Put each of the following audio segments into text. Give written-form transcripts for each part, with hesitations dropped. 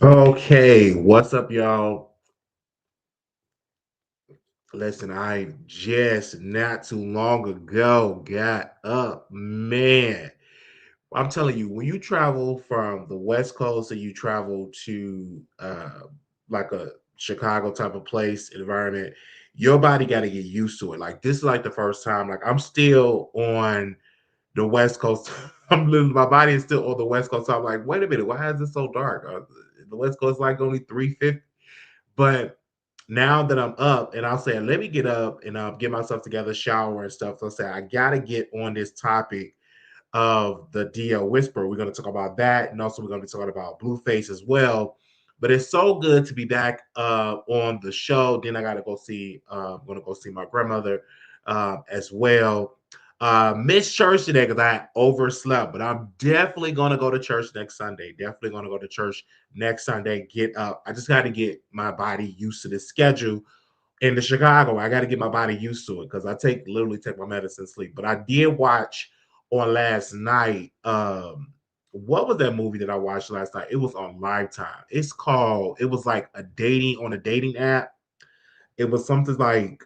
Okay, what's up, y'all? Listen, I just not too long ago got up, man. I'm telling you, when you travel from the West Coast and you travel to like a Chicago type of place environment, your body got to get used to it. Like this is like the first time. Like I'm still on the West Coast. I'm literally my body is still on the West Coast. So I'm like, wait a minute, why is it so dark? The West Coast like only 3:50. But now that I'm up and I'll say, let me get up and get myself together, shower and stuff. So I say, I got to get on this topic of the DL Whisper. We're going to talk about that. And also, we're going to be talking about Blueface as well. But it's so good to be back on the show. Then I got to go see, I'm going to go see my grandmother as well. Missed church today because I overslept, but I'm definitely going to go to church next Sunday. Definitely going to go to church next Sunday. Get up. I just got to get my body used to the schedule in the Chicago. I got to get my body used to it because I literally take my medicine sleep. But I did watch on last night. What was that movie that I watched last night? It was on Lifetime. It's called. It was like a dating on a dating app. It was something like.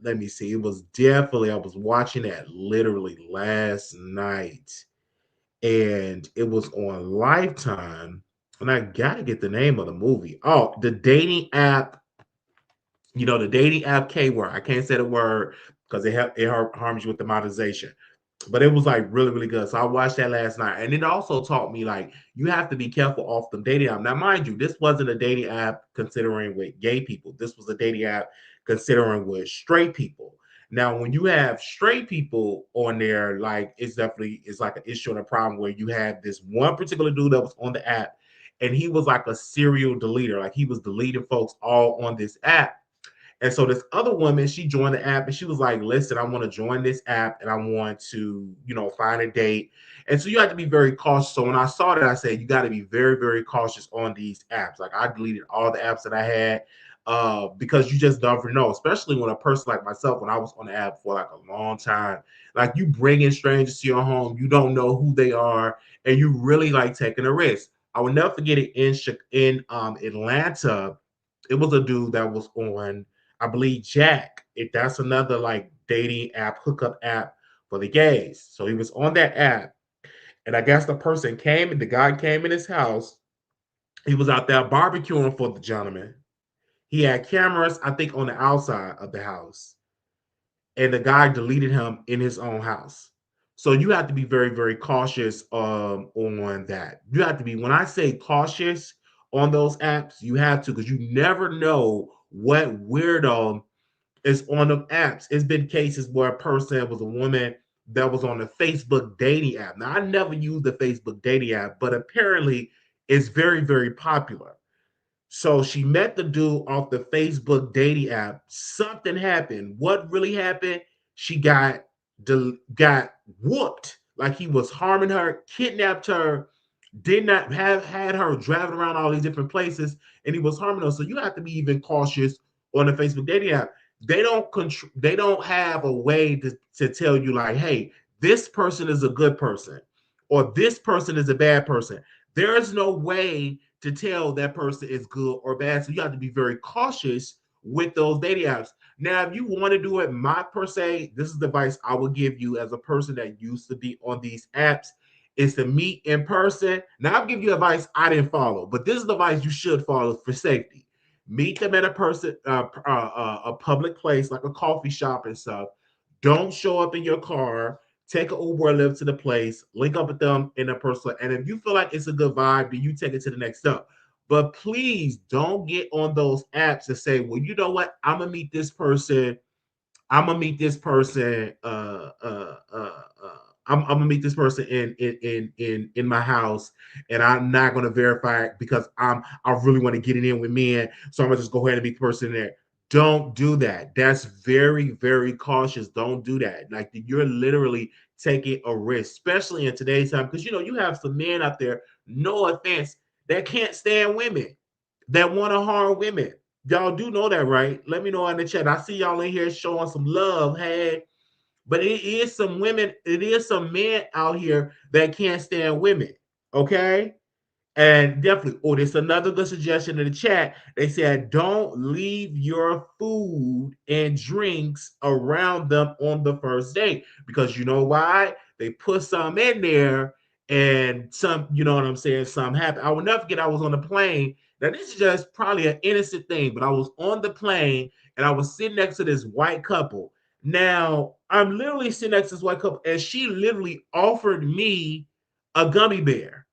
Let me see. It was definitely. I was watching that literally last night, and it was on Lifetime. And I gotta get the name of the movie. Oh, the dating app, the dating app K word. I can't say the word because it harms you with the monetization. But it was like really, really good. So I watched that last night. And it also taught me like you have to be careful off the dating app. Now, mind you, this wasn't a dating app considering with gay people. This was a dating app considering with straight people. Now, when you have straight people on there, like it's like an issue and a problem where you had this one particular dude that was on the app and he was like a serial deleter. Like he was deleting folks all on this app, and so this other woman, she joined the app and she was like, listen, I want to join this app and I want to, find a date. And so you have to be very cautious. So when I saw that, I said, you got to be very, very cautious on these apps. Like I deleted all the apps that I had because you just never know, especially when a person like myself, when I was on the app for like a long time, like you bring in strangers to your home, you don't know who they are, and you really like taking a risk. I will never forget it in Atlanta. It was a dude that was on, I believe, Jack. If that's another like dating app, hookup app for the gays. So he was on that app, and I guess the person came and the guy came in his house. He was out there barbecuing for the gentleman. He had cameras, I think, on the outside of the house, and the guy deleted him in his own house. So you have to be very, very cautious on that. You have to be, when I say cautious on those apps, you have to, because you never know what weirdo is on the apps. It's been cases where a person was a woman that was on the Facebook dating app. Now, I never used the Facebook dating app, but apparently it's very, very popular. So she met the dude off the Facebook dating app. Something happened. What really happened? She got whooped. Like he was harming her, kidnapped her, did not have had her driving around all these different places, and he was harming her. So you have to be even cautious on the Facebook dating app. They don't have a way to tell you like, hey, this person is a good person or this person is a bad person. There is no way to tell that person is good or bad. So you have to be very cautious with those dating apps. Now, if you want to do it, my per se, this is the advice I would give you as a person that used to be on these apps is to meet in person. Now, I'll give you advice I didn't follow, but this is the advice you should follow for safety. Meet them at a public place like a coffee shop and stuff. Don't show up in your car. Take an Uber or Lyft to the place. Link up with them in a person. And if you feel like it's a good vibe, then you take it to the next step. But please don't get on those apps and say, well, you know what? I'm gonna meet this person. I'm gonna meet this person. I'm gonna meet this person in my house, and I'm not gonna verify it because I really want to get it in with men. So I'm gonna just go ahead and meet the person there. Don't do that. That's very, very cautious. Don't do that. Like you're literally taking a risk, especially in today's time, because you have some men out there, no offense, that can't stand women, that want to harm women. Y'all do know that, right? Let me know in the chat. I see y'all in here showing some love. Hey, but it is some women, it is some men out here that can't stand women. Okay. And definitely, oh, there's another good suggestion in the chat. They said, don't leave your food and drinks around them on the first date. Because you know why? They put some in there and some, you know what I'm saying? Some happened. I will never forget, I was on the plane. Now, this is just probably an innocent thing, but I was on the plane and I was sitting next to this white couple. Now, I'm literally sitting next to this white couple, and she literally offered me a gummy bear.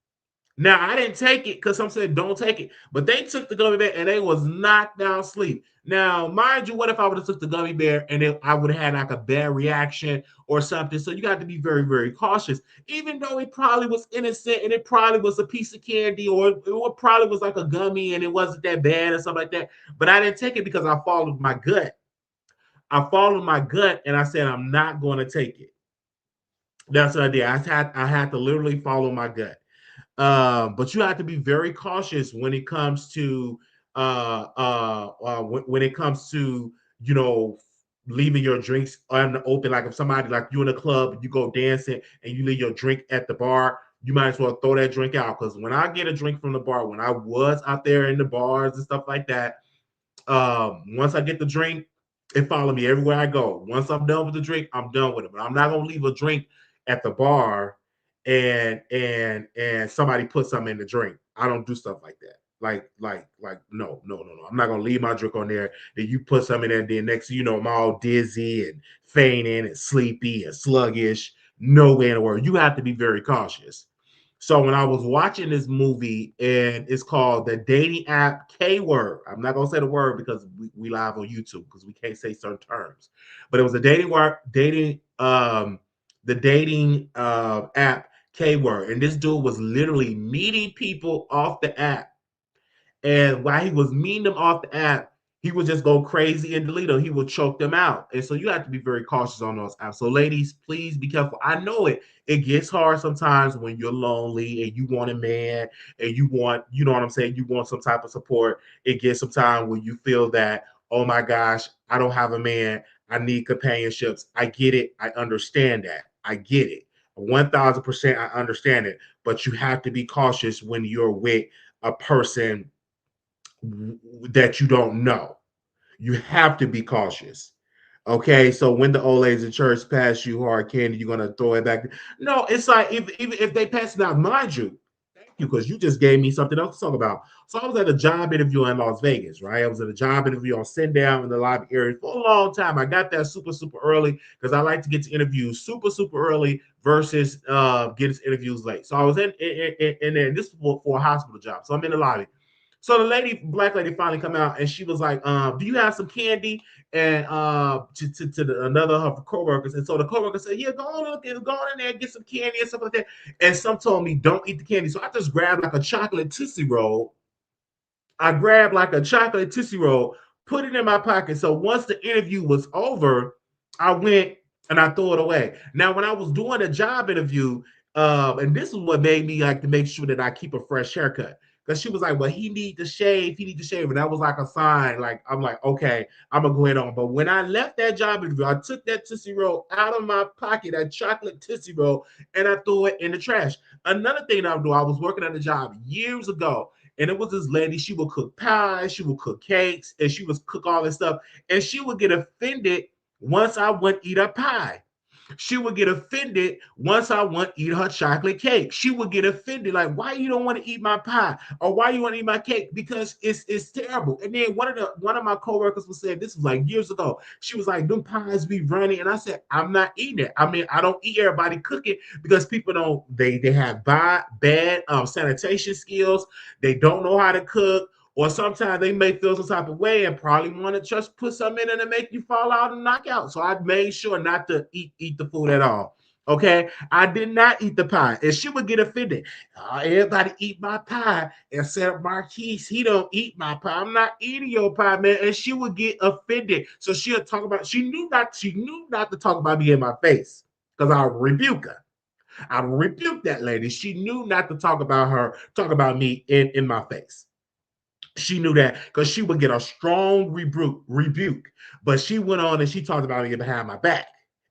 Now I didn't take it because some said don't take it, but they took the gummy bear and they was knocked down asleep. Now, mind you, what if I would have took the gummy bear and I would have had like a bad reaction or something? So you got to be very, very cautious. Even though it probably was innocent and it probably was a piece of candy or it probably was like a gummy and it wasn't that bad or something like that. But I didn't take it because I followed my gut. I followed my gut and I said I'm not going to take it. That's what I did. I had to literally follow my gut. But you have to be very cautious when it comes to when it comes to you know leaving your drinks on the open. Like if somebody like you in a club, you go dancing and you leave your drink at the bar, you might as well throw that drink out. Because when I get a drink from the bar, when I was out there in the bars and stuff like that, once I get the drink, it follow me everywhere I go. Once I'm done with the drink, I'm done with it. But I'm not gonna leave a drink at the bar and somebody put something in the drink. I don't do stuff like that. Like no, no, no, no. I'm not gonna leave my drink on there. Then you put something in there. Then next thing you know, I'm all dizzy and fainting and sleepy and sluggish. No way in the world. You have to be very cautious. So when I was watching this movie, and it's called the dating app K word. I'm not gonna say the word because we live on YouTube because we can't say certain terms. But it was a the dating app K word, and this dude was literally meeting people off the app, and while he was meeting them off the app, he would just go crazy and delete them. He would choke them out. And so you have to be very cautious on those apps. So ladies, please be careful. I know it gets hard sometimes when you're lonely and you want a man and you want, you know what I'm saying, you want some type of support. It gets some time when you feel that, oh my gosh, I don't have a man. I need companionships. I get it. I understand that. I get it. 1000% I understand it. But you have to be cautious when you're with a person that you don't know. You have to be cautious. Okay, so when the old ladies in church pass you hard candy, you're gonna throw it back. No, it's like even if they pass it out, mind you, thank you, because you just gave me something else to talk about. So I was at a job interview in Las Vegas, right? I was at a job interview on sit down in the lobby area for a long time. I got there super, super early because I like to get to interviews super, super early versus getting to interviews late. So I was in there, and this was for a hospital job. So I'm in the lobby. So the lady, black lady, finally come out and she was like, "Do you have some candy?" And another of her coworkers. And so the coworker said, "Yeah, go on in there, get some candy and stuff like that." And some told me, "Don't eat the candy." So I just grabbed like a chocolate Tootsie Roll. I grabbed like a chocolate Tootsie Roll, put it in my pocket. So once the interview was over, I went and I threw it away. Now, when I was doing a job interview, and this is what made me like to make sure that I keep a fresh haircut. Because she was like, "Well, he need to shave." And that was like a sign. Like, I'm like, okay, I'm gonna go ahead on. But when I left that job interview, I took that Tootsie Roll out of my pocket, that chocolate Tootsie Roll, and I threw it in the trash. Another thing I would do, I was working at a job years ago, and it was this lady, she would cook pies, she would cook cakes, and she would cook all this stuff. And she would get offended once I wouldn't eat a pie. She would get offended once I want to eat her chocolate cake. She would get offended, like, why you don't want to eat my pie? Or why you want to eat my cake? Because it's terrible. And then one of my coworkers was saying, this was like years ago. She was like, them pies be running. And I said, I'm not eating it. I mean, I don't eat everybody cooking because people don't, they have bad sanitation skills. They don't know how to cook, or sometimes they may feel some type of way and probably want to just put something in it and make you fall out and knock out. So I made sure not to eat the food at all. Okay, I did not eat the pie, and she would get offended. Everybody eat my pie, except Marquise. He don't eat my pie. I'm not eating your pie, man. And she would get offended. So she'll talk about. She knew not to talk about me in my face because I'll rebuke her. I rebuke that lady. She knew not to talk about me in my face. She knew that because she would get a strong rebuke. But she went on and she talked about me behind my back.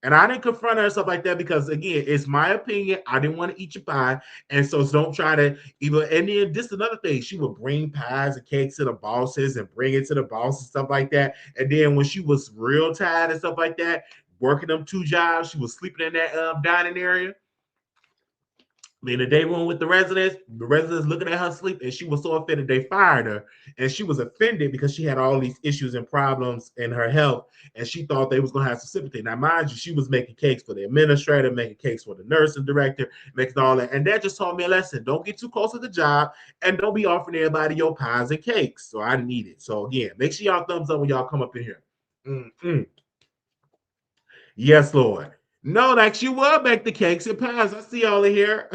And I didn't confront her and stuff like that because, again, it's my opinion. I didn't want to eat your pie. And so don't try to even. And then this is another thing. She would bring pies and cakes to the bosses and bring it to the boss and stuff like that. And then when she was real tired and stuff like that, working them 2 jobs, she was sleeping in that dining area in the day room with the residents looking at her sleep, and she was so offended they fired her. And she was offended because she had all these issues and problems in her health, and she thought they was gonna have some sympathy. Now, mind you, she was making cakes for the administrator, making cakes for the nursing director, making all that. And that just taught me a lesson. Don't get too close to the job, and don't be offering everybody your pies and cakes. So I didn't eat it. So again, make sure y'all thumbs up when y'all come up in here. Mm-mm. Yes, Lord. No, like she would make the cakes and pies. I see all of here.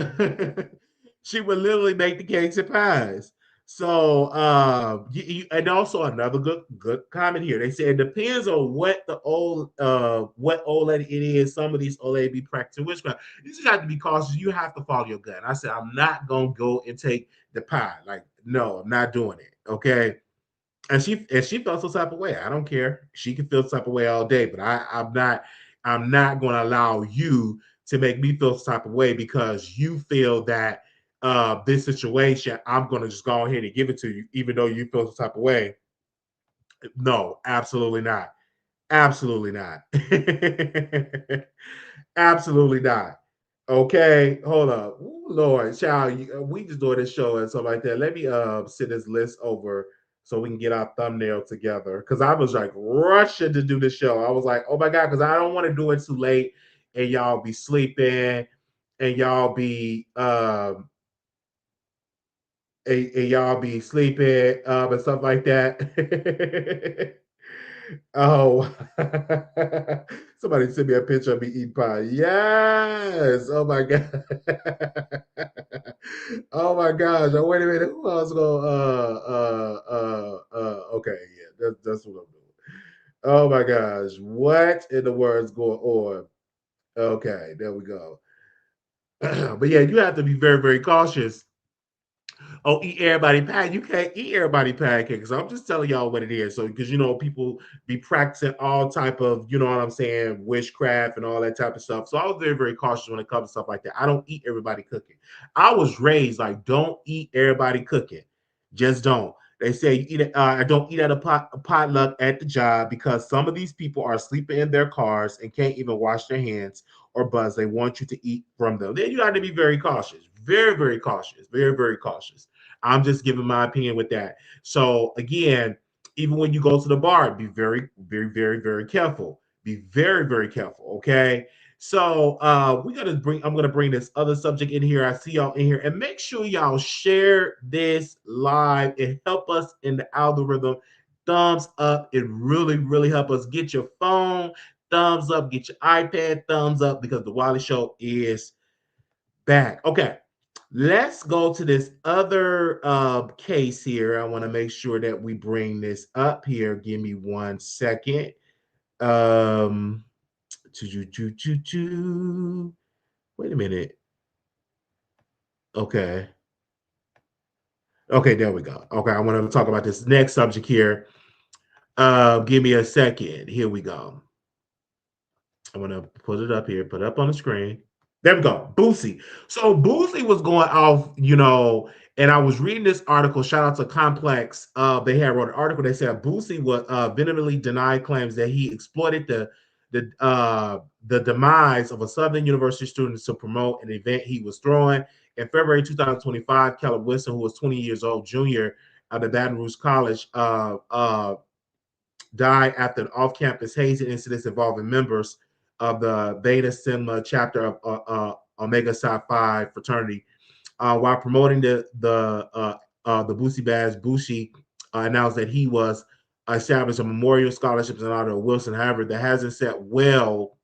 She would literally make the cakes and pies. So, and also another good comment here. They say it depends on what old lady it is. Some of these old lady be practicing witchcraft. You just have to be cautious. You have to follow your gut. I said I'm not gonna go and take the pie. Like, no, I'm not doing it. Okay. And she felt some type of way. I don't care. She can feel some type of way all day, but I'm not going to allow you to make me feel some type of way because you feel that this situation, I'm going to just go ahead and give it to you, even though you feel some type of way. No, absolutely not. Absolutely not. Absolutely not. Okay, hold up. Ooh, Lord, child, we just doing this show and stuff like that. Let me send this list over so we can get our thumbnail together. Because I was like rushing to do the show. I was like, oh my God, because I don't want to do it too late and y'all be sleeping and y'all be and stuff like that. Oh, somebody sent me a picture of me eating pie. Yes. Oh my God. Oh my gosh. Oh, wait a minute. Who else going? Okay. Yeah. That's what I'm doing. Oh my gosh. What in the world's going on? Okay. There we go. But yeah, you have to be very, very cautious. Oh, eat everybody pancake. You can't eat everybody pancakes. So I'm just telling y'all what it is. So because people be practicing all type of, you know what I'm saying, witchcraft and all that type of stuff. So I was very, very cautious when it comes to stuff like that. I don't eat everybody cooking. I was raised like don't eat everybody cooking. Just don't. They say I don't eat at a potluck at the job because some of these people are sleeping in their cars and can't even wash their hands or buzz. They want you to eat from them. Then you got to be very cautious, very, very cautious, very, very cautious. I'm just giving my opinion with that. So again, even when you go to the bar, be very, very, very, very careful. Be very, very careful. Okay. So I'm gonna bring this other subject in here. I see y'all in here, and make sure y'all share this live and help us in the algorithm. Thumbs up. It really, really help us. Get your phone, thumbs up, get your iPad, thumbs up, because the Wiley Show is back. Okay. Let's go to this other case here. I want to make sure that we bring this up here. Give me 1 second. Um, Wait a minute. Okay. Okay, there we go. Okay, I want to talk about this next subject here. Give me a second. Here we go. I want to put it up here, put it up on the screen. There we go. Boosie. So Boosie was going off, and I was reading this article. Shout out to Complex. They had wrote an article. They said Boosie was vehemently denied claims that he exploited the demise of a Southern University student to promote an event he was throwing. In February 2025, Caleb Wilson, who was 20 years old, junior at the Baton Rouge College, died after an off-campus hazing incident involving members of the Beta Sigma chapter of Omega Psi Phi fraternity. While promoting the Boosie Bash, Boosie announced that he was established a memorial scholarships in honor of Wilson. However, that hasn't set well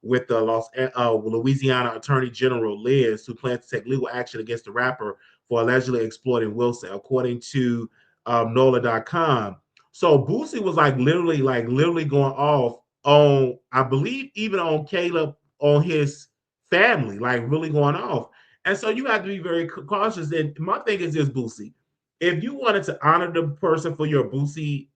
with the Louisiana Attorney General Liz, who plans to take legal action against the rapper for allegedly exploiting Wilson, according to NOLA.com. So Boosie was literally going off on, I believe, even on Caleb, on his family, like really going off. And so you have to be very cautious. And my thing is this, Boosie, if you wanted to honor the person for your Boosie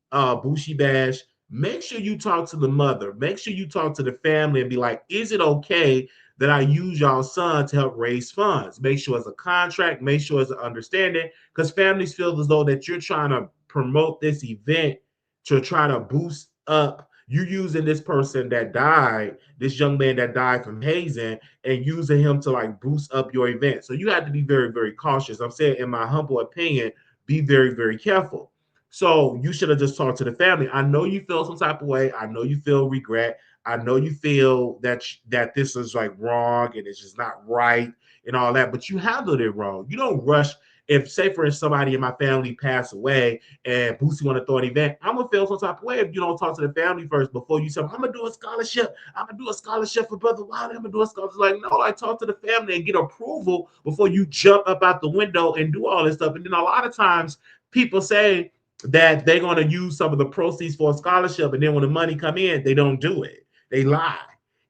Bash, make sure you talk to the mother. Make sure you talk to the family and be like, is it okay that I use y'all's son to help raise funds? Make sure it's a contract, make sure it's an understanding, because families feel as though that you're trying to promote this event to try to boost up. You using this person that died, this young man that died from hazing, and using him to like boost up your event. So you have to be very, very cautious. I'm saying, in my humble opinion, be very, very careful. So you should have just talked to the family. I know you feel some type of way. I know you feel regret. I know you feel that this is like wrong and it's just not right and all that, but you handled it wrong. You don't rush. If, say, for instance, somebody in my family passed away and Boosie want to throw an event, I'm gonna feel some type of way if you don't talk to the family first before you say, I'm gonna do a scholarship. I'm gonna do a scholarship for Brother Wiley. I'm gonna do a scholarship. Like, no, I talk to the family and get approval before you jump up out the window and do all this stuff. And then a lot of times people say that they're going to use some of the proceeds for a scholarship, and then when the money come in, they don't do it. They lie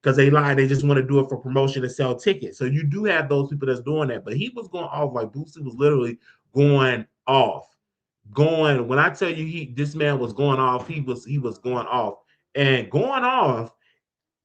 because they lie. They just want to do it for promotion and sell tickets. So you do have those people that's doing that. But he was going off, like Boosie was literally going off. Going, when I tell you, this man was going off, he was going off. And going off,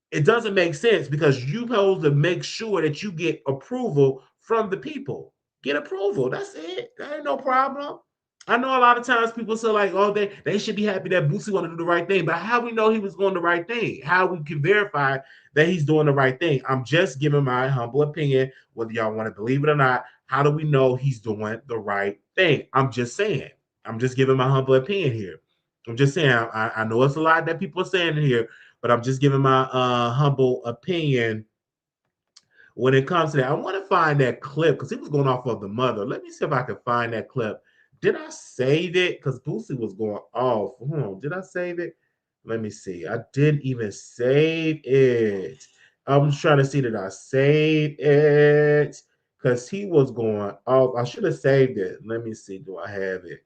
it doesn't make sense because you supposed to make sure that you get approval from the people. Get approval. That's it. That ain't no problem. I know a lot of times people say like, oh, they should be happy that Boosie want to do the right thing. But how we know he was doing the right thing? How we can verify that he's doing the right thing? I'm just giving my humble opinion, whether y'all want to believe it or not. How do we know he's doing the right thing? I'm just saying. I'm just giving my humble opinion here. I'm just saying. I know it's a lot that people are saying here, but I'm just giving my humble opinion when it comes to that. I want to find that clip because he was going off of the mother. Let me see if I can find that clip. Did I save it? Because Boosie was going off. Did I save it? Let me see. I didn't even save it. I'm just trying to see that I saved it because he was going off. I should have saved it. Let me see. Do I have it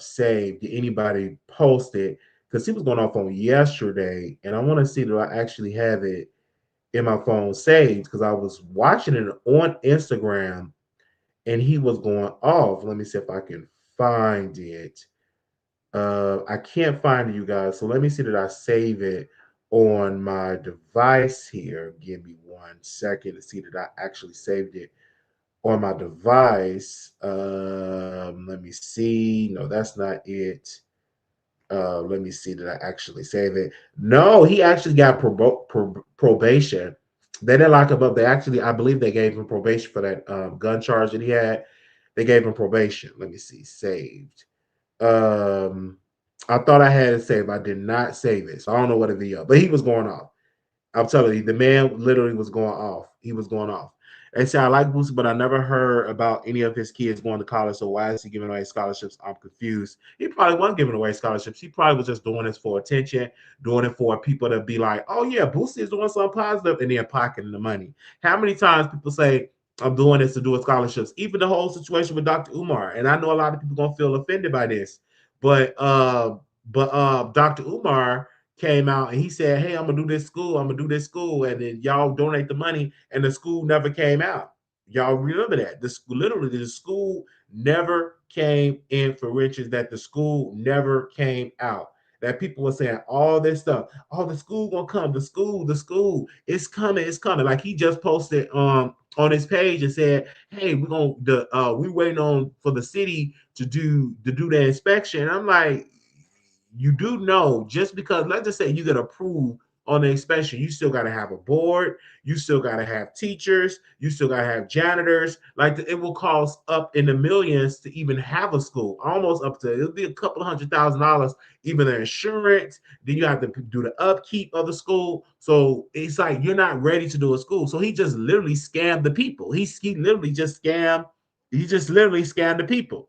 saved? Did anybody post it? Because he was going off on yesterday, and I want to see that I actually have it in my phone saved because I was watching it on Instagram and he was going off. Let me see if I can find it. I can't find it, you guys. So let me see that I save it on my device here. Give me 1 second to see that I actually saved it on my device. Let me see. No, that's not it. Let me see. Did I actually save it? No, he actually got probation. They didn't lock him up. They actually, I believe, they gave him probation for that gun charge that he had. They gave him probation. Let me see. Saved. Um, I thought I had it saved. I did not save it, so I don't know what it is. But he was going off. I'm telling you, the man literally was going off. He was going off. They say, I like Boosie, but I never heard about any of his kids going to college. So why is he giving away scholarships? I'm confused. He probably wasn't giving away scholarships. He probably was just doing this for attention, doing it for people to be like, oh, yeah, Boosie is doing something positive, and then pocketing the money. How many times people say, I'm doing this to do with scholarships? Even the whole situation with Dr. Umar. And I know a lot of people going to feel offended by this. But Dr. Umar came out and he said, hey, I'm gonna do this school, and then y'all donate the money, and the school never came out. Y'all remember that? Literally, the school never came in for riches, that the school never came out. That people were saying all this stuff. Oh, the school gonna come, the school, it's coming, it's coming. Like he just posted on his page and said, hey, we waiting on for the city to do the inspection. And I'm like, you do know, just because, let's just say you get approved on the inspection, you still got to have a board, you still got to have teachers, you still got to have janitors. Like it will cost up in the millions to even have a school, almost up to, it'll be a couple of $100,000, even the insurance. Then you have to do the upkeep of the school. So it's like you're not ready to do a school. So he just literally scammed the people. He literally just scammed. He just literally scammed the people.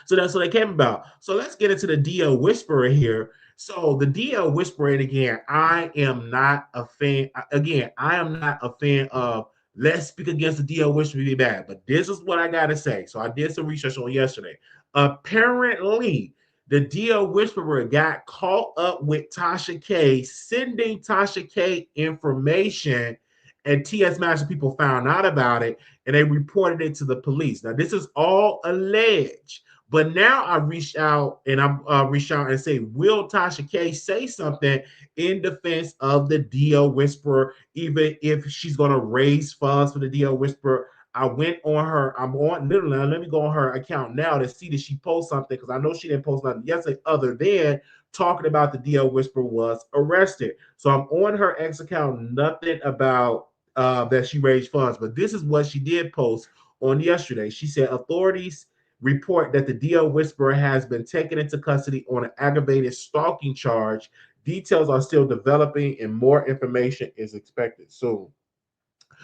So that's what they came about. So let's get into the DL Whisperer here. So the DL Whisperer, and again, I am not a fan. Again, I am not a fan of let's speak against the DL Whisperer be bad. But this is what I gotta say. So I did some research on yesterday. Apparently, the DL Whisperer got caught up with Tasha K, sending Tasha K information and TS Madison people found out about it and they reported it to the police. Now this is all alleged, but now I reached out and I'm reached out and say, will Tasha K say something in defense of the DL Whisperer, even if she's going to raise funds for the DL Whisperer? I went on her. I'm on literally. Let me go on her account now to see that she posts something because I know she didn't post nothing yesterday other than talking about the DL Whisperer was arrested. So I'm on her X account. Nothing about that she raised funds, but this is what she did post on yesterday. She said authorities report that the DL Whisperer has been taken into custody on an aggravated stalking charge. Details are still developing, and more information is expected soon.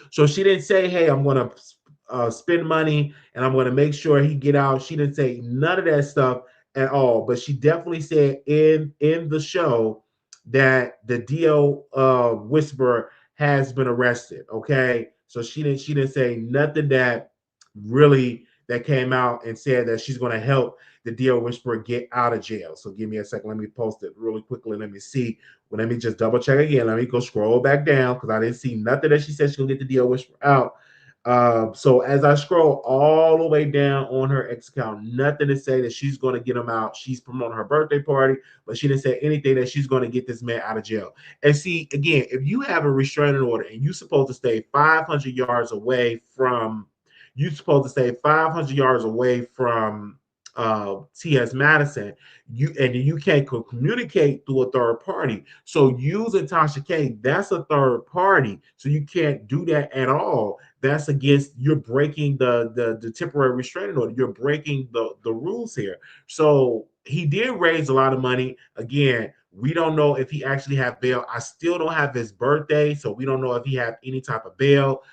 So she didn't say, "Hey, I'm going to spend money and I'm going to make sure he get out." She didn't say none of that stuff at all. But she definitely said in the show that the DO Whisperer has been arrested. Okay, so she didn't say nothing that really that came out and said that she's going to help the DO Whisperer get out of jail. So give me a second. Let me post it really quickly. Let me see. Well, let me just double check again. Let me go scroll back down because I didn't see nothing that she said she's gonna get the DO Whisperer out. So as I scroll all the way down on her X account, nothing to say that she's going to get him out. She's promoting her birthday party, but she didn't say anything that she's going to get this man out of jail. And see, again, if you have a restraining order and you're supposed to stay 500 yards away from, you're supposed to stay 500 yards away from T.S. Madison, you can't communicate through a third party. So using Tasha K, that's a third party. So you can't do that at all. That's against, you're breaking the temporary restraining order. You're breaking the rules here. So he did raise a lot of money. Again, we don't know if he actually have bail. I still don't have his birthday, so we don't know if he have any type of bail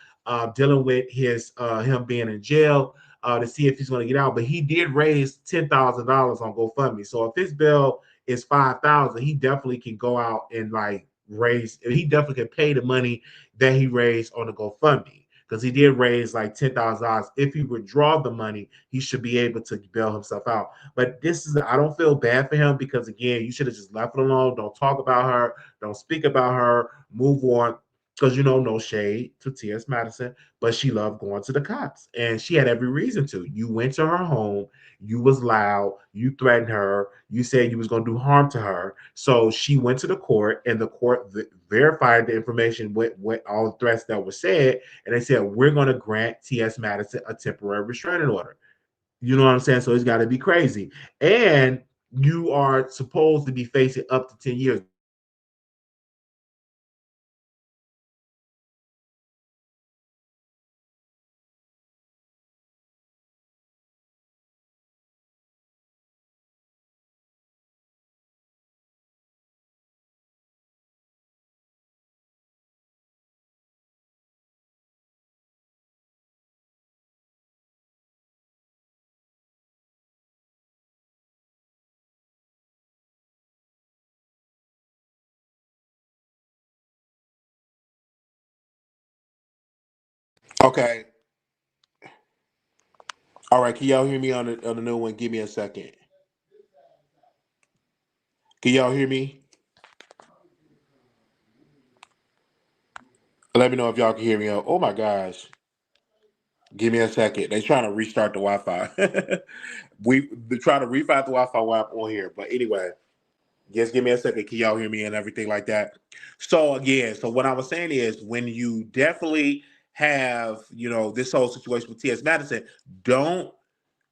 dealing with his him being in jail to see if he's going to get out. But he did raise $10,000 on GoFundMe. So if his bill is 5,000, he definitely can go out and like raise. He definitely can pay the money that he raised on the GoFundMe because he did raise like $10,000. If he withdraw the money, he should be able to bail himself out. But this is, I don't feel bad for him because again, you should have just left it alone. Don't talk about her. Don't speak about her. Move on. Because no shade to T.S. Madison, but she loved going to the cops, and she had every reason to. You went to her home, you was loud, you threatened her, you said you was going to do harm to her. So she went to the court, and the court verified the information with all the threats that were said, and they said we're going to grant T.S. Madison a temporary restraining order. You know what I'm saying? So it's got to be crazy, and you are supposed to be facing up to 10 years. Okay. All right. Can y'all hear me on the new one? Give me a second. Can y'all hear me? Let me know if y'all can hear me. Oh my gosh. Give me a second. They trying to restart the Wi-Fi. We trying to restart the Wi-Fi while I'm on here. But anyway, just give me a second. Can y'all hear me and everything like that? So again, so what I was saying is when you definitely have, this whole situation with T.S. Madison, don't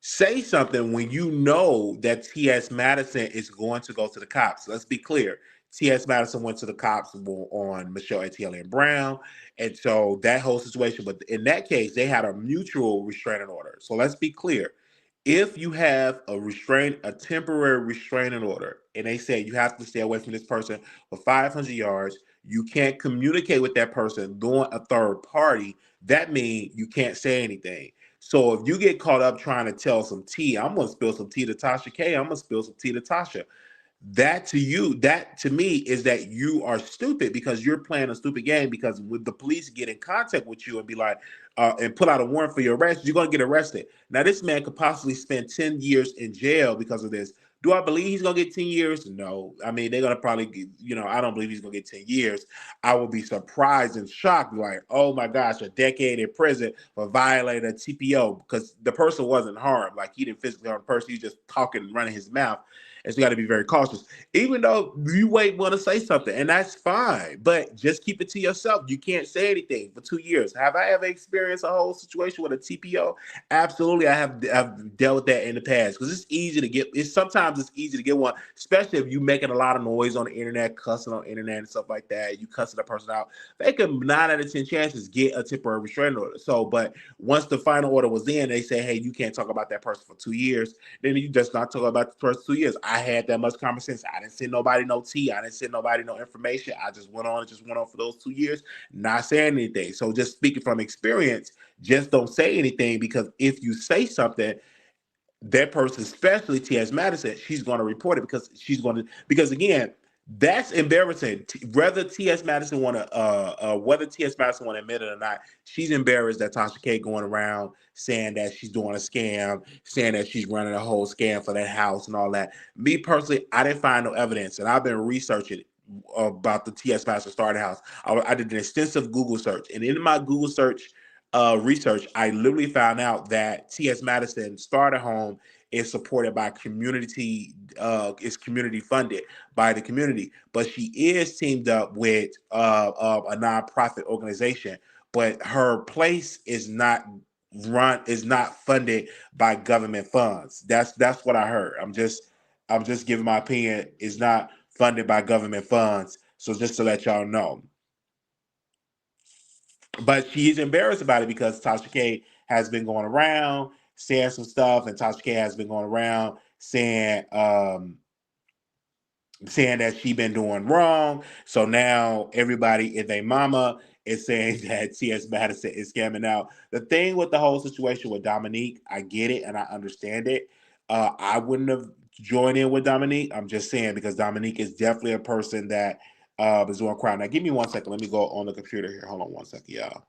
say something when you know that T.S. Madison is going to go to the cops. Let's be clear. T.S. Madison went to the cops on Michelle Etienne Brown. And so that whole situation, but in that case, they had a mutual restraining order. So let's be clear. If you have a temporary restraining order, and they say you have to stay away from this person for 500 yards, you can't communicate with that person during a third party, that means you can't say anything. So if you get caught up trying to tell some tea, I'm gonna spill some tea to Tasha K. I'm gonna spill some tea to Tasha. That to me is that you are stupid because you're playing a stupid game. Because when the police get in contact with you and be like, and put out a warrant for your arrest, you're gonna get arrested. Now this man could possibly spend 10 years in jail because of this. Do I believe he's gonna get 10 years? No. I mean, they're gonna probably get, I don't believe he's gonna get 10 years. I will be surprised and shocked, like, oh my gosh, a decade in prison for violating a TPO because the person wasn't harmed. Like, he didn't physically harm the person, he's just talking and running his mouth. And so you got to be very cautious, even though you might want to say something, and that's fine. But just keep it to yourself. You can't say anything for 2 years. Have I ever experienced a whole situation with a TPO? Absolutely, I've dealt with that in the past because it's easy to get. Sometimes it's easy to get one, especially if you're making a lot of noise on the internet, cussing on the internet and stuff like that. You cussing a person out, they can 9 out of 10 chances get a temporary restraining order. So, but once the final order was in, they say, hey, you can't talk about that person for 2 years. Then you just not talk about the first 2 years. I had that much common sense. I didn't send nobody no tea. I didn't send nobody no information. I just went on for those 2 years, not saying anything. So just speaking from experience, just don't say anything, because if you say something, that person, especially T.S. Madison, she's going to report it because again, that's embarrassing. Whether T.S. Madison want to admit it or not, she's embarrassed that Tasha K going around saying that she's doing a scam, saying that she's running a whole scam for that house and all that. Me personally, I didn't find no evidence, and I've been researching about the T.S. Madison starter house. I did an extensive Google search, and in my Google search research, I literally found out that T.S. Madison starter home is supported by community, is community funded by the community, but she is teamed up with a nonprofit organization, but her place is not funded by government funds. That's what I heard. I'm just giving my opinion. It's not funded by government funds. So just to let y'all know. But she's embarrassed about it because Tasha K has been going around saying some stuff, and Tasha K has been going around saying that she been doing wrong. So now everybody and their mama is saying that T.S. Madison is scamming out. The thing with the whole situation with Dominique, I get it and I understand it. I wouldn't have joined in with Dominique. I'm just saying because Dominique is definitely a person that is doing crime. Now, give me 1 second. Let me go on the computer here. Hold on 1 second, y'all.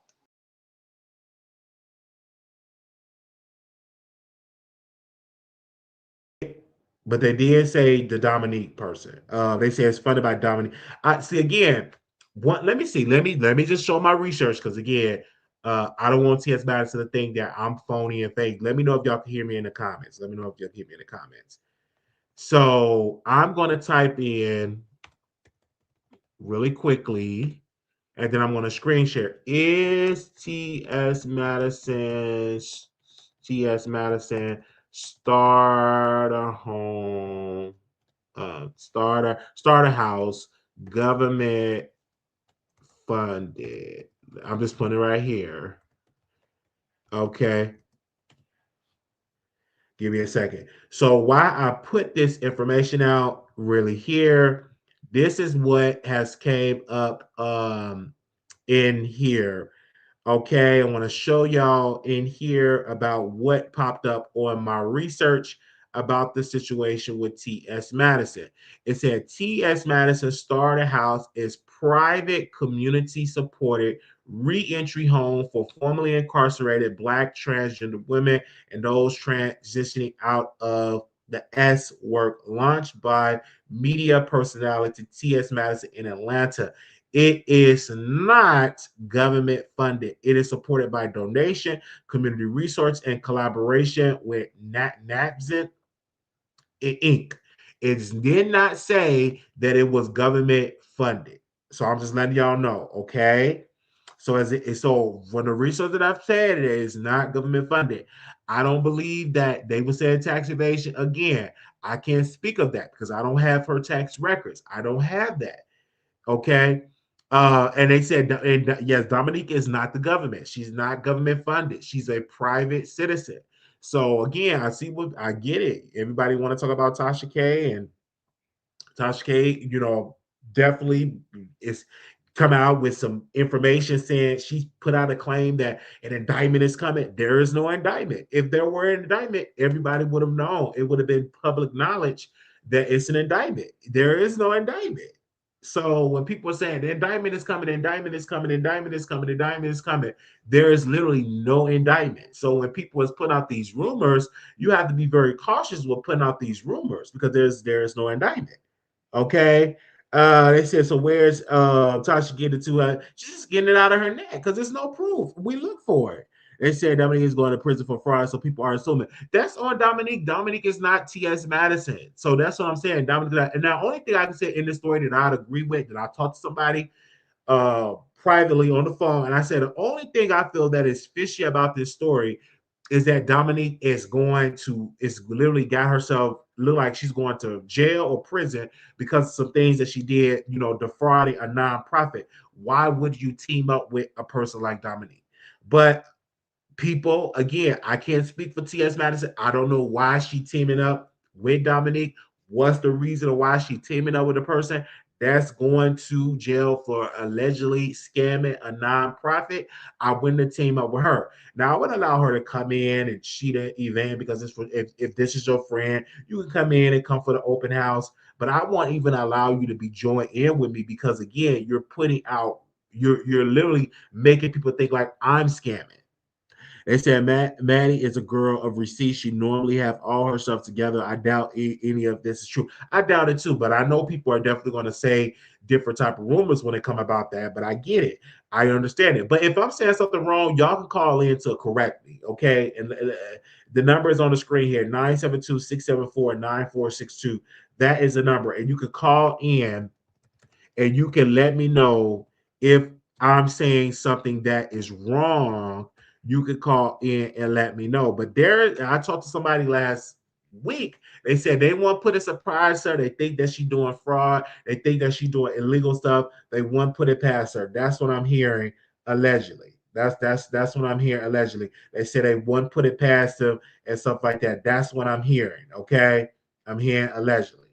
But they did say the Dominique person. They say it's funded by Dominique. I see again. Let me see. Let me just show my research because again, I don't want TS Madison to think that I'm phony and fake. Let me know if y'all can hear me in the comments. Let me know if y'all can hear me in the comments. So I'm gonna type in really quickly, and then I'm gonna screen share. Is T.S. Madison starter home, starter house, government funded? I'm just putting it right here. Okay, give me a second. So why I put this information out really here, this is what has came up in here. Okay, I want to show y'all in here about what popped up on my research about the situation with T.S. Madison. It said T.S. Madison Starter House is private, community supported reentry home for formerly incarcerated Black transgender women and those transitioning out of the S work, launched by media personality T.S. Madison in Atlanta. It is not government funded. It is supported by donation, community resource, and collaboration with NAPZIN Inc. It did not say that it was government funded. So I'm just letting y'all know, okay? So for the research that I've said, it is not government funded. I don't believe that they would say tax evasion. Again, I can't speak of that because I don't have her tax records. I don't have that. Okay. And they said, yes, Dominique is not the government. She's not government funded. She's a private citizen. So again, I get it. Everybody want to talk about Tasha K, and Tasha K, definitely is come out with some information saying she put out a claim that an indictment is coming. There is no indictment. If there were an indictment, everybody would have known. It would have been public knowledge that it's an indictment. There is no indictment. So when people are saying the indictment is coming, the indictment is coming, the indictment is coming, the indictment is coming, there is literally no indictment. So when people is putting out these rumors, you have to be very cautious with putting out these rumors because there is no indictment. Okay. They said, so where's Tasha getting it to her? She's just getting it out of her neck because there's no proof. We look for it. They said Dominique is going to prison for fraud, so people are assuming that's on Dominique. Dominique is not T.S. Madison, so that's what I'm saying. Dominique, and the only thing I can say in this story that I'd agree with, that I talked to somebody privately on the phone, and I said the only thing I feel that is fishy about this story is that Dominique is literally got herself look like she's going to jail or prison because of some things that she did, defrauding a nonprofit. Why would you team up with a person like Dominique? But people, again, I can't speak for T.S. Madison. I don't know why she teaming up with Dominique. What's the reason why she teaming up with a person that's going to jail for allegedly scamming a nonprofit? I wouldn't team up with her. Now, I would allow her to come in and cheat an event because if this is your friend, you can come in and come for the open house. But I won't even allow you to be joined in with me because again, you're literally making people think like I'm scamming. They said Maddie is a girl of receipts. She normally have all her stuff together. I doubt any of this is true. I doubt it too, but I know people are definitely going to say different type of rumors when they come about that. But I get it. I understand it. But if I'm saying something wrong, y'all can call in to correct me, okay? And the number is on the screen here, 972-674-9462. That is the number. And you can call in and you can let me know if I'm saying something that is wrong. You could call in and let me know. But I talked to somebody last week. They said they want to put a surprise her. They think that she's doing fraud. They think that she's doing illegal stuff. They want to put it past her. That's what I'm hearing allegedly. That's what I'm hearing allegedly. They said they wouldn't put it past them and stuff like that. That's what I'm hearing. Okay, I'm hearing allegedly.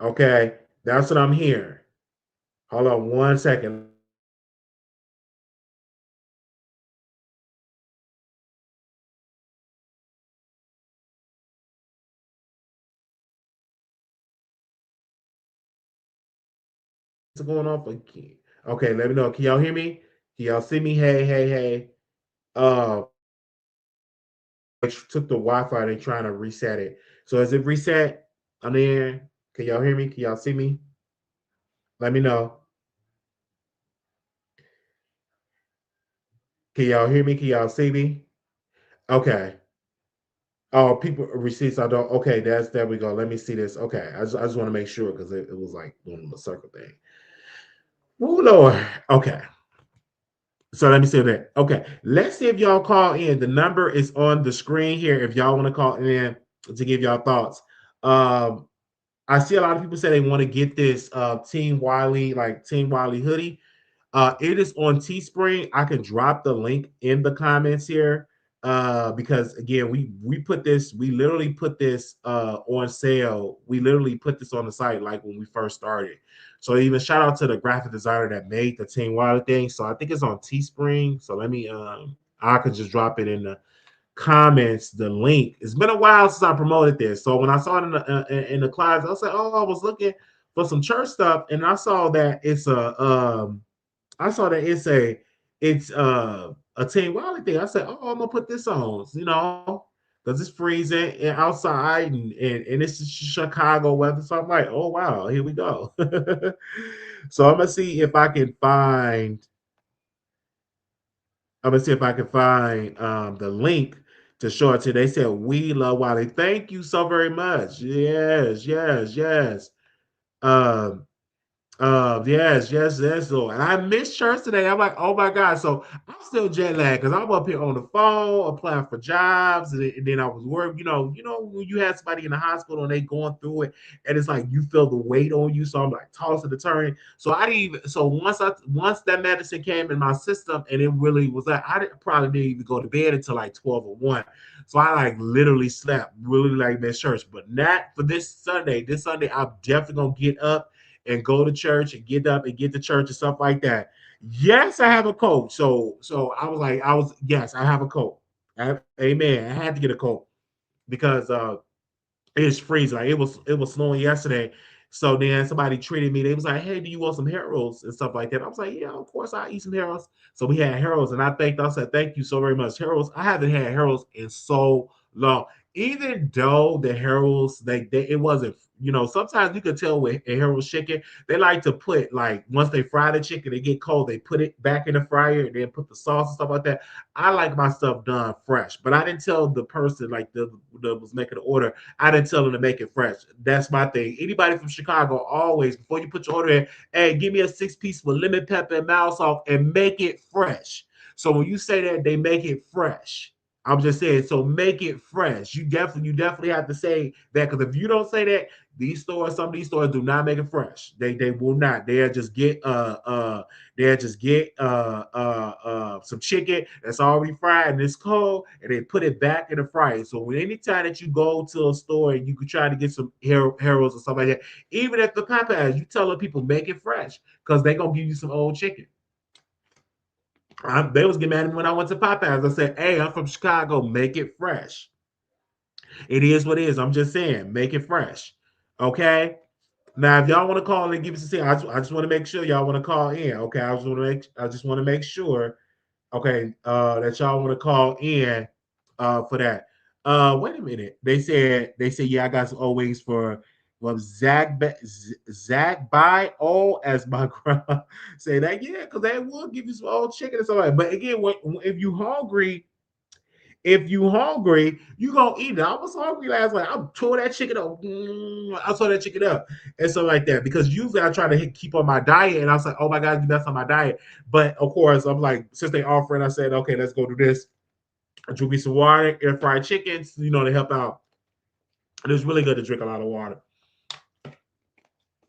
Okay, that's what I'm hearing. Hold on one second. What's going on again? Okay, let me know. Can y'all hear me? Can y'all see me? Hey, hey, hey. I took the Wi-Fi. They trying to reset it. So is it reset? I'm in. Can y'all hear me? Can y'all see me? Let me know. Can y'all hear me? Can y'all see me? Okay. Oh, people receipts. I don't. Okay, there we go. Let me see this. Okay, I just want to make sure because it was like doing the circle thing. Oh Lord. Okay. So let me say that. Okay, let's see if y'all call in. The number is on the screen here. If y'all want to call in to give y'all thoughts. Um, I see a lot of people say they want to get this Team Wiley hoodie. It is on Teespring. I can drop the link in the comments here. Because again, we literally put this on sale. We literally put this on the site like when we first started. So even shout out to the graphic designer that made the Team Wiley thing. So I think it's on Teespring. So let me I could just drop it in the comments the link. It's been a while since I promoted this. So when I saw it in the class, I was like, oh, I was looking for some church stuff, and I saw that it's a Team Wiley thing. I said, oh, I'm gonna put this on, because it's freezing and outside and it's Chicago weather. So I'm like, oh wow, here we go. So I'm gonna see if I can find the link to show it to. They said we love Wiley. Thank you so very much. Yes, yes, yes. Um, yes, yes, yes. So, and I missed church today. I'm like, oh my God. So I'm still jet lagged because I'm up here on the phone applying for jobs, and then I was working. When you have somebody in the hospital and they going through it, and it's like you feel the weight on you. So I'm like tossing and turning. So I didn't even. So once that medicine came in my system, and it really was like probably didn't even go to bed until like 12 or 1. So I like literally slept, really like missed church. But not for this Sunday. This Sunday I'm definitely gonna get up and go to church and get up and get to church and stuff like that. Yes, I have a coat. So I was like, yes, I have a coat. Amen. I had to get a coat. because it's freezing. Like it was snowing yesterday. So then somebody treated me. They was like, "Hey, do you want some heroes and stuff like that?" I was like, "Yeah, of course I eat some heroes." So we had heroes, and I said, "Thank you so very much, heroes." I haven't had heroes in so long. Even though the heroes, it wasn't. Sometimes you could tell with a hero chicken, they like to put like once they fry the chicken, they get cold, they put it back in the fryer and then put the sauce and stuff like that. I like my stuff done fresh, but I didn't tell the person like the was making the order. I didn't tell them to make it fresh. That's my thing. Anybody from Chicago, always before you put your order in, hey, give me a 6 piece with lemon pepper and mild salt and make it fresh. So when you say that, they make it fresh. I'm just saying, so make it fresh. You definitely have to say that, because if you don't say that, some of these stores do not make it fresh. They will not. They'll just get some chicken that's already fried and it's cold, and they put it back in the fryer. So when anytime that you go to a store and you could try to get some heroes or something like that, even if the Popeyes, you tell the people make it fresh because they gonna give you some old chicken. They was getting mad at me when I went to Popeyes. I said, "Hey, I'm from Chicago. Make it fresh. It is what it is. I'm just saying, make it fresh." Okay. Now, if y'all want to call and give us a say, I just want to make sure y'all want to call in. Okay. I just want to make sure. Okay. That y'all want to call in. For that. Wait a minute. They said, yeah, I got some old wings from Zach by all, as my grandma say that. Yeah, because they will give you some old chicken and stuff like that. But again, if you hungry, you gonna eat it. I was hungry last night. I tore that chicken up. I tore that chicken up and stuff like that. Because usually I try to keep on my diet, and I was like, oh my god, that's on my diet. But of course, I'm like, since they offering, I said, okay, let's go do this. I drew me some water, air fried chickens, to help out. And it's really good to drink a lot of water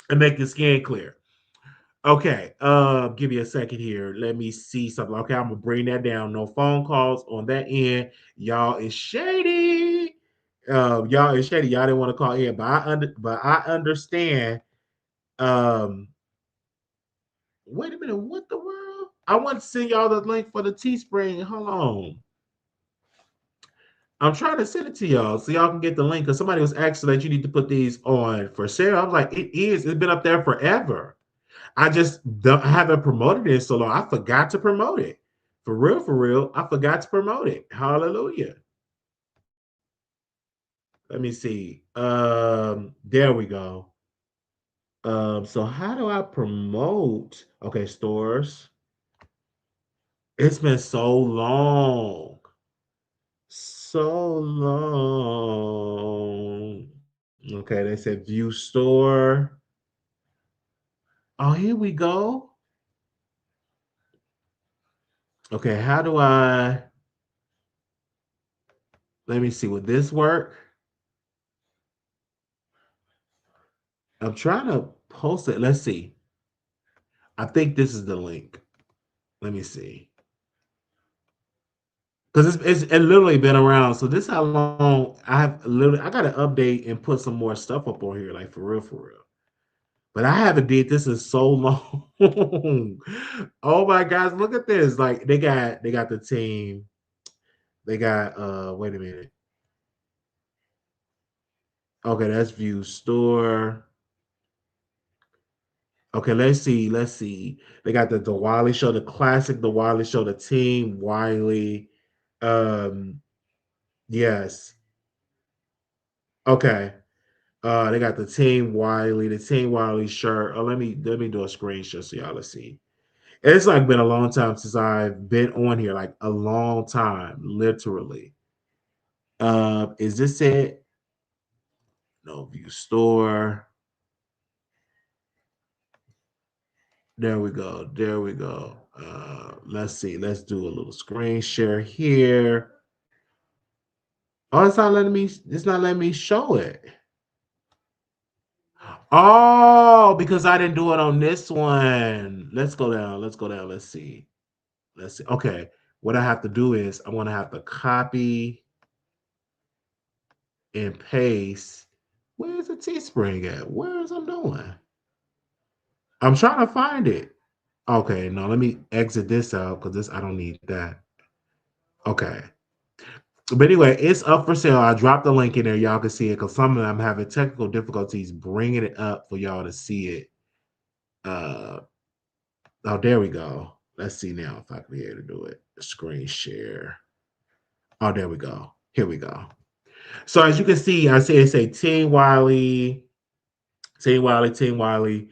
and make your skin clear. Okay, give me a second here. Let me see something. Okay, I'm gonna bring that down. No phone calls on that end. Y'all is shady. Y'all is shady. Y'all didn't want to call in, but I understand. Um, wait a minute. What the world? I want to send y'all the link for the Teespring. Hold on. I'm trying to send it to y'all so y'all can get the link, because somebody was asking that you need to put these on for sale. I was like, it is. It's been up there forever. I haven't promoted it in so long. I forgot to promote it. For real, for real. I forgot to promote it. Hallelujah. Let me see. There we go. So how do I promote? Okay, stores. It's been so long. So long. Okay, they said view store. Oh, here we go. Okay, how do I let me see, would this work? I'm trying to post it. Let's see. I think this is the link. Let me see. Because it's literally been around. So this is how long I gotta update and put some more stuff up on here, like for real, for real. But I haven't did this in so long. Oh my gosh, look at this. Like they got the team. They got wait a minute. Okay, that's view store. Okay, let's see. Let's see. They got the Wiley show, the classic, the Wiley show, the team Wiley. Um, yes. Okay. They got the team Wiley shirt. Oh, let me do a screenshot so y'all let's see. It's like been a long time since I've been on here, like a long time, literally. Is this it? No view store. There we go. There we go. Let's see. Let's do a little screen share here. Oh, it's not letting me show it. Oh, because I didn't do it on this one. Let's go down. Let's go down. Let's see. Let's see. Okay. What I have to do is I'm gonna have to copy and paste. Where's the Teespring at? Where is I'm doing? I'm trying to find it. Okay, no, let me exit this out because this I don't need that. Okay. But anyway, it's up for sale. I dropped the link in there. Y'all can see it because some of them having technical difficulties bringing it up for y'all to see it. Uh, oh, there we go. Let's see now if I can be able to do it. Screen share. Oh, there we go. Here we go. So as you can see, I say Team Wiley, Team Wiley, Team Wiley.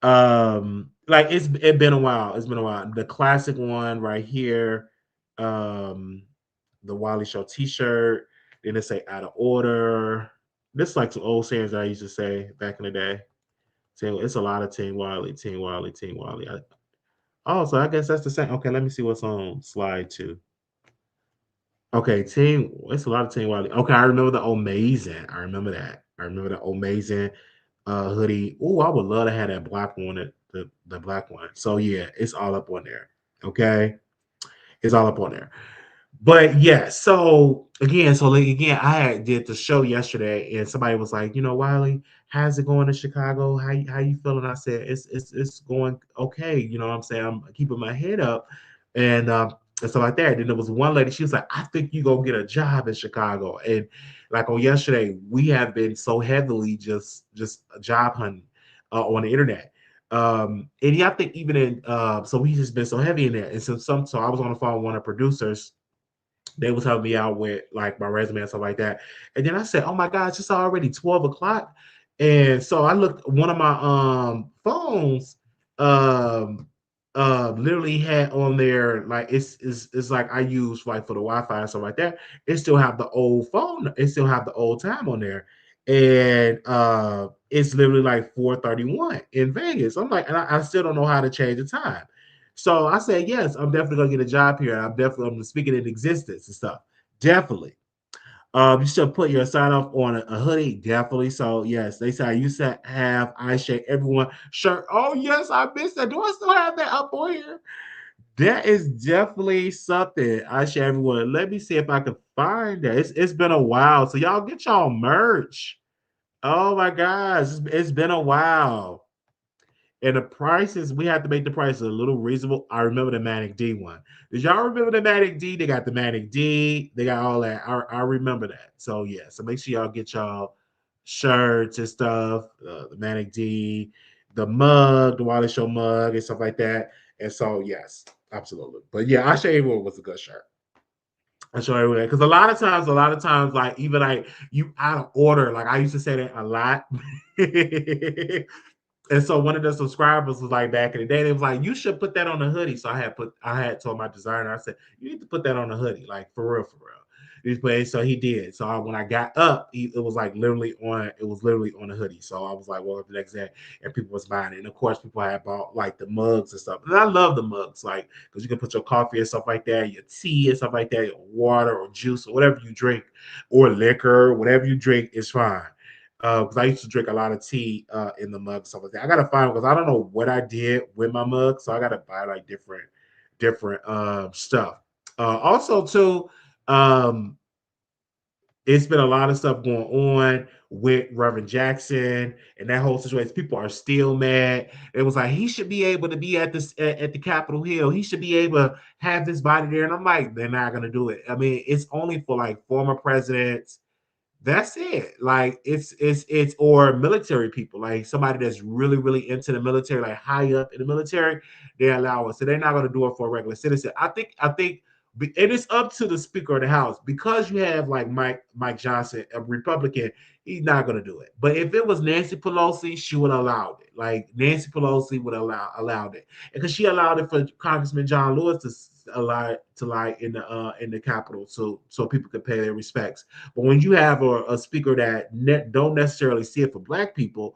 Like it's been a while. It's been a while. The classic one right here. Um, the Wiley Show T-shirt. Then it say out of order. This is like some old sayings that I used to say back in the day. It's a lot of Team Wiley, Team Wiley, Team Wiley. Oh, so I guess that's the same. Okay, let me see what's on slide two. Okay, Team. It's a lot of Team Wiley. Okay, I remember the Amazing. I remember that. I remember the Amazing hoodie. Oh, I would love to have that black one, the black one. So yeah, it's all up on there. Okay, it's all up on there. But yeah, so again, I had did the show yesterday, and somebody was like, Wiley, how's it going in Chicago? How you feeling? I said it's going okay. You know what I'm saying? I'm keeping my head up, and stuff like that. Then there was one lady, she was like, I think you gonna get a job in Chicago. And like on yesterday, we have been so heavily just job hunting on the internet. And yeah, I think even in so we just been so heavy in there. And so I was on the phone with one of the producers. They was helping me out with like my resume and stuff like that. And then I said, "Oh my gosh, it's already 12 o'clock." And so I looked one of my phones um literally had on there like it's like I use like for the Wi-Fi and stuff like that. It still have the old phone, it still have the old time on there. And it's literally like 4:31 in Vegas. I'm like, and I still don't know how to change the time. So I said, yes, I'm definitely gonna get a job here. I'm speaking in existence and stuff. Definitely. You should put your sign off on a hoodie, definitely. So yes, they say I used to have I shake everyone shirt. Oh yes, I missed that. Do I still have that up on here? That is definitely something. I share everyone. Let me see if I can find that. It's been a while. So y'all get y'all merch. Oh my gosh, it's been a while. And the prices, we had to make the prices a little reasonable. I remember the Manic D one. Did y'all remember the Manic D? They got the Manic D. They got all that. I remember that. So yeah. So make sure y'all get y'all shirts and stuff. The Manic D, the mug, the Wally Show mug, and stuff like that. And so yes, absolutely. But yeah, I show everyone was a good shirt. I show everyone because a lot of times, like even like you out of order. Like I used to say that a lot. And so one of the subscribers was like back in the day, they was like, you should put that on a hoodie. So I had told my designer, I said, you need to put that on a hoodie, like for real, for real. So he did. So when I got up, it was like it was literally on a hoodie. So I was like, well, the next day, and people was buying it. And of course, people had bought like the mugs and stuff. And I love the mugs, like, because you can put your coffee and stuff like that, your tea and stuff like that, your water or juice or whatever you drink, or liquor, whatever you drink is fine. Because I used to drink a lot of tea in the mug, stuff like that. I gotta find because I don't know what I did with my mug, so I gotta buy like different stuff. Also, too, um, it's been a lot of stuff going on with Reverend Jackson and that whole situation. People are still mad. It was like he should be able to be at this at the Capitol Hill. He should be able to have this body there. And I'm like, they're not gonna do it. I mean, it's only for like former presidents. That's it. Like it's or military people, like somebody that's really into the military, like high up in the military, they allow it. So they're not going to do it for a regular citizen. I think it is up to the Speaker of the House because you have like Mike Johnson, a Republican. He's not going to do it. But if it was Nancy Pelosi, she would allow it. Like Nancy Pelosi would allowed it because she allowed it for Congressman John Lewis to allow to lie in the Capitol, so people could pay their respects. But when you have a speaker that don't necessarily see it for black people,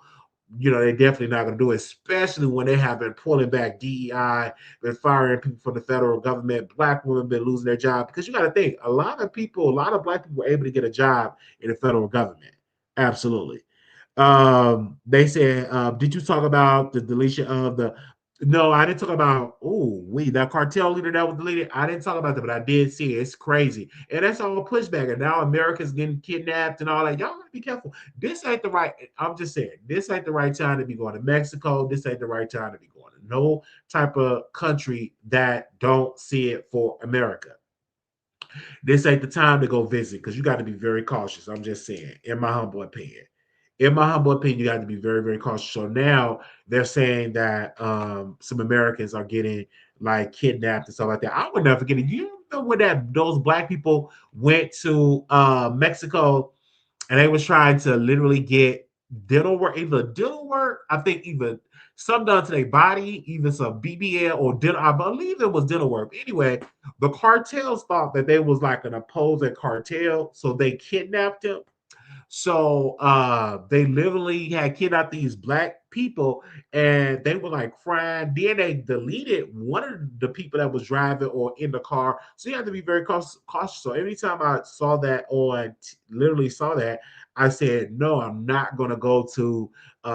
they're definitely not going to do it, especially when they have been pulling back DEI, been firing people from the federal government, black women been losing their job. Because you got to think, a lot of black people were able to get a job in the federal government. Absolutely. They said, did you talk about the deletion of the? No, I didn't talk about. Oh, that cartel leader that was deleted. I didn't talk about that, but I did see it. It's crazy, and that's all pushback. And now America's getting kidnapped and all that. Y'all gotta be careful. This ain't the right. I'm just saying, this ain't the right time to be going to Mexico. This ain't the right time to be going to no type of country that don't see it for America. This ain't the time to go visit because you got to be very cautious. I'm just saying, in my humble opinion. In my humble opinion, you got to be very, very cautious. So now they're saying that some Americans are getting like kidnapped and stuff like that. I would never forget it. You know when that those black people went to Mexico and they was trying to literally get dental work, either dental work, I think either some done to their body, either some BBL or dental. I believe it was dental work. Anyway, the cartels thought that they was like an opposing cartel, so they kidnapped him. So they literally had kidnapped these black people and they were like crying. Then they deleted one of the people that was driving or in the car. So you have to be very cautious. So every time I saw that on literally saw that, I said, no, I'm not gonna go to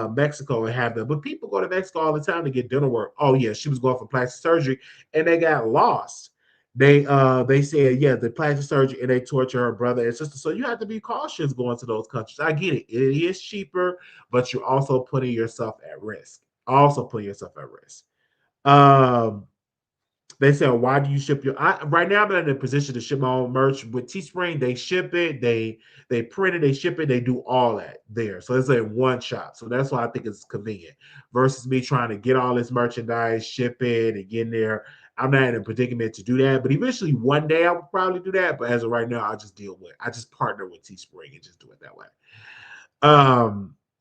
Mexico and have them. But people go to Mexico all the time to get dental work. Oh yeah, she was going for plastic surgery and they got lost. They said, yeah, the plastic surgery and they torture her brother and sister. So you have to be cautious going to those countries. I get it. It is cheaper, but you're also putting yourself at risk. Also putting yourself at risk. Um, they said, why do you ship your right now I'm not in a position to ship my own merch with Teespring. They ship it, they print it, they ship it, they do all that there. So it's like one shop. So that's why I think it's convenient versus me trying to get all this merchandise, ship it, and get in there. I'm not in a predicament to do that. But eventually one day I will probably do that. But as of right now, I just partner with Teespring and just do it that way.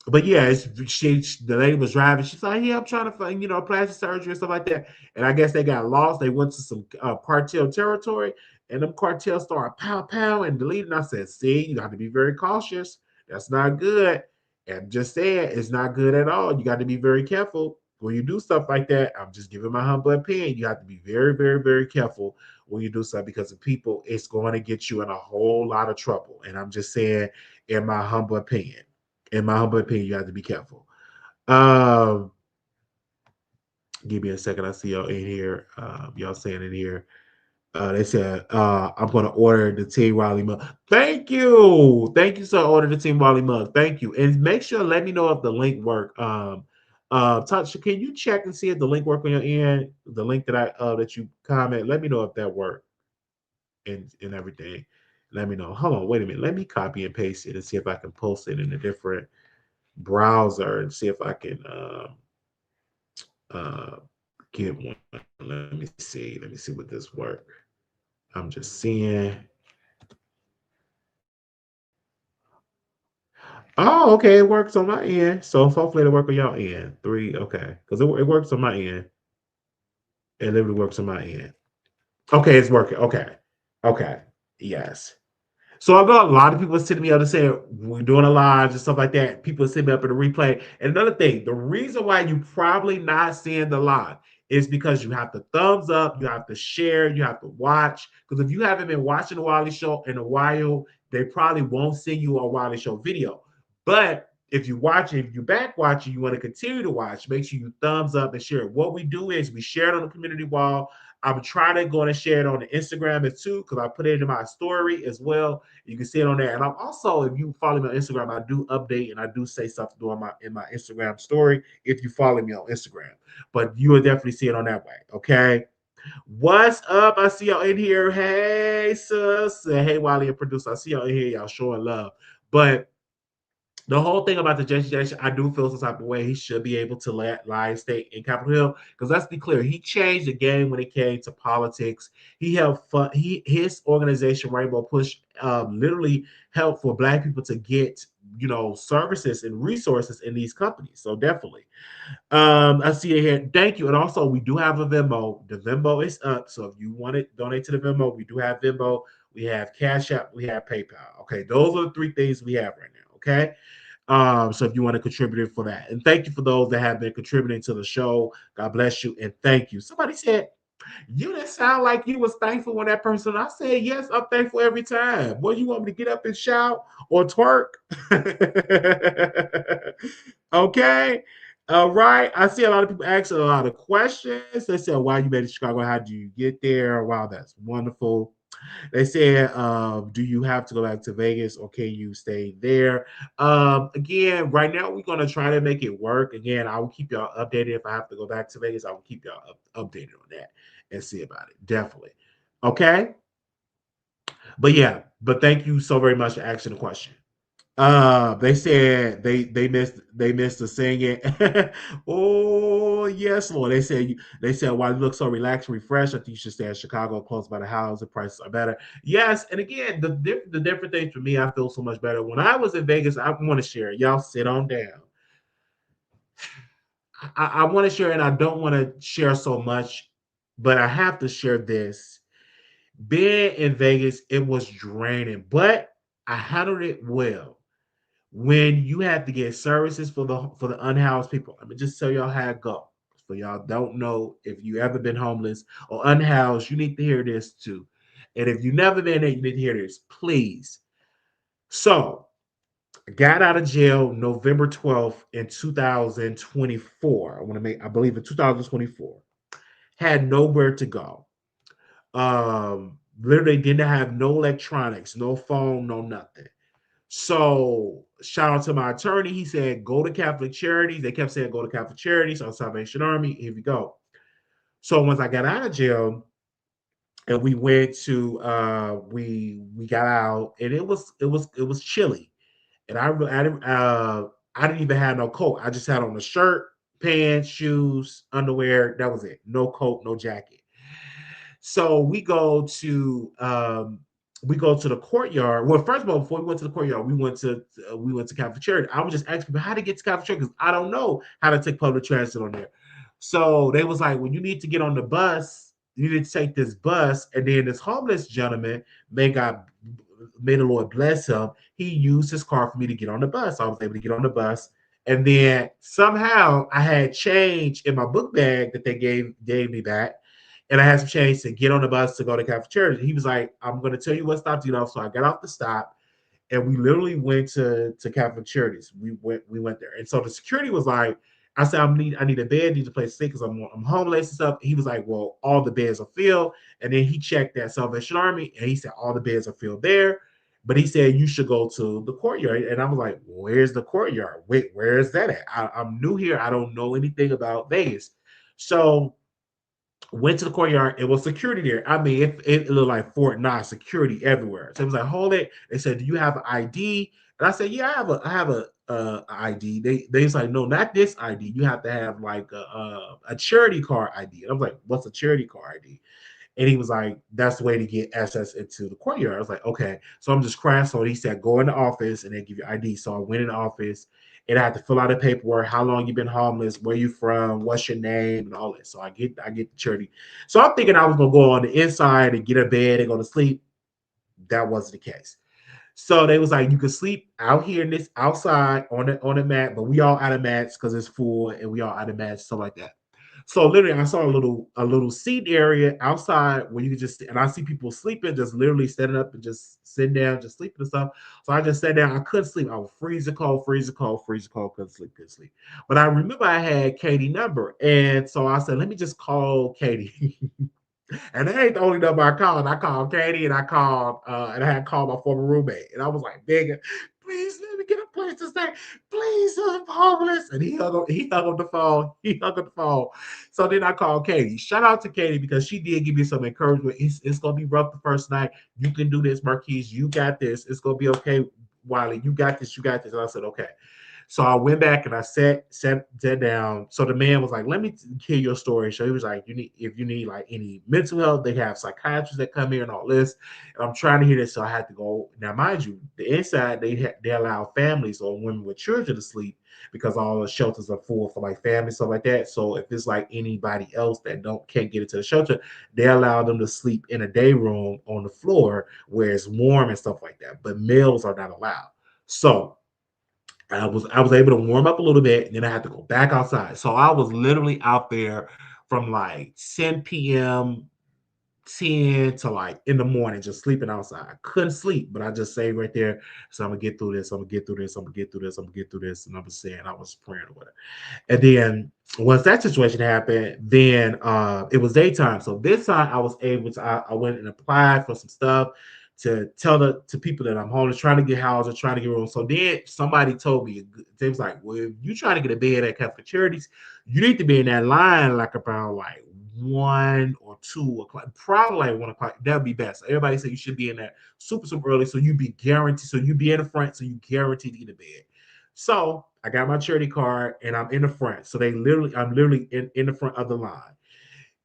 But yeah, the lady was driving. She's like, yeah, I'm trying to find, plastic surgery and stuff like that. And I guess they got lost. They went to some cartel territory, and them cartels started pow pow and deleting. I said, see, you got to be very cautious. That's not good. And just saying, it's not good at all. You got to be very careful when you do stuff like that. I'm just giving my humble opinion. You have to be very, very, very careful when you do stuff because the people, it's going to get you in a whole lot of trouble. And I'm just saying, in my humble opinion. In my humble opinion, you have to be careful. Um, Give me a second. I see y'all in here. Y'all saying in here. They said, I'm going to order the Team Wiley mug. Thank you. Thank you, sir. Order the Team Wiley mug. Thank you. And make sure, let me know if the link work. Tasha, can you check and see if the link work on your end? The link that you comment, let me know if that worked and everything. Let me know. Hold on, wait a minute. Let me copy and paste it and see if I can post it in a different browser and see if I can uh, get one. Let me see. Let me see what this work. I'm just seeing. Oh, okay. It works on my end. So hopefully it'll work on y'all end. Three, okay. Because it works on my end. It literally works on my end. Okay, it's working. Okay. Okay. Yes. So I got a lot of people sitting me up to say we're doing a live and stuff like that. People sitting me up in the replay. And another thing, the reason why you probably not seeing the live is because you have to thumbs up, you have to share, you have to watch. Because if you haven't been watching the Wiley Show in a while, they probably won't send you a Wiley Show video. But if you watch it, if you back watching, you want to continue to watch, make sure you thumbs up and share it. What we do is we share it on the community wall. I'm trying to go and share it on the Instagram as too, because I put it in my story as well. You can see it on there. And I'm also, if you follow me on Instagram, I do update and I do say stuff during my in my Instagram story if you follow me on Instagram. But you will definitely see it on that way. Okay. What's up? I see y'all in here. Hey, sis. Hey, Wiley and producer. I see y'all in here. Y'all showing love. But the whole thing about the Jesse Jackson, I do feel some type of way. He should be able to let Lion stay in Capitol Hill because let's be clear, he changed the game when it came to politics. He helped fund, his organization Rainbow Push literally helped for Black people to get services and resources in these companies. So definitely, I see it here. Thank you. And also, we do have a Venmo. The Venmo is up. So if you want to donate to the Venmo, we do have Venmo. We have Cash App. We have PayPal. Okay, those are the three things we have right now. Okay. So if you want to contribute for that, and thank you for those that have been contributing to the show. God bless you and thank you. Somebody said you didn't sound like you was thankful when that person. I said yes, I'm thankful every time. What you want me to get up and shout or twerk? Okay. All right. I see a lot of people asking a lot of questions. They said, why you made it to Chicago? How did you get there? Wow, that's wonderful. They said, do you have to go back to Vegas or can you stay there? Again, right now we're going to try to make it work. Again, I will keep y'all updated. If I have to go back to Vegas, I will keep y'all updated on that and see about it. Definitely. Okay. But yeah, but thank you so very much for asking the question. They said they missed the singing. Oh yes, Lord. They said why you look so relaxed and refreshed. I think you should stay in Chicago, close by the house. The prices are better. Yes, and again, the different things for me, I feel so much better. When I was in Vegas, I want to share. Y'all sit on down. I want to share, and I don't want to share so much, but I have to share this. Being in Vegas, it was draining, but I handled it well. When you have to get services for the unhoused people, let me just tell y'all how it go. So y'all don't know if you ever been homeless or unhoused, you need to hear this too. And if you never been there, you need to hear this, please. So I got out of jail November 12th in 2024. I believe in 2024. Had nowhere to go. Literally didn't have no electronics, no phone, no nothing. So shout out to my attorney. He said, go to Catholic Charities. They kept saying, go to Catholic Charities or Salvation Army. Here we go. So once I got out of jail and we went to we got out and it was chilly. And I didn't even have no coat. I just had on a shirt, pants, shoes, underwear. That was it. No coat, no jacket. So we go to the courtyard. Well, first of all, before we went to the courtyard, we went to Catholic Church. I was just asking people how to get to Catholic Church because I don't know how to take public transit on there. So they was like, "Well, you need to get on the bus. You need to take this bus." And then this homeless gentleman, may the Lord bless him. He used his car for me to get on the bus. So I was able to get on the bus. And then somehow I had change in my book bag that they gave me back, and I had some change to get on the bus to go to Catholic Church. He was like, "I'm going to tell you what stop to get off." So I got off the stop, and we literally went to Catholic Charities. We went there, and so the security was like, "I said I need a bed, need a place to sleep because I'm homeless and stuff." He was like, "Well, all the beds are filled," and then he checked that Salvation Army, and he said all the beds are filled there. But he said you should go to the courtyard, and I was like, "Where's the courtyard? Wait, where is that at? I'm new here. I don't know anything about Vegas." So went to the courtyard. It was security there. I mean, it looked like Fort Knox, security everywhere. So it was like, hold it. They said, "Do you have an ID?" And I said, "Yeah, I have a ID." They was like, "No, not this ID. You have to have like a charity card ID." And I was like, "What's a charity card ID?" And he was like, "That's the way to get access into the courtyard." I was like, "Okay." So I'm just crashing. So he said, "Go in the office and they give you ID." So I went in the office and I had to fill out the paperwork, how long you been homeless, where you from, what's your name, and all that. So I get the charity. So I'm thinking I was gonna go on the inside and get a bed and go to sleep. That wasn't the case. So they was like, you can sleep out here in this outside on the mat, but we all out of mats because it's full and we all out of mats, stuff like that. So literally, I saw a little seat area outside where you could just and I see people sleeping, just literally standing up and just sitting down, just sleeping and stuff. So I just sat down. I couldn't sleep. I was freezing cold, freezing cold, freezing cold. Couldn't sleep, couldn't sleep. But I remember I had Katie's number, and so I said, let me just call Katie. And that ain't the only number I called. I called Katie and I had called my former roommate. And I was like begging, please let me get a place to stay. Please, I'm homeless. And he hung up the phone. He hung up the phone. So then I called Katie. Shout out to Katie because she did give me some encouragement. It's gonna be rough the first night. You can do this, Marquise. You got this. It's gonna be okay, Wiley. You got this, you got this. And I said, okay. So I went back and I sat down. So the man was like, "Let me hear your story." So he was like, if you need like any mental health, they have psychiatrists that come here and all this." And I'm trying to hear this, so I had to go. Now, mind you, the inside they allow families or women with children to sleep because all the shelters are full for like families, stuff like that. So if it's like anybody else that can't get into the shelter, they allow them to sleep in a day room on the floor where it's warm and stuff like that. But males are not allowed. So I was able to warm up a little bit, and then I had to go back outside. So I was literally out there from like 10 p.m., 10 to like in the morning, just sleeping outside. I couldn't sleep, but I just say right there, so I'm gonna get through this, I'm gonna get through this, I'm gonna get through this, I'm gonna get through this. And I was saying I was praying or whatever. And then once that situation happened, then it was daytime. So this time I was able to I went and applied for some stuff to tell to people that I'm homeless, trying to get houses, trying to get rooms. So then somebody told me, they was like, "Well, if you trying to get a bed at Catholic Charities, you need to be in that line like about like 1 or 2 o'clock, probably like 1 o'clock. That'd be best. Everybody said you should be in there super early, so you be guaranteed. So you be in the front, so you guaranteed to get a bed. So I got my charity card and I'm in the front. So I'm literally in the front of the line.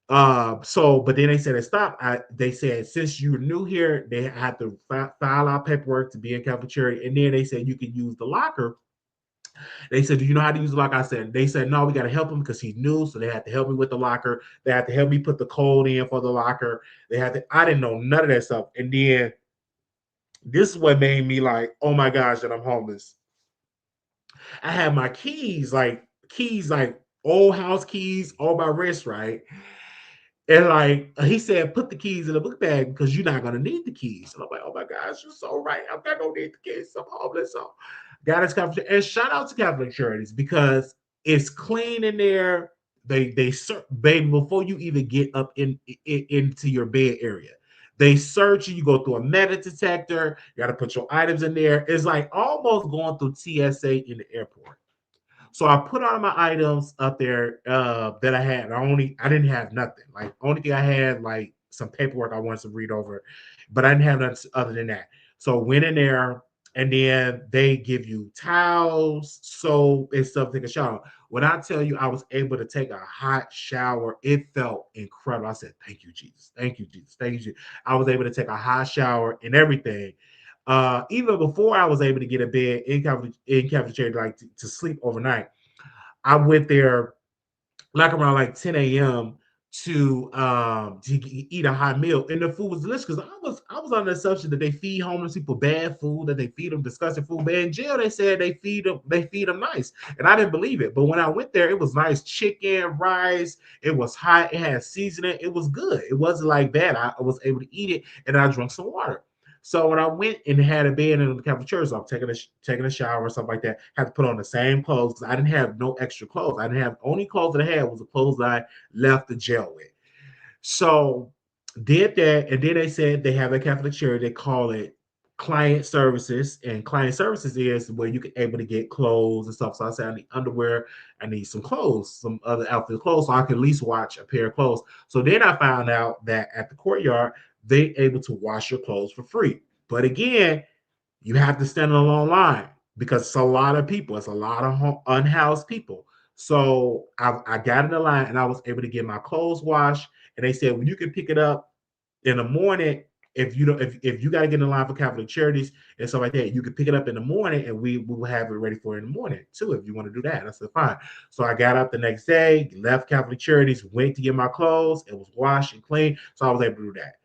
But then they said stop. They said since you're new here, they have to file out paperwork to be in cafeteria, and then they said you can use the locker. They said, "Do you know how to use the locker?" I said, "They said no, we got to help him because he's new, so they had to help me with the locker. They had to help me put the code in for the locker. They had to. I didn't know none of that stuff, and then this is what made me like, oh my gosh, that I'm homeless. I had my keys, like old house keys on my wrist, right? And like he said, put the keys in the book bag because you're not gonna need the keys. And I'm like, oh my gosh, you're so right. I'm not gonna need the keys. I'm homeless. So got his Catholic and shout out to Catholic Charities because it's clean in there. They baby before you even get up into your bed area. They search you. You go through a metal detector. You got to put your items in there. It's like almost going through TSA in the airport. So I put all my items up there that I had. I didn't have nothing. Like only thing I had like some paperwork I wanted to read over, but I didn't have nothing other than that. So went in there and then they give you towels, soap, and stuff to take a shower. When I tell you I was able to take a hot shower, it felt incredible. I said, "Thank you, Jesus. Thank you, Jesus. Thank you, Jesus." I was able to take a hot shower and everything. Even before I was able to get a bed in cafeteria like to sleep overnight, I went there like around like 10 a.m. to eat a hot meal, and the food was delicious because I was under the assumption that they feed homeless people bad food, that they feed them disgusting food. But in jail, they said they feed them nice, and I didn't believe it. But when I went there, it was nice chicken, rice. It was hot. It had seasoning. It was good. It wasn't like bad. I was able to eat it, and I drank some water. So when I went and had a bed in the cafeteria, so I'm taking a shower or something like that, had to put on the same clothes because I didn't have no extra clothes. I didn't have only clothes that I had was the clothes that I left the jail with. So did that, and then they said they have a cafeteria. They call it client services, and client services is where you can able to get clothes and stuff. So I said I need underwear, I need some clothes, some other outfit clothes, so I can at least watch a pair of clothes. So then I found out that at the courtyard they able to wash your clothes for free. But again, you have to stand in a long line because it's a lot of people. It's a lot of unhoused people. So I got in the line and I was able to get my clothes washed. And they said, well, you can pick it up in the morning if you don't if you got to get in line for Catholic Charities and stuff like that. You can pick it up in the morning and we will have it ready for you in the morning too if you want to do that. I said fine. So I got up the next day, left Catholic Charities, went to get my clothes. It was washed and clean, so I was able to do that.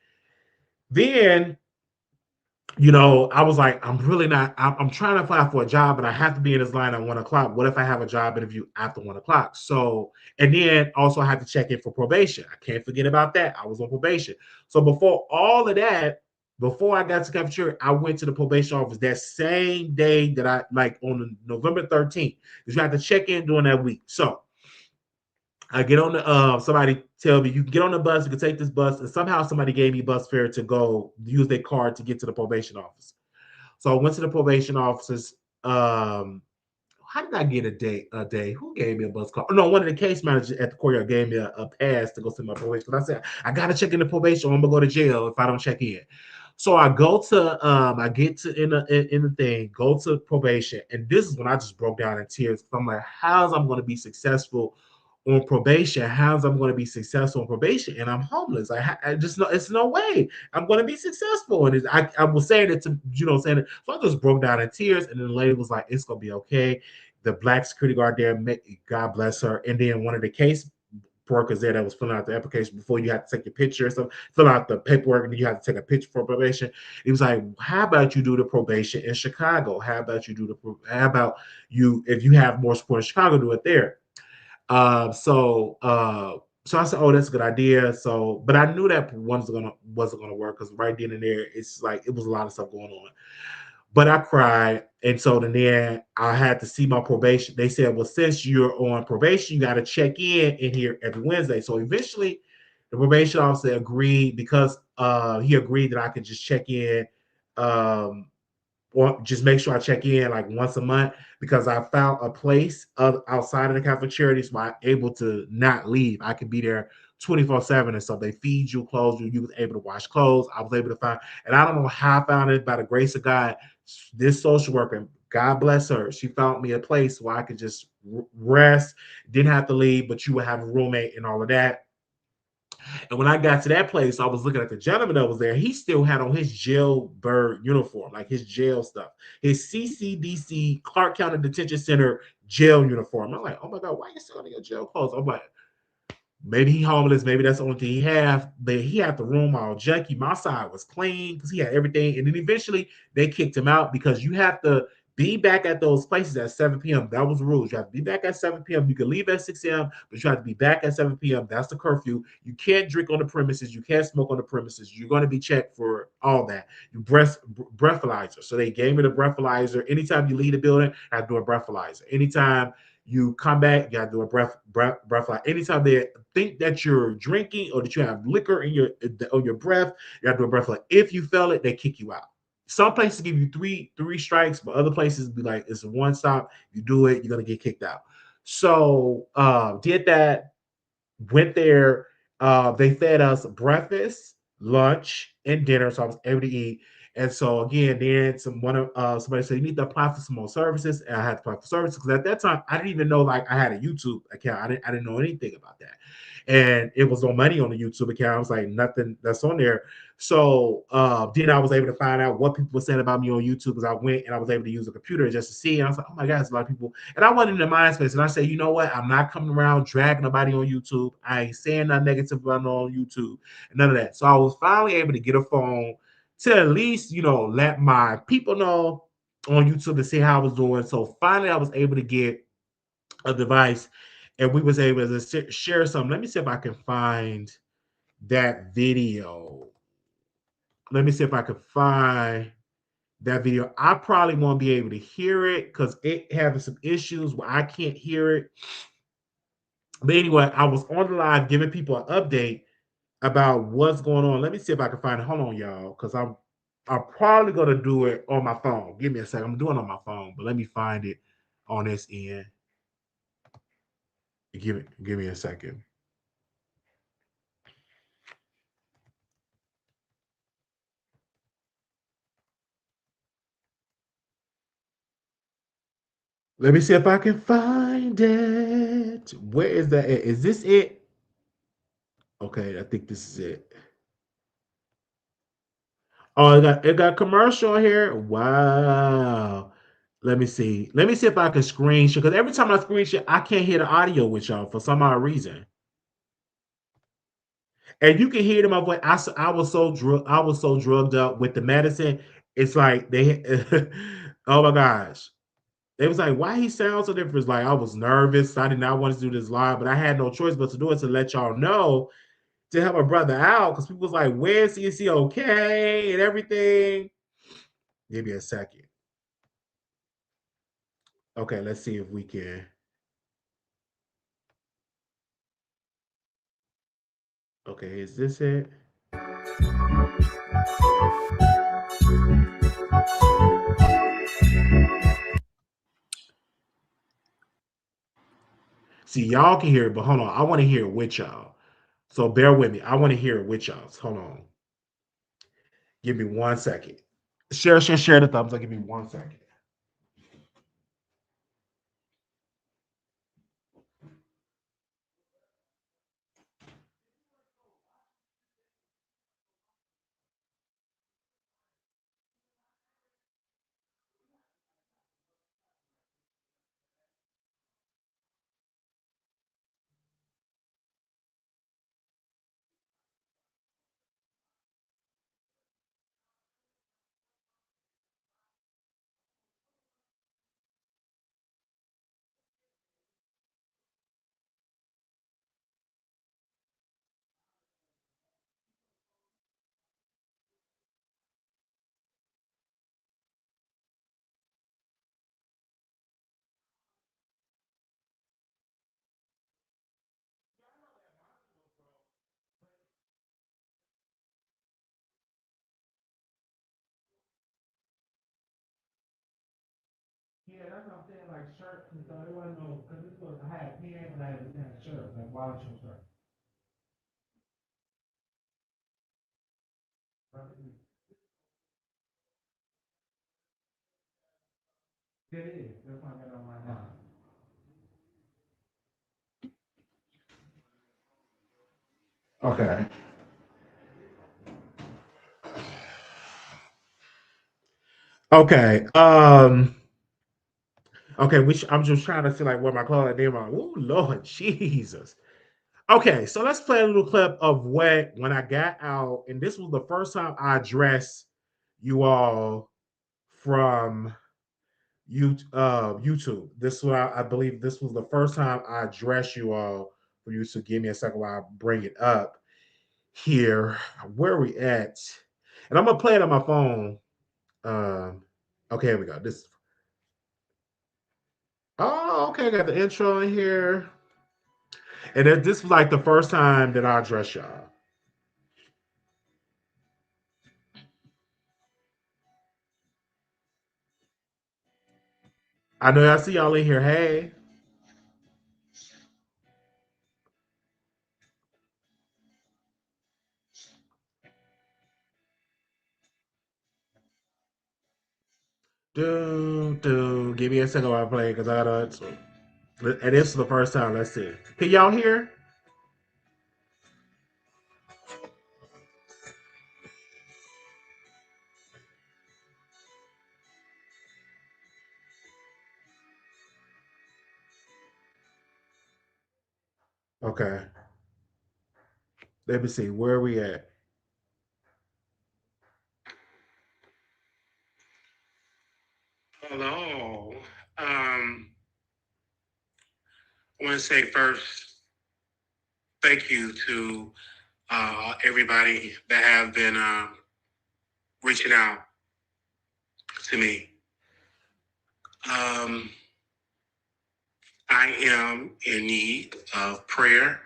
Then I was like, I'm really not. I'm trying to apply for a job, but I have to be in this line at 1 o'clock. What if I have a job interview after 1 o'clock? So, and then also I had to check in for probation. I can't forget about that. I was on probation. So before all of that, before I got to cafeteria, I went to the probation office that same day that I like on November 13th because you have to check in during that week. So I get on the somebody tell me you can get on the bus, you can take this bus, and somehow somebody gave me bus fare to go use their card to get to the probation office. So I went to the probation offices. How did I get a day? Who gave me a bus card? Oh, no, one of the case managers at the courtyard gave me a pass to go to my probation. Because I said I gotta check in the probation, or I'm gonna go to jail if I don't check in. So I get to in the thing, go to probation, and this is when I just broke down in tears. I'm like, how's I'm gonna be successful on probation? How's I'm going to be successful on probation? And I'm homeless. I just know it's no way I'm going to be successful. And I was saying it to saying it. So I just broke down in tears. And then the lady was like, "It's going to be okay." The black security guard there, God bless her. And then one of the case workers there that was filling out the application before you had to take your picture and stuff, fill out the paperwork, and then you had to take a picture for probation. He was like, "How about you do the probation in Chicago? How about you if you have more support in Chicago, do it there." Uh, so uh, so I said, "Oh, that's a good idea." So, but I knew that wasn't gonna work because right then and there, it's like it was a lot of stuff going on. But I cried, and so then I had to see my probation. They said, "Well, since you're on probation, you got to check in here every Wednesday." So eventually, the probation officer agreed because he agreed that I could just check in um, or just make sure I check in like once a month because I found a place outside of the cafeteria so I'm able to not leave. I can be there 24/7, and so they feed you clothes. You was able to wash clothes. I was able to find, and I don't know how I found it, by the grace of God. This social worker, God bless her, she found me a place where I could just rest, didn't have to leave, but you would have a roommate and all of that. And when I got to that place, I was looking at the gentleman that was there. He still had on his jailbird uniform, like his jail stuff, his CCDC, Clark County Detention Center jail uniform. I'm like, oh my God, why are you still in your jail clothes? I'm like, maybe he homeless, maybe that's the only thing he have. But he had the room all junky. My side was clean because he had everything. And then eventually they kicked him out because you have to be back at those places at 7 p.m. That was the rules. You have to be back at 7 p.m. You can leave at 6 a.m., but you have to be back at 7 p.m. That's the curfew. You can't drink on the premises. You can't smoke on the premises. You're going to be checked for all that. You breathalyzer. So they gave me the breathalyzer. Anytime you leave the building, I have to do a breathalyzer. Anytime you come back, you gotta do a breath. Anytime they think that you're drinking or that you have liquor in your breath, you gotta do a breath. If you fail it, they kick you out. Some places give you three strikes, but other places be like it's a one stop. You do it, you're gonna get kicked out. So did that, went there. They fed us breakfast, lunch, and dinner, so I was able to eat. And so again, then somebody said you need to apply for some more services, and I had to apply for services because at that time I didn't even know like I had a YouTube account. I didn't know anything about that, and it was no money on the YouTube account. I was like nothing that's on there. So then I was able to find out what people were saying about me on YouTube because I went and I was able to use a computer just to see. And I was like, oh my God, there's a lot of people. And I went in the mind space and I said, you know what? I'm not coming around dragging nobody on YouTube. I ain't saying nothing negative about no on YouTube and none of that. So I was finally able to get a phone to at least, let my people know on YouTube to see how I was doing. So finally I was able to get a device and we was able to share some. Let me see if I can find that video. Let me see if I can find that video. I probably won't be able to hear it because it having some issues where I can't hear it. But anyway, I was on the live giving people an update about what's going on. Let me see if I can find it. Hold on, y'all, because I'm probably gonna do it on my phone. Give me a second. I'm doing it on my phone, but let me find it on this end. Give me a second. Let me see if I can find it. Where is that at? Is this it? Okay, I think this is it. Oh, it got commercial here. Wow. Let me see. Let me see if I can screenshot because every time I screenshot, I can't hear the audio with y'all for some odd reason. And you can hear them my voice. I was so drugged up with the medicine. It's like they oh my gosh. It was like, why he sounds so different? It's like I was nervous. I did not want to do this live, but I had no choice but to do it to let y'all know to help a brother out because people was like, where's he? Is he okay? And everything. Give me a second. Okay, let's see if we can. Okay, is this it? See, y'all can hear it, but hold on. I want to hear it with y'all. So bear with me. I want to hear it with y'all. So hold on. Give me 1 second. Share the thumbs up. Give me 1 second. Yeah, that's what I'm saying. Like shirt, because it wasn't no, because this was I had pants and I had shirt, like wash shirt. It is. That's why I got on my house. Okay. Okay. Okay. I'm just trying to see like where my call name on. Oh Lord Jesus. Okay, so let's play a little clip of when I got out, and this was the first time I addressed you all from YouTube. This was I believe this was the first time I addressed you all for YouTube. Give me a second while I bring it up here. Where are we at? And I'm gonna play it on my phone. Um, okay, here we go. This. Oh, okay. I got the intro in here, and this was like the first time that I addressed y'all. I know I see y'all in here. Hey. Give me a second while I play because I don't. And this is the first time. Let's see. Can y'all hear? Okay. Let me see. Where are we at? Hello. I want to say first, thank you to everybody that have been reaching out to me. Um, I am in need of prayer.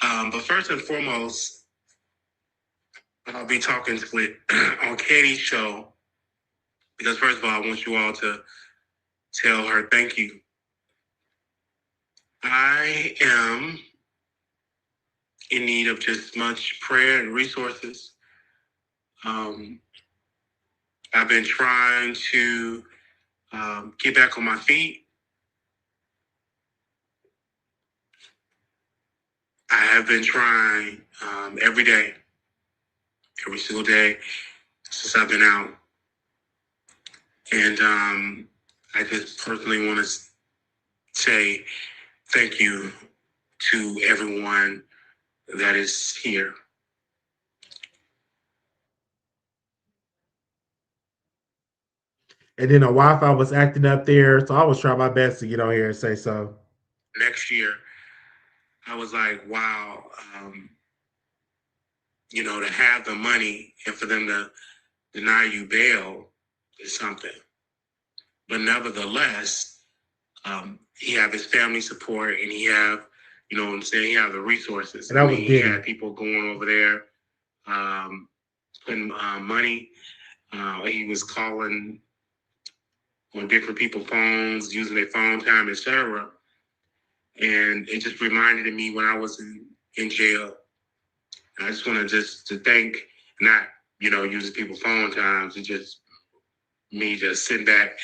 But first and foremost, I'll be talking with on Katie's show because first of all, I want you all to tell her thank you. I am in need of just much prayer and resources. Um, I've been trying to get back on my feet. I have been trying every day, every single day since I've been out. And I just personally want to say thank you to everyone that is here. And then the Wi-Fi was acting up there, so I was trying my best to get on here and say so. Next year, I was like, wow, to have the money and for them to deny you bail is something. But nevertheless, he have his family support and he have, what I'm saying, he have the resources. And I mean, he had people going over there, putting money. He was calling on different people's phones, using their phone time, etc. And it just reminded me when I was in jail. And I just want to thank, not, using people's phone times. It's just me just sitting back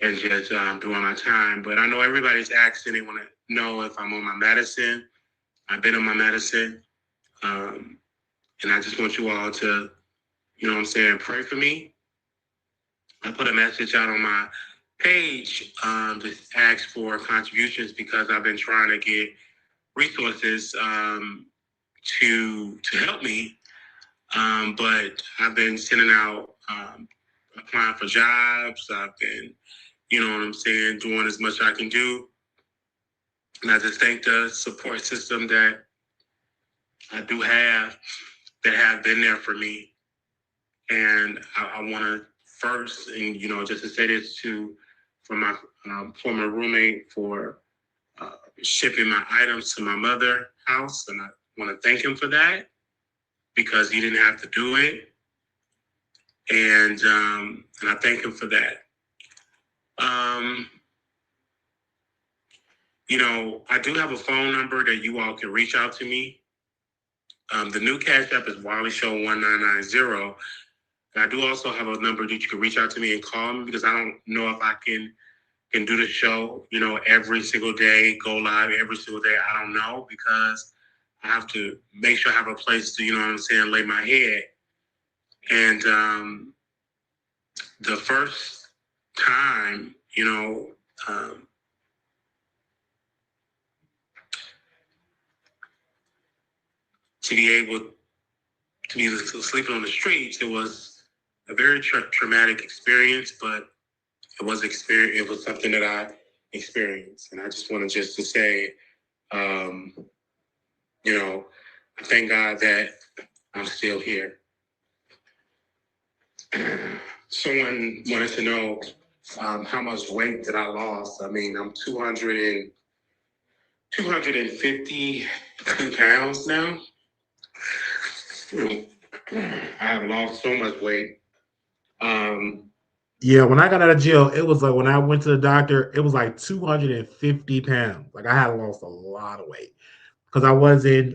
and just doing my time. But I know everybody's asking, they want to know if I'm on my medicine. I've been on my medicine. And I just want you all to, pray for me. I put a message out on my page to ask for contributions because I've been trying to get resources to help me. But I've been sending out, applying for jobs. I've been, doing as much as I can do. And I just thank the support system that I do have that have been there for me. And I want to first, and just to say this for my former roommate for shipping my items to my mother's house, and I want to thank him for that because he didn't have to do it, and I thank him for that. Um, I do have a phone number that you all can reach out to me. The new cash app is Wiley Show 1990. And I do also have a number that you can reach out to me and call me because I don't know if I can do the show, every single day, go live every single day. I don't know because I have to make sure I have a place to, lay my head. And the first time, to be able to be sleeping on the streets, it was a very traumatic experience, but it was something that I experienced. And I just wanted just to say, um, I thank God that I'm still here. Someone wanted to know how much weight that I lost. I mean, I'm 250 pounds now. I have lost so much weight. Yeah, when I got out of jail, it was like when I went to the doctor, it was like 250 pounds. Like I had lost a lot of weight because I wasn't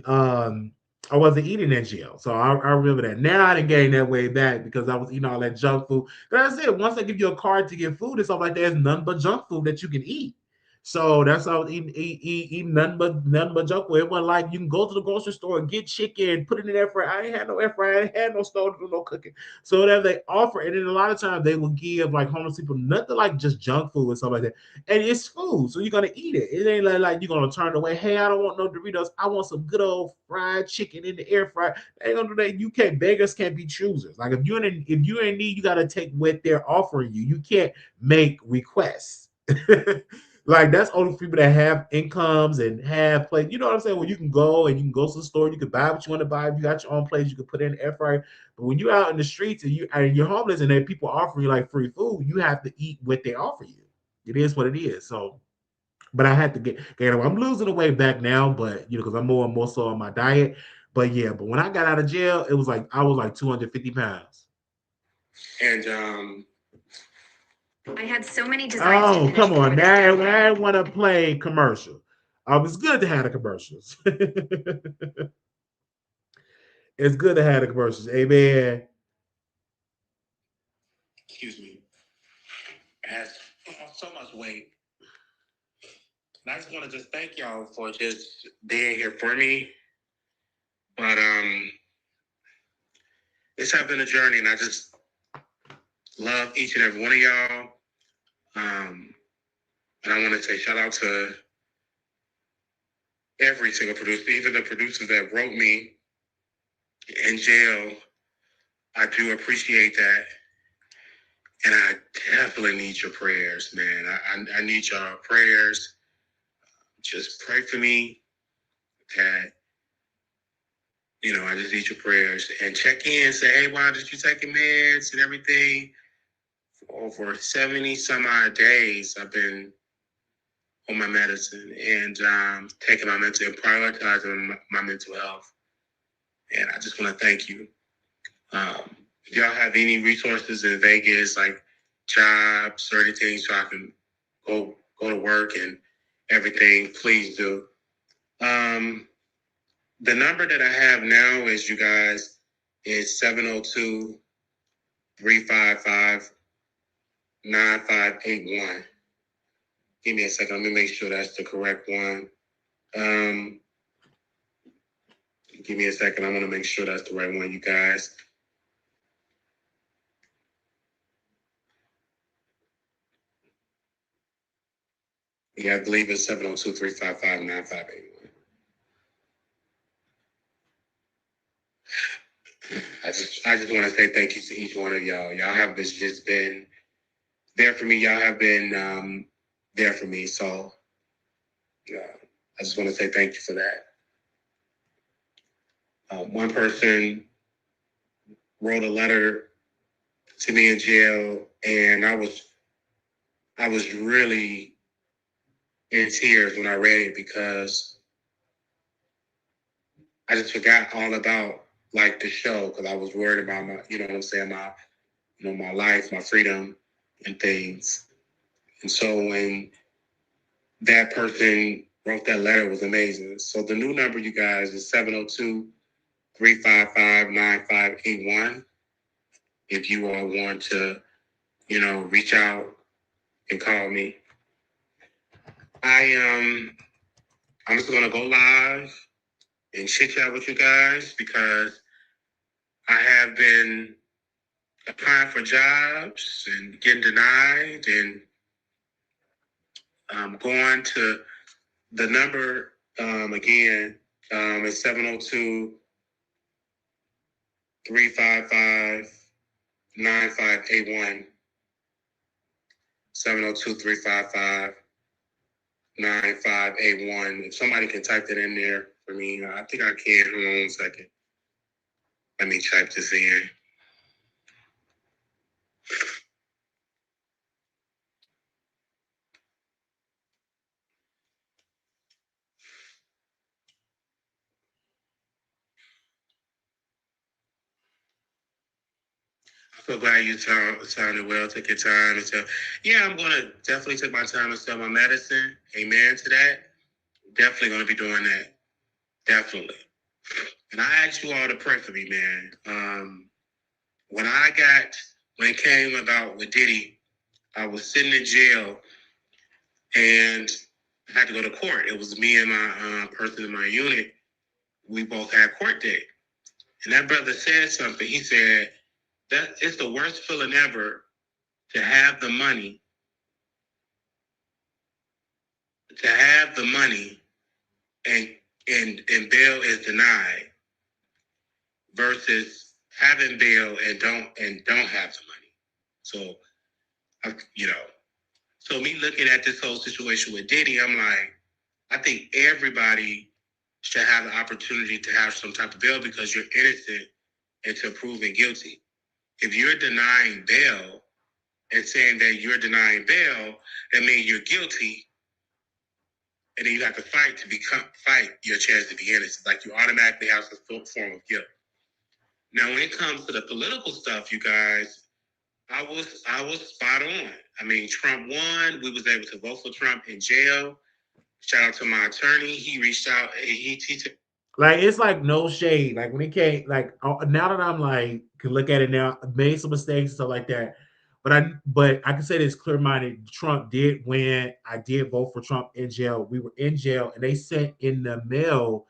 eating in jail. So I remember that. Now I didn't gain that weight back because I was eating all that junk food. But that's it. Once they give you a card to get food and stuff like that, there's nothing but junk food that you can eat. So that's how I was eating nothing but junk food. It wasn't like you can go to the grocery store and get chicken, put it in the air fryer. I ain't had no air fryer, I ain't had no stove to do no cooking. So whatever they offer, and then a lot of times they will give like homeless people nothing like just junk food and stuff like that. And it's food, so you're gonna eat it. It ain't like you're gonna turn away. Hey, I don't want no Doritos. I want some good old fried chicken in the air fryer. They ain't gonna do that. You can't. Beggars can't be choosers. Like if you're in need, you gotta take what they're offering you. You can't make requests. Like that's only for people that have incomes and have place. You know what I'm saying? Well, you can go and you can go to the store. You can buy what you want to buy. If you got your own place, you can put it in the air fryer. But when you're out in the streets and you're homeless and then people offering you like free food, you have to eat what they offer you. It is what it is. So, but I had to get. I'm losing the weight back now, but because I'm more and more so on my diet. But yeah, but when I got out of jail, it was like I was like 250 pounds. And I had so many desires. Oh, come on! Now I want to play commercial. It's good to have the commercials. It's good to have the commercials. Amen. Excuse me. I had so much weight. And I just want to just thank y'all for just being here for me. But this has been a journey, and I just love each and every one of y'all. And I want to say shout out to every single producer, even the producers that wrote me in jail. I do appreciate that. And I definitely need your prayers, man. I need your prayers. Just pray for me that, I just need your prayers. And check in, say, hey, why did you take your meds and everything? For over 70 some odd days, I've been on my medicine and taking my mental and prioritizing my mental health. And I just want to thank you. If y'all have any resources in Vegas, like jobs or anything, so I can go to work and everything, please do. The number that I have now is, you guys, is 702-355-9581. Give me a second. Let me make sure that's the correct one. Give me a second. I want to make sure that's the right one, you guys. Yeah, I believe it's 702-355-9581. I just want to say thank you to each one of y'all. Y'all have just been there for me. Y'all have been there for me. So I just want to say thank you for that. One person wrote a letter to me in jail, and I was really in tears when I read it because I just forgot all about like the show because I was worried about my, my life, my freedom, and things. And so when that person wrote that letter, it was amazing. So the new number, you guys, is 702-355-9581. if you all want to, reach out and call me. I'm just gonna go live and chit chat with you guys because I have been applying for jobs and getting denied, and going to the number again. It's 702-355-9581. 702-355-9581. If somebody can type that in there for me, I think I can. Hold on 1 second. Let me type this in. I feel glad you sounded well. Take your time and tell. Yeah, I'm gonna definitely take my time and sell my medicine. Amen to that. Definitely gonna be doing that. Definitely. And I ask you all to pray for me, man. When it came about with Diddy, I was sitting in jail and I had to go to court. It was me and my person in my unit. We both had court date. And that brother said something. He said, that it's the worst feeling ever to have the money, and bail is denied versus having bail and don't have the money. So, so me looking at this whole situation with Diddy, I'm like, I think everybody should have the opportunity to have some type of bail because you're innocent until proven guilty. If you're denying bail and saying that you're denying bail, that means you're guilty, and then you have to fight your chance to be innocent. Like you automatically have some form of guilt. Now, when it comes to the political stuff, you guys, I was spot on. I mean, Trump won. We was able to vote for Trump in jail. Shout out to my attorney. He reached out. Like it's like no shade. Like when it came, like now that I'm like can look at it now, I made some mistakes and stuff like that. But I can say this clear minded. Trump did win. I did vote for Trump in jail. We were in jail, and they sent in the mail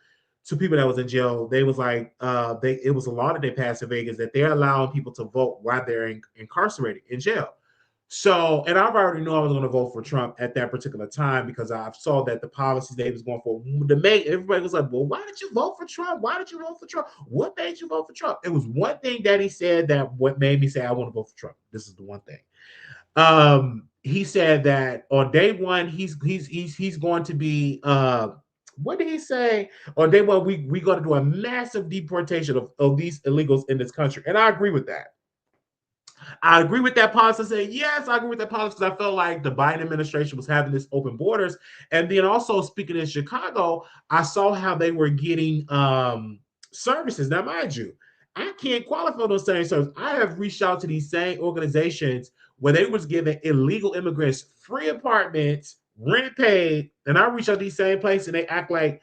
to people that was in jail. They was like, it was a law that they passed in Vegas that they're allowing people to vote while they're incarcerated in jail. So, and I've already knew I was going to vote for Trump at that particular time because I saw that the policies they was going for everybody was like, well, why did you vote for Trump? Why did you vote for Trump? What made you vote for Trump? It was one thing that he said that what made me say I want to vote for Trump. This is the one thing. He said that on day one, he's going to be what did he say? On day one, we going to do a massive deportation of these illegals in this country. And I agree with that. I agree with that policy. I say, yes, I agree with that policy because I felt like the Biden administration was having this open borders. And then also speaking in Chicago, I saw how they were getting services. Now, mind you, I can't qualify those same services. I have reached out to these same organizations where they was giving illegal immigrants free apartments, rent paid, and I reach out to these same places and they act like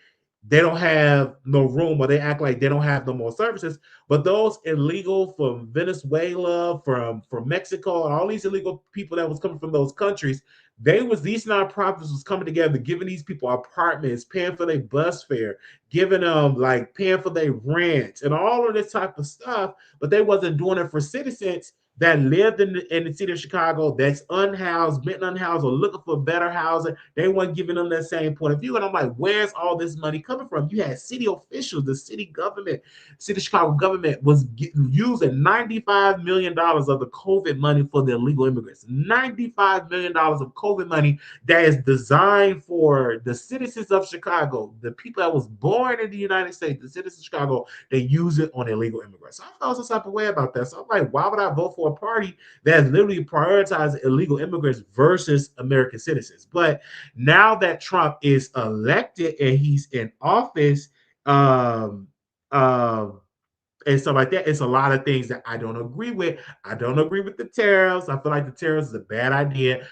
they don't have no room or they act like they don't have no more services. But those illegal from Venezuela, from Mexico, and all these illegal people that was coming from those countries, these nonprofits was coming together, giving these people apartments, paying for their bus fare, giving them like paying for their rent and all of this type of stuff. But they wasn't doing it for citizens that lived in the city of Chicago that's unhoused, been unhoused, or looking for better housing. They weren't giving them that same point of view. And I'm like, where's all this money coming from? You had city officials, the city government, city of Chicago government was using $95 million of the COVID money for the illegal immigrants. $95 million of COVID money that is designed for the citizens of Chicago, the people that was born in the United States, the citizens of Chicago, they use it on illegal immigrants. So I felt some type of way about that. So I'm like, why would I vote for a party that's literally prioritizing illegal immigrants versus American citizens? But now that Trump is elected and he's in office, and stuff like that, it's a lot of things that I don't agree with. I don't agree with the tariffs. I feel like the tariffs is a bad idea.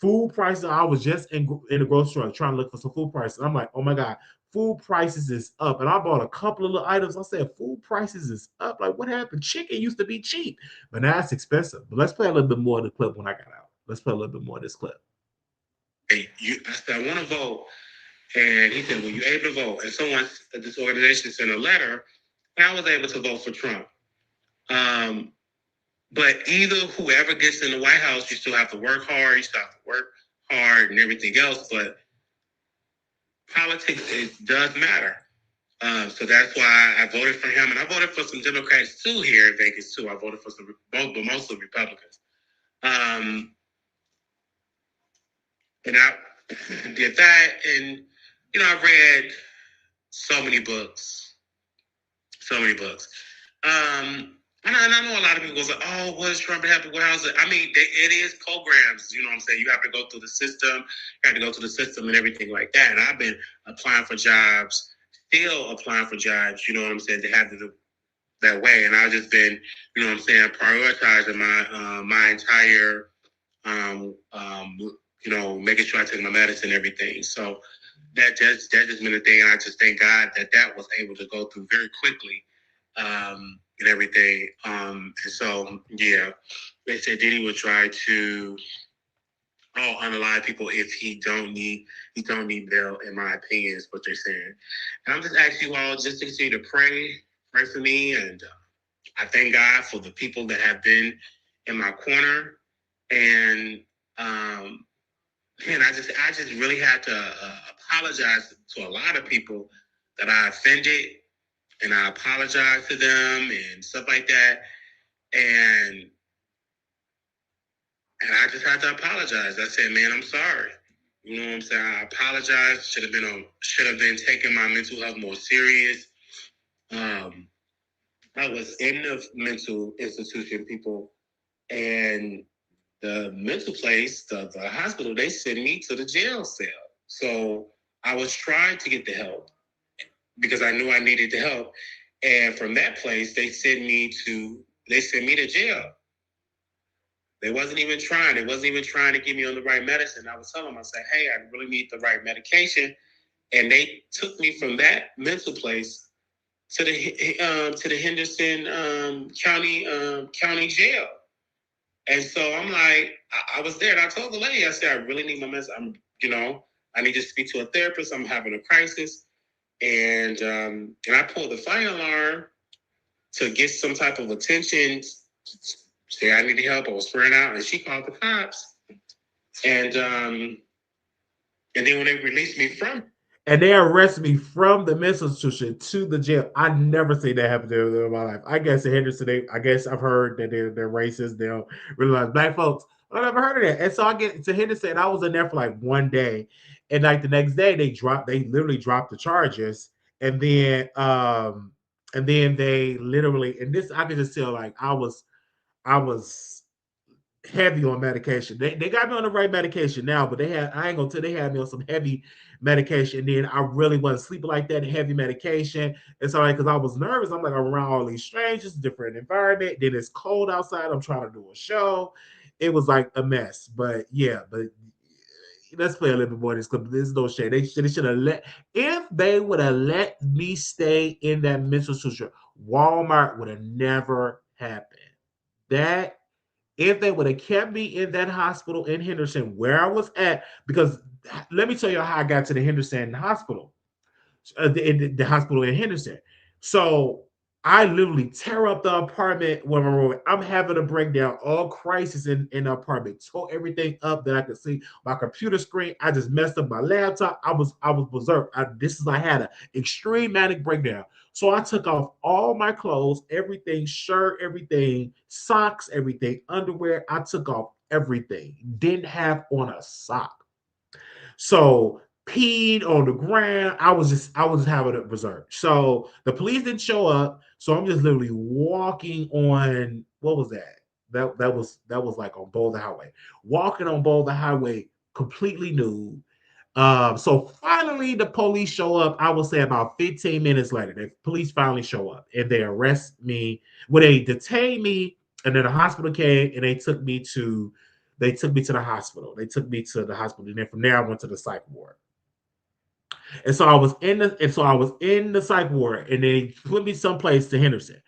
Food prices. I was just in the grocery store trying to look for some food prices. I'm like, oh my God, food prices is up. And I bought a couple of little items. I said, food prices is up. Like, what happened? Chicken used to be cheap, but now it's expensive. But let's play a little bit more of the clip when I got out. Let's play a little bit more of this clip. Hey, I said, I want to vote. And he said, well, you able to vote? And someone at this organization sent a letter, and I was able to vote for Trump. But either whoever gets in the White House, you still have to work hard, you still have to work hard and everything else. But politics, it does matter. So that's why I voted for him. And I voted for some Democrats too here in Vegas too. I voted for some, both, but mostly Republicans. And I did that. And, you know, I read so many books. And I know a lot of people go, oh, what is Trump happening? What how's it? I mean, it is programs, you know what I'm saying? You have to go through the system. You have to go through the system and everything like that. And I've been applying for jobs, still applying for jobs, you know what I'm saying, to have to do that way. And I've just been, you know what I'm saying, prioritizing my entire, you know, making sure I take my medicine and everything. So that just been a thing. And I just thank God that was able to go through very quickly. And everything. And so, yeah, they said Diddy would try to unalive people if he don't need bail, in my opinion, is what they're saying. And I'm just asking you all just to continue to pray for me. And I thank God for the people that have been in my corner. And I just really had to apologize to a lot of people that I offended. And I apologized to them and stuff like that. And I just had to apologize. I said, man, I'm sorry. You know what I'm saying? I apologize. Should have been taking my mental health more serious. I was in the mental institution, people, and the mental place, the hospital, they sent me to the jail cell. So I was trying to get the help, because I knew I needed the help. And from that place, they sent me to jail. They wasn't even trying to get me on the right medicine. I was telling them, I said, hey, I really need the right medication. And they took me from that mental place to the Henderson County Jail. And so I'm like, I was there, and I told the lady, I said, I really need my medicine. I need to speak to a therapist. I'm having a crisis. And I pulled the fire alarm to get some type of attention. Say I needed help. I was spraying out, and she called the cops. And then when they released me from, and they arrested me from the mental institution to the jail. I never seen that happen in my life. I guess in Henderson, I guess I've heard that they're racist. They don't realize black folks. I never heard of that. And so I get to Henderson. And I was in there for like one day, and like the next day they literally dropped the charges, and then they literally, and this I could just tell, like I was heavy on medication. They got me on the right medication now, but I ain't gonna tell, they had me on some heavy medication. And then I really wasn't sleeping like that, heavy medication. And so because I was nervous, I'm like around all these strangers, different environment. Then it's cold outside. I'm trying to do a show. It was like a mess. But yeah, let's play a little bit more of this clip. There's no shade. They should have if they would have let me stay in that mental institution, Walmart would have never happened. That if they would have kept me in that hospital in Henderson where I was at, because let me tell you how I got to the Henderson hospital, the hospital in Henderson. So I literally tear up the apartment when I'm having a breakdown, all crisis in the apartment, tore everything up that I could see. My computer screen, I just messed up my laptop. I was berserk. I had an extreme manic breakdown. So I took off all my clothes, everything, shirt, everything, socks, everything, underwear. I took off everything. Didn't have on a sock. So peed on the ground. I was just having it berserk. So the police didn't show up. So I'm just literally walking on, what was that? That was like on Boulder Highway. Walking on Boulder Highway completely nude. So finally the police show up. I will say about 15 minutes later, the police finally show up and they arrest me. Well, they detain me, and then the hospital came and they took me to the hospital. They took me to the hospital. And then from there I went to the psych ward. I was in the psych ward, and they put me someplace to Henderson.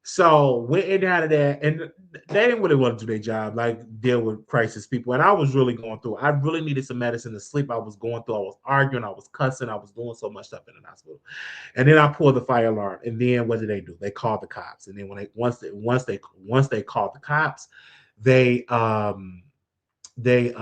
So went in out of that, and they didn't really want to do their job, like deal with crisis people. And I was really going through. I really needed some medicine to sleep. I was going through. I was arguing. I was cussing. I was doing so much stuff in the hospital. And then I pulled the fire alarm. And then what did they do? They called the cops. And then once they called the cops, they they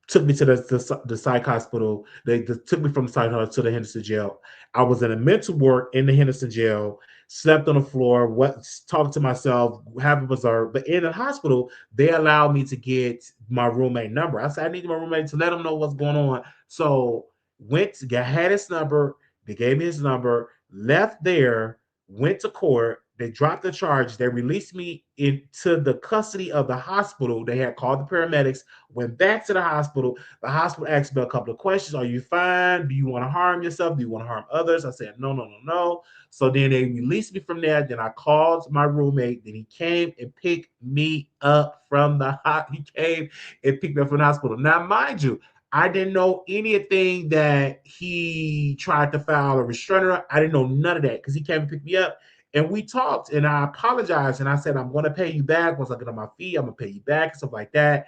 took me to the psych hospital. They took me from the psych hospital to the Henderson jail. I was in a mental ward in the Henderson jail, slept on the floor, what talked to myself, have a bizarre. But in the hospital, they allowed me to get my roommate number. I said I need my roommate to let him know what's going on. So had his number. They gave me his number. Left there, went to court. They dropped the charge. They released me into the custody of the hospital. They had called the paramedics, went back to the hospital. The hospital asked me a couple of questions. Are you fine? Do you want to harm yourself? Do you want to harm others? I said, no, no, no, no. So then they released me from there. Then I called my roommate. Then he came and picked me up from the hospital. He came and picked me up from the hospital. Now, mind you, I didn't know anything that he tried to file a restrainer. I didn't know none of that because he came and picked me up. And we talked, and I apologized, and I said, I'm going to pay you back once I get on my feet. I'm going to pay you back and stuff like that.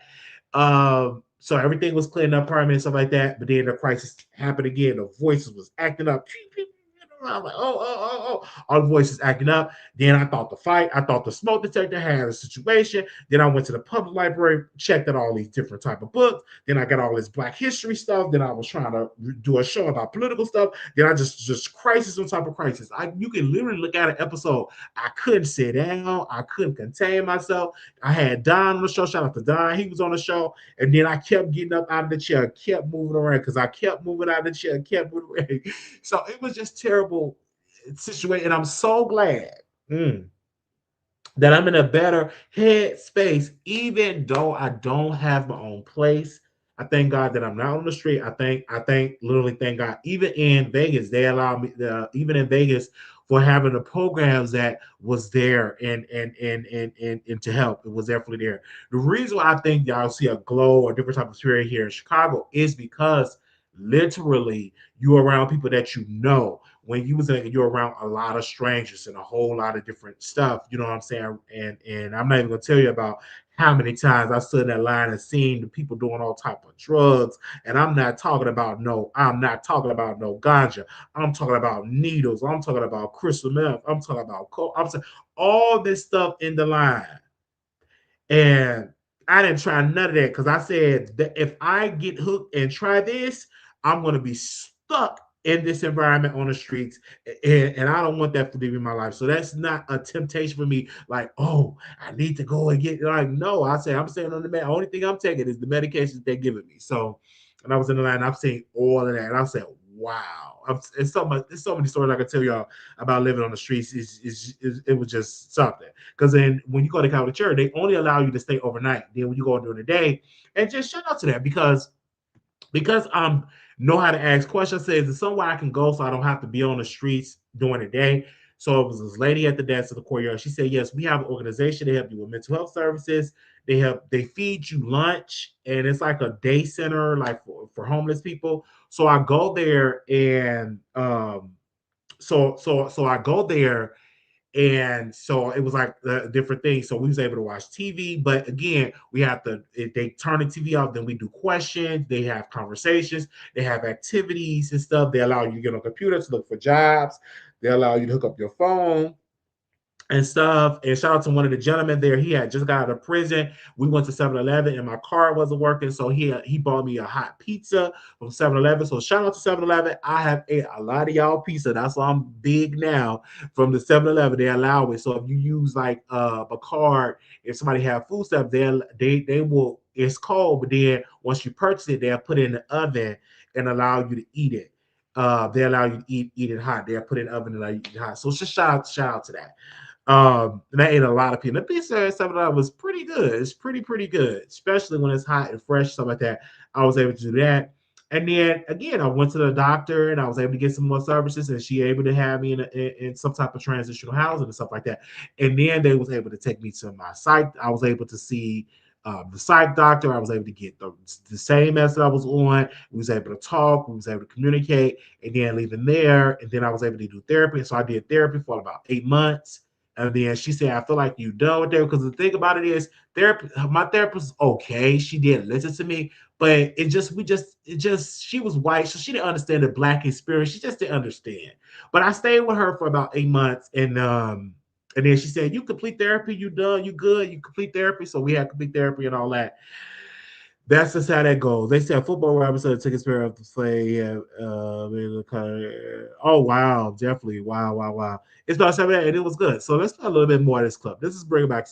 So everything was clearing up, apartment and stuff like that. But then the crisis happened again. The voices was acting up. I'm like, all the voices acting up. Then I thought the fight, I thought the smoke detector had a situation. Then I went to the public library, checked out all these different type of books. Then I got all this Black history stuff. Then I was trying to do a show about political stuff. Then I just crisis on top of crisis. You can literally look at an episode. I couldn't sit down. I couldn't contain myself. I had Don on the show. Shout out to Don. He was on the show. And then I kept getting up out of the chair, kept moving around because I kept moving out of the chair, kept moving around. So it was just terrible situation. And I'm so glad that I'm in a better headspace, even though I don't have my own place. I thank God that I'm not on the street. Literally thank God. Even in Vegas, they allowed me, even in Vegas, for having the programs that was there and to help. It was definitely there. The reason why I think y'all see a glow or different type of spirit here in Chicago is because literally you're around people that you know. When you're around a lot of strangers and a whole lot of different stuff, you know what I'm saying? And I'm not even gonna tell you about how many times I stood in that line and seen the people doing all type of drugs. And I'm not talking about no ganja. I'm talking about needles. I'm talking about crystal meth. I'm talking about coke. I'm saying all this stuff in the line. And I didn't try none of that because I said that if I get hooked and try this, I'm going to be stuck in this environment on the streets. And I don't want that to be my life. So that's not a temptation for me. Like, oh, I need to go and get, like, no, I say I'm staying on the med. Only thing I'm taking is the medications they're giving me. So, and I was in the line, I'm seeing all of that. And I said, wow. It's so much. There's so many stories I could tell y'all about living on the streets. It was just something. Because then when you go to Catholic Church, they only allow you to stay overnight. Then when you go during the day, and just shout out to that because know how to ask questions. Says there's somewhere I can go so I don't have to be on the streets during the day. So it was this lady at the desk of the courtyard. She said, yes, we have an organization. They help you with mental health services. They feed you lunch, and it's like a day center, like for homeless people. So I go there and so I go there, and so it was like different things. So we was able to watch TV, but again, we have to. If they turn the TV off, then we do questions. They have conversations. They have activities and stuff. They allow you to get on a computer to look for jobs. They allow you to hook up your phone and stuff. And shout out to one of the gentlemen there. He had just got out of prison. We went to 7-Eleven and my car wasn't working. So he bought me a hot pizza from 7-Eleven. So shout out to 7-Eleven. I have ate a lot of y'all pizza. That's why I'm big now from the 7-Eleven. They allow it. So if you use like a card, if somebody have food stuff, they will, it's cold, but then once you purchase it, they'll put it in the oven and allow you to eat it. They allow you to eat it hot. They'll put it in the oven and allow you to eat it hot. So just shout out to that. And I ate a lot of pizza. The pizza at 7 was pretty good. It's pretty good, especially when it's hot and fresh, stuff like that. I was able to do that. And then again, I went to the doctor and I was able to get some more services, and she able to have me in some type of transitional housing and stuff like that. And then they was able to take me to my site. I was able to see the psych doctor. I was able to get the same meds that I was on. We was able to talk. We was able to communicate. And then leaving there, and then I was able to do therapy. So I did therapy for about 8 months. And then she said, I feel like you done with therapy. Because the thing about it is, therapy, my therapist was okay. She did listen to me, but she was white, so she didn't understand the black experience. She just didn't understand. But I stayed with her for about 8 months, and then she said, "You complete therapy, you done, you good, you complete therapy." So we had complete therapy and all that. That's just how that goes. They said football Robinson took his pair of to play. Yeah, oh wow, definitely, wow. It's about 7 and it was good. So let's play a little bit more of this clip. This is bringing back.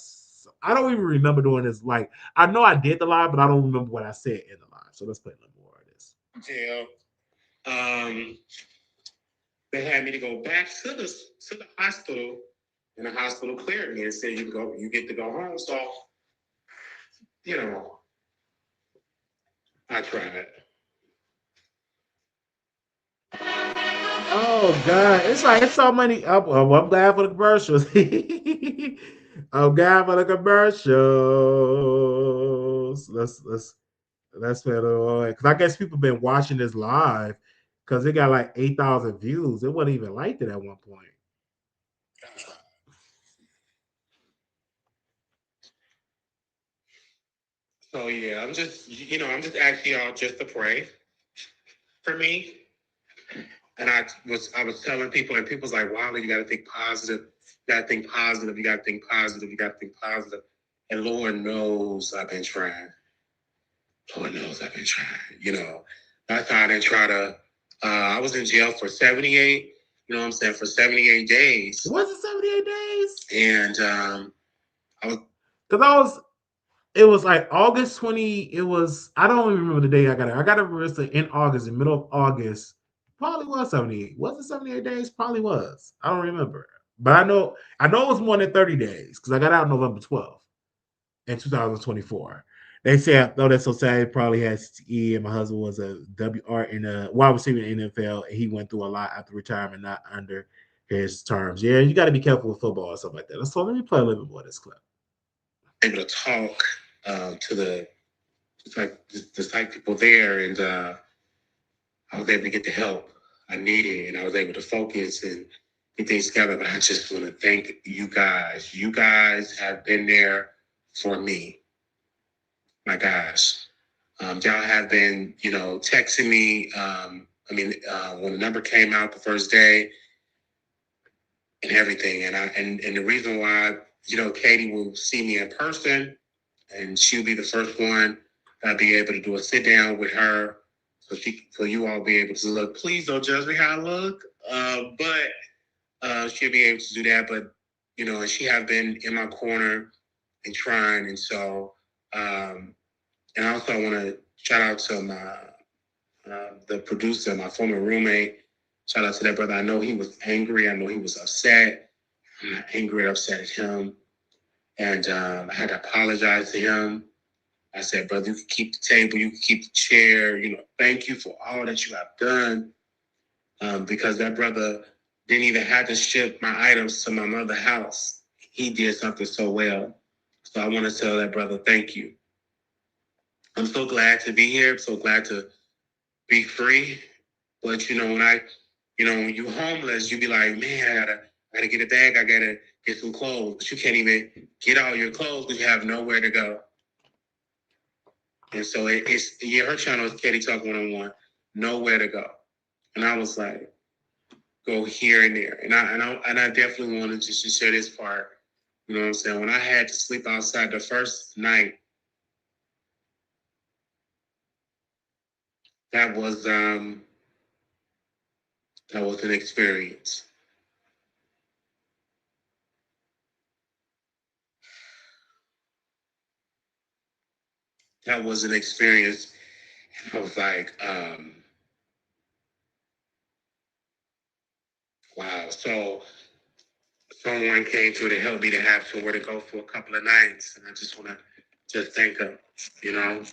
I don't even remember doing this. Like I know I did the live, but I don't remember what I said in the live. So let's play a little more of this. Yeah. They had me to go back to the hospital, and the hospital cleared me and said you get to go home. So, you know, I tried. Oh God, it's like it's so many. I'm glad for the commercials. I'm glad for the commercials. Let's play the because I guess people been watching this live because it got like 8,000 views. It wasn't even like that at one point. So yeah, I'm just asking y'all just to pray for me. And I was telling people, and people's like, Wiley, you gotta think positive. You gotta think positive. You gotta think positive. You gotta think positive. And Lord knows I've been trying. Lord knows I've been trying. That's how I didn't try to. I was in jail for 78. You know what I'm saying? For 78 days. Was it 78 days? And I was. Because it was like August 20. It was, I don't even remember the day I got it. I got arrested in August, in the middle of August. Probably was 78. Was it 78 days? Probably was. I don't remember. But I know it was more than 30 days because I got out November 12th in 2024. They say, oh, that's so sad. He probably had CTE, and my husband was a WR in a wide receiver in the NFL, and he went through a lot after retirement, not under his terms. Yeah, you got to be careful with football or something like that. So let me play a little bit more of this clip. Able to talk to the psych people there, and I was able to get the help I needed, and I was able to focus and get things together. But I just want to thank you guys. You guys have been there for me. My gosh. Y'all have been, texting me. When the number came out the first day and everything. And the reason why, Katie will see me in person, and she'll be the first one that'll be able to do a sit down with her, so you all be able to look. Please don't judge me how I look, but she'll be able to do that. But and she have been in my corner and trying, and so and I also want to shout out to my the producer, my former roommate. Shout out to that brother. I know he was angry. I know he was upset. I'm not angry or upset at him. And I had to apologize to him. I said, brother, you can keep the table, you can keep the chair. Thank you for all that you have done. Because that brother didn't even have to ship my items to my mother's house. He did something so well. So I want to tell that brother, thank you. I'm so glad to be here. I'm so glad to be free. But when you homeless, you be like, man, I gotta get a bag. I gotta get some clothes. But you can't even get all your clothes because you have nowhere to go. And so her channel is Katie Talk 101, nowhere to go. And I was like, go here and there. And I definitely wanted to share this part. You know what I'm saying? When I had to sleep outside the first night, that was an experience. That was an experience. I was like, wow. So someone came through to help me to have somewhere to go for a couple of nights. And I just want to just thank them, you know.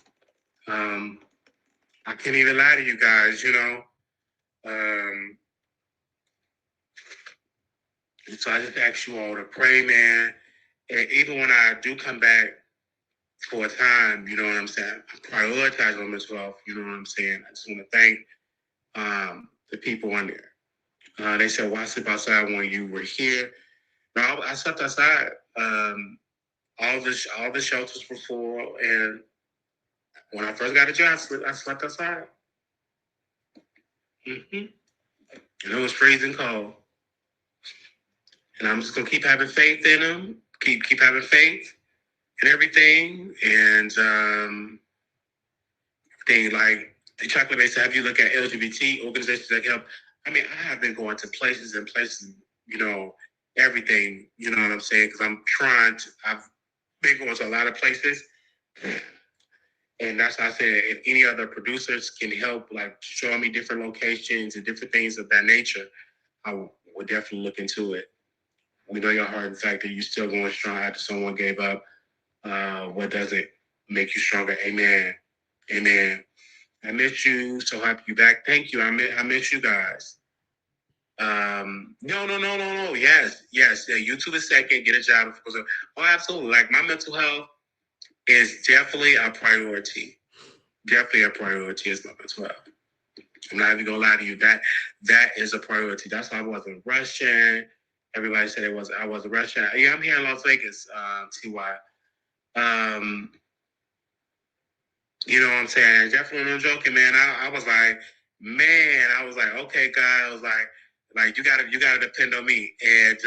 I can't even lie to you guys, and so I just ask you all to pray, man. And even when I do come back for a time, you know what I'm saying? I prioritize my mental health, you know what I'm saying? I just want to thank the people on there. They said, why sleep outside when you were here? No, I slept outside. All the shelters were full, and when I first got a job, I slept outside. And it was freezing cold. And I'm just gonna keep having faith in them. Keep having faith in everything. And they like the chocolate base. Have you look at LGBT organizations that help? I mean, I have been going to places and places, you know, everything. You know what I'm saying? Because I've been going to a lot of places. And that's why I said if any other producers can help, like show me different locations and different things of that nature, I would definitely look into it. We know your heart and the fact that you're still going strong after someone gave up. What does it make you stronger? Amen. Amen. I miss you. So happy you back. Thank you. I miss you guys. No. Yes. Yeah, you to the second, get a job. Oh, absolutely. Like my mental health is definitely a priority. Definitely a priority is my mental health. I'm not even gonna lie to you. That is a priority. That's why I wasn't rushing. Everybody said I wasn't rushing. Yeah, I'm here in Las Vegas, TY. Um, you know what I'm saying? Definitely no joking, man. I was like, man, I was like, okay, God, I was like you gotta depend on me. And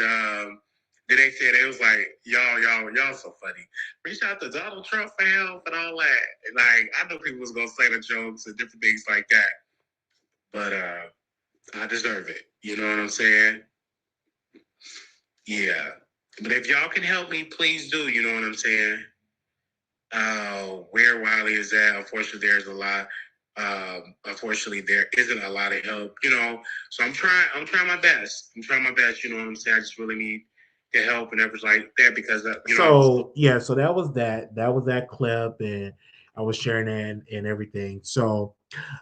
then they said it was like, y'all so funny. Reach out to Donald Trump for help and all that. And like I know people was gonna say the jokes and different things like that. But I deserve it. You know what I'm saying? Yeah. But if y'all can help me, please do. You know what I'm saying? Where Wiley is at, unfortunately, there's a lot. Unfortunately, there isn't a lot of help. You know, so I'm trying. I'm trying my best. I'm trying my best. You know what I'm saying? I just really need the help and everything like that because you know. So yeah, so that was that. That was that clip, and I was sharing that and everything. So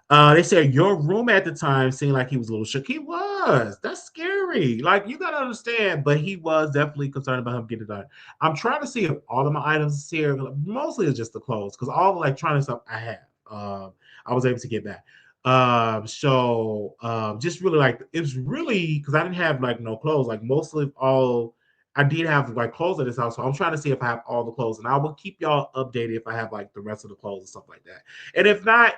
they said your room at the time seemed like he was a little shook. He was. That's scary. Like you gotta understand, but he was definitely concerned about him getting it done. I'm trying to see if all of my items is here. Mostly it's just the clothes because all the electronic stuff I have, I was able to get back. Just really like it was really because I didn't have like no clothes. Like mostly all I did have like clothes at this house, so I'm trying to see if I have all the clothes, and I will keep y'all updated if I have like the rest of the clothes and stuff like that. And if not,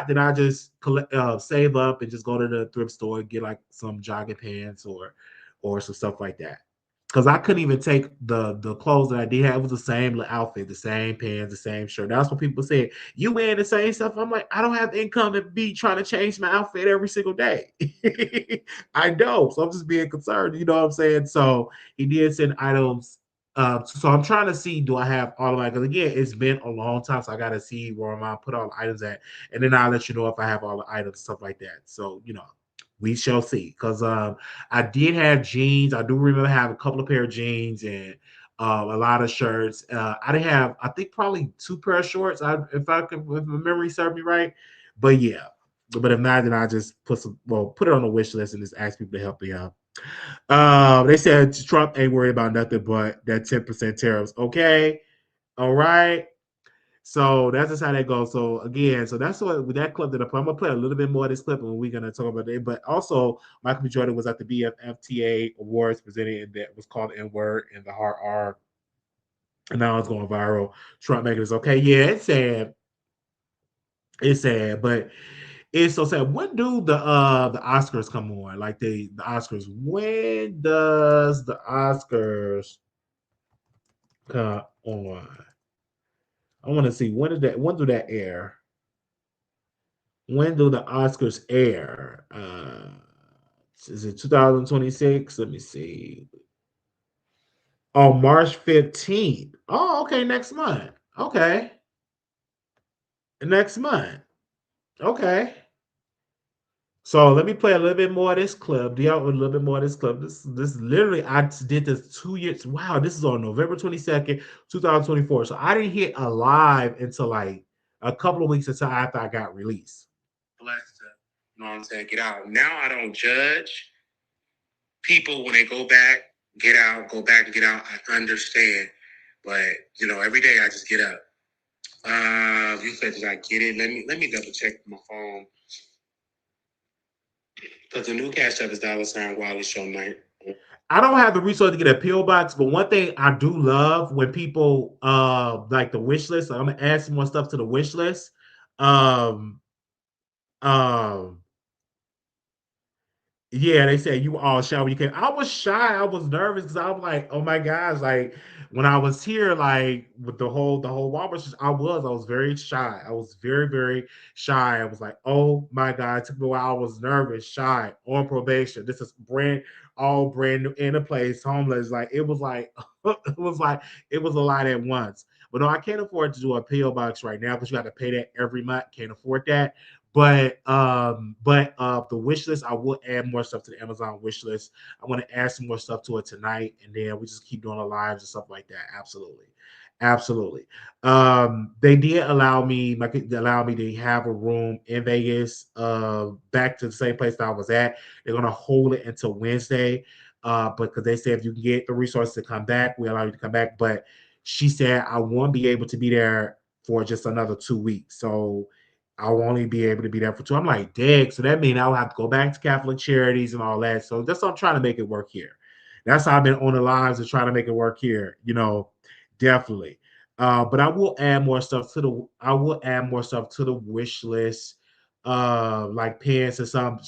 then I just collect, save up and just go to the thrift store and get like some jogging pants or some stuff like that. Because I couldn't even take the clothes that I did have. It was the same outfit, the same pants, the same shirt. That's what people said. You wearing the same stuff? I'm like, I don't have income to be trying to change my outfit every single day. I know, so I'm just being concerned. You know what I'm saying? So he did send items. So I'm trying to see, do I have all of my? Because again, it's been a long time, so I got to see where I'm gonna put all the items at, and then I'll let you know if I have all the items, stuff like that. So we shall see. Because I did have jeans. I do remember having a couple of pair of jeans and a lot of shirts. I didn't have, I think, probably two pair of shorts. If my memory served me right. But yeah. But if not, then I just put it on the wish list and just ask people to help me out. They said Trump ain't worried about nothing but that 10% tariffs. Okay, all right. So that's just how that goes. So again, so that's what with that clip that I'm gonna play a little bit more of this clip and we're gonna talk about it. But also, Michael B. Jordan was at the BFFTA Awards presenting that was called N Word and the Hard R, and now it's going viral. Trump making this okay. Yeah, it's sad. It's sad, but it's so sad. When do the Oscars come on? Like the Oscars. When does the Oscars come on? I want to see when do that air? When do the Oscars air? Is it 2026? Let me see. Oh, March 15th. Oh, okay, next month. Okay. Next month. Okay. So let me play a little bit more of this clip. Do y'all a little bit more of this clip? This literally I did this 2 years. Wow, this is on November 22nd, 2024. So I didn't hit alive until like a couple of weeks until after I got released. Blessed to, you know what I'm saying, get out. Now I don't judge people when they go back, get out, go back and get out. I understand. But, every day I just get up. You said did I get it? Let me double check my phone because the new cash app is $Wiley Show Night. I don't have the resource to get a PO box, but one thing I do love when people like the wish list. I'm gonna add some more stuff to the wish list. Um, um, Yeah, they said you were all shy when you came. I was shy. I was nervous because I was like, oh my gosh, like when I was here, like with the whole Walmart, I was very shy. I was very, very shy. I was like, oh my God, it took me a while. I was nervous, shy, on probation. This is all brand new in a place, homeless. Like it was like it was a lot at once. But no, I can't afford to do a PO box right now because you got to pay that every month. Can't afford that. But the wish list, I will add more stuff to the Amazon wish list. I want to add some more stuff to it tonight, and then we just keep doing the lives and stuff like that. Absolutely, absolutely. They did allow me to have a room in Vegas, back to the same place that I was at. They're gonna hold it until Wednesday, because they said if you can get the resources to come back, we allow you to come back. But she said I won't be able to be there for just another 2 weeks, so I'll only be able to be there for two. I'm like, dang. So that means I'll have to go back to Catholic Charities and all that. So that's what I'm trying to make it work here. That's how I've been on the lines and trying to make it work here. Definitely. But I will add more stuff to the wish list, like pants and some,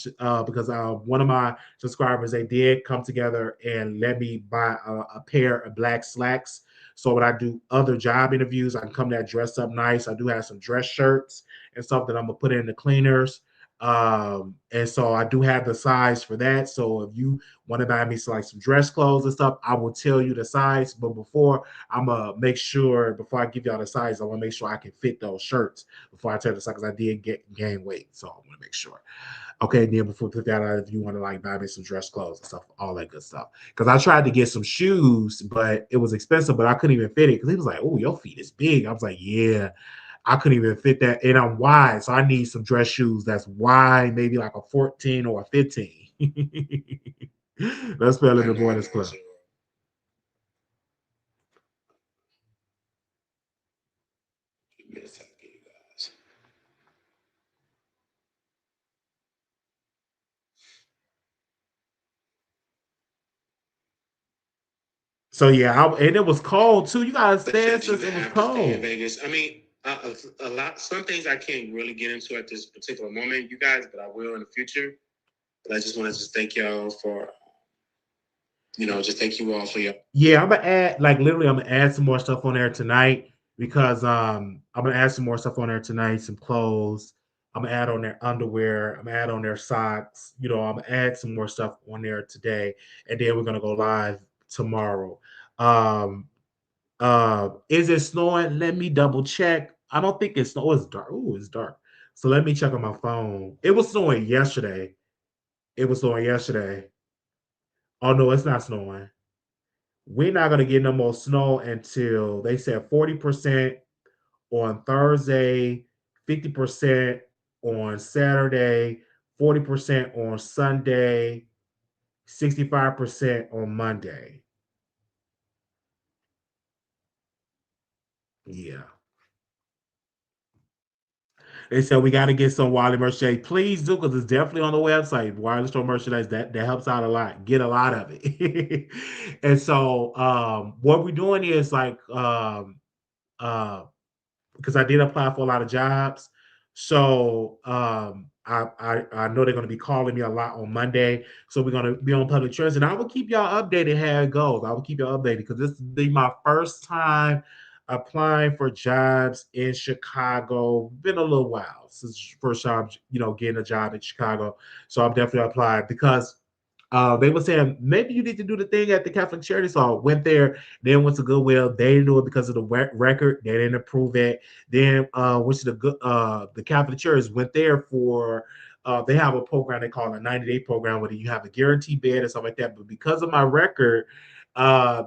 because one of my subscribers, they did come together and let me buy a pair of black slacks. So when I do other job interviews, I can come there dressed up nice. I do have some dress shirts and stuff that I'm gonna put in the cleaners. And so I do have the size for that. So if you want to buy me some dress clothes and stuff, I will tell you the size. But I'm gonna make sure before I give y'all the size, I want to make sure I can fit those shirts before I tell you the size because I did gain weight. So I want to make sure. Okay, then before we put that out, if you want to like buy me some dress clothes and stuff, all that good stuff. Because I tried to get some shoes, but it was expensive, but I couldn't even fit it because he was like, "Oh, your feet is big." I was like, "Yeah." I couldn't even fit that, and I'm wide, so I need some dress shoes that's wide, maybe like a 14 or a 15. Let's spell in the boys club. So yeah, and it was cold too. You gotta stand since it was cold. In Vegas. I mean, a lot. Some things I can't really get into at this particular moment, you guys, but I will in the future. But I just want to just thank y'all for, just thank you all for your. Yeah, I'm gonna add like literally. I'm gonna add some more stuff on there tonight because I'm gonna add some more stuff on there tonight. Some clothes. I'm gonna add on their underwear. I'm gonna add on their socks. I'm gonna add some more stuff on there today, and then we're gonna go live tomorrow. Um, is it snowing? Let me double check. I don't think it's snow. It's dark. Oh, it's dark. So let me check on my phone. It was snowing yesterday. It was snowing yesterday. Oh no, it's not snowing. We're not gonna get no more snow until they said 40% on Thursday, 50% on Saturday, 40% on Sunday, 65% on Monday. Yeah. They said we got to get some Wiley merchandise. Please do, because it's definitely on the website. Wiley Store merchandise that helps out a lot. Get a lot of it. And so what we're doing is like uh, because I did apply for a lot of jobs. So I know they're going to be calling me a lot on Monday. So we're going to be on public trust, and I will keep y'all updated how it goes. I will keep y'all updated because this will be my first time applying for jobs in Chicago. Been a little while since first time, getting a job in Chicago. So I'm definitely applying because they were saying maybe you need to do the thing at the Catholic Charity. So I went there, then went to Goodwill. They didn't do it because of the record. They didn't approve it. Then went to the Catholic Charities. Went there for they have a program they call a 90-day program where you have a guaranteed bed and stuff like that. But because of my record,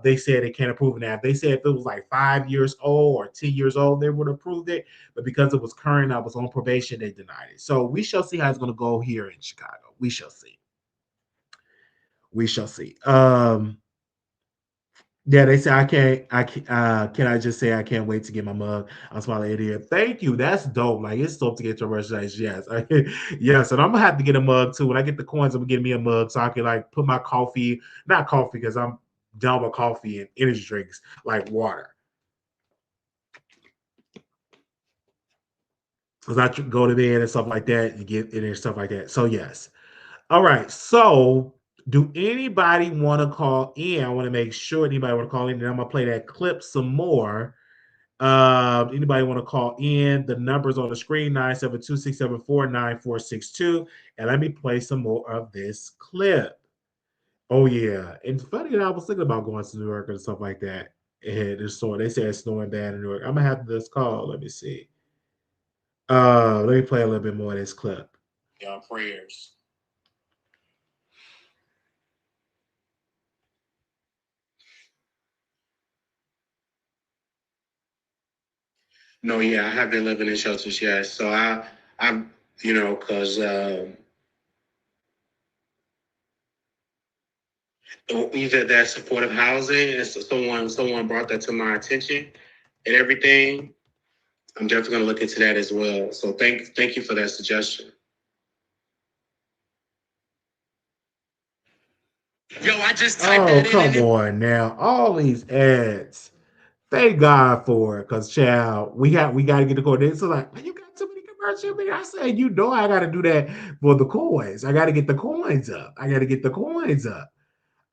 they said they can't approve it now. They said if it was like 5 years old or 10 years old, they would have approved it. But because it was current, I was on probation, they denied it. So we shall see how it's going to go here in Chicago. We shall see. We shall see. Yeah, they say I can't. I can I just say I can't wait to get my mug? I'm smiling idiot. Thank you. That's dope. Like it's dope to get your merchandise. Yes, yes. And I'm gonna have to get a mug too. When I get the coins, I'm gonna get me a mug so I can like put my coffee, not coffee because I'm done with coffee and energy drinks like water. Because I go to bed and stuff like that, and get it and stuff like that. So yes. All right. So do anybody want to call in? I want to make sure anybody want to call in, and I'm gonna play that clip some more. Anybody want to call in? The numbers on the screen 972-674-9462. And let me play some more of this clip. Oh yeah. And it's funny that I was thinking about going to New York and stuff like that. And it's so they say it's snowing bad in New York. I'm gonna have this call. Let me see. Let me play a little bit more of this clip. Y'all prayers. No, yeah, I have been living in shelters, yes. So I, because either that supportive housing and someone brought that to my attention and everything. I'm definitely gonna look into that as well. So thank you for that suggestion. Yo, I just typed that in. Oh, come on now. All these ads. Thank God for it, cause child, we gotta get the coin. So like, you got too many commercials. I said, I gotta do that for the coins. I gotta get the coins up. I gotta get the coins up.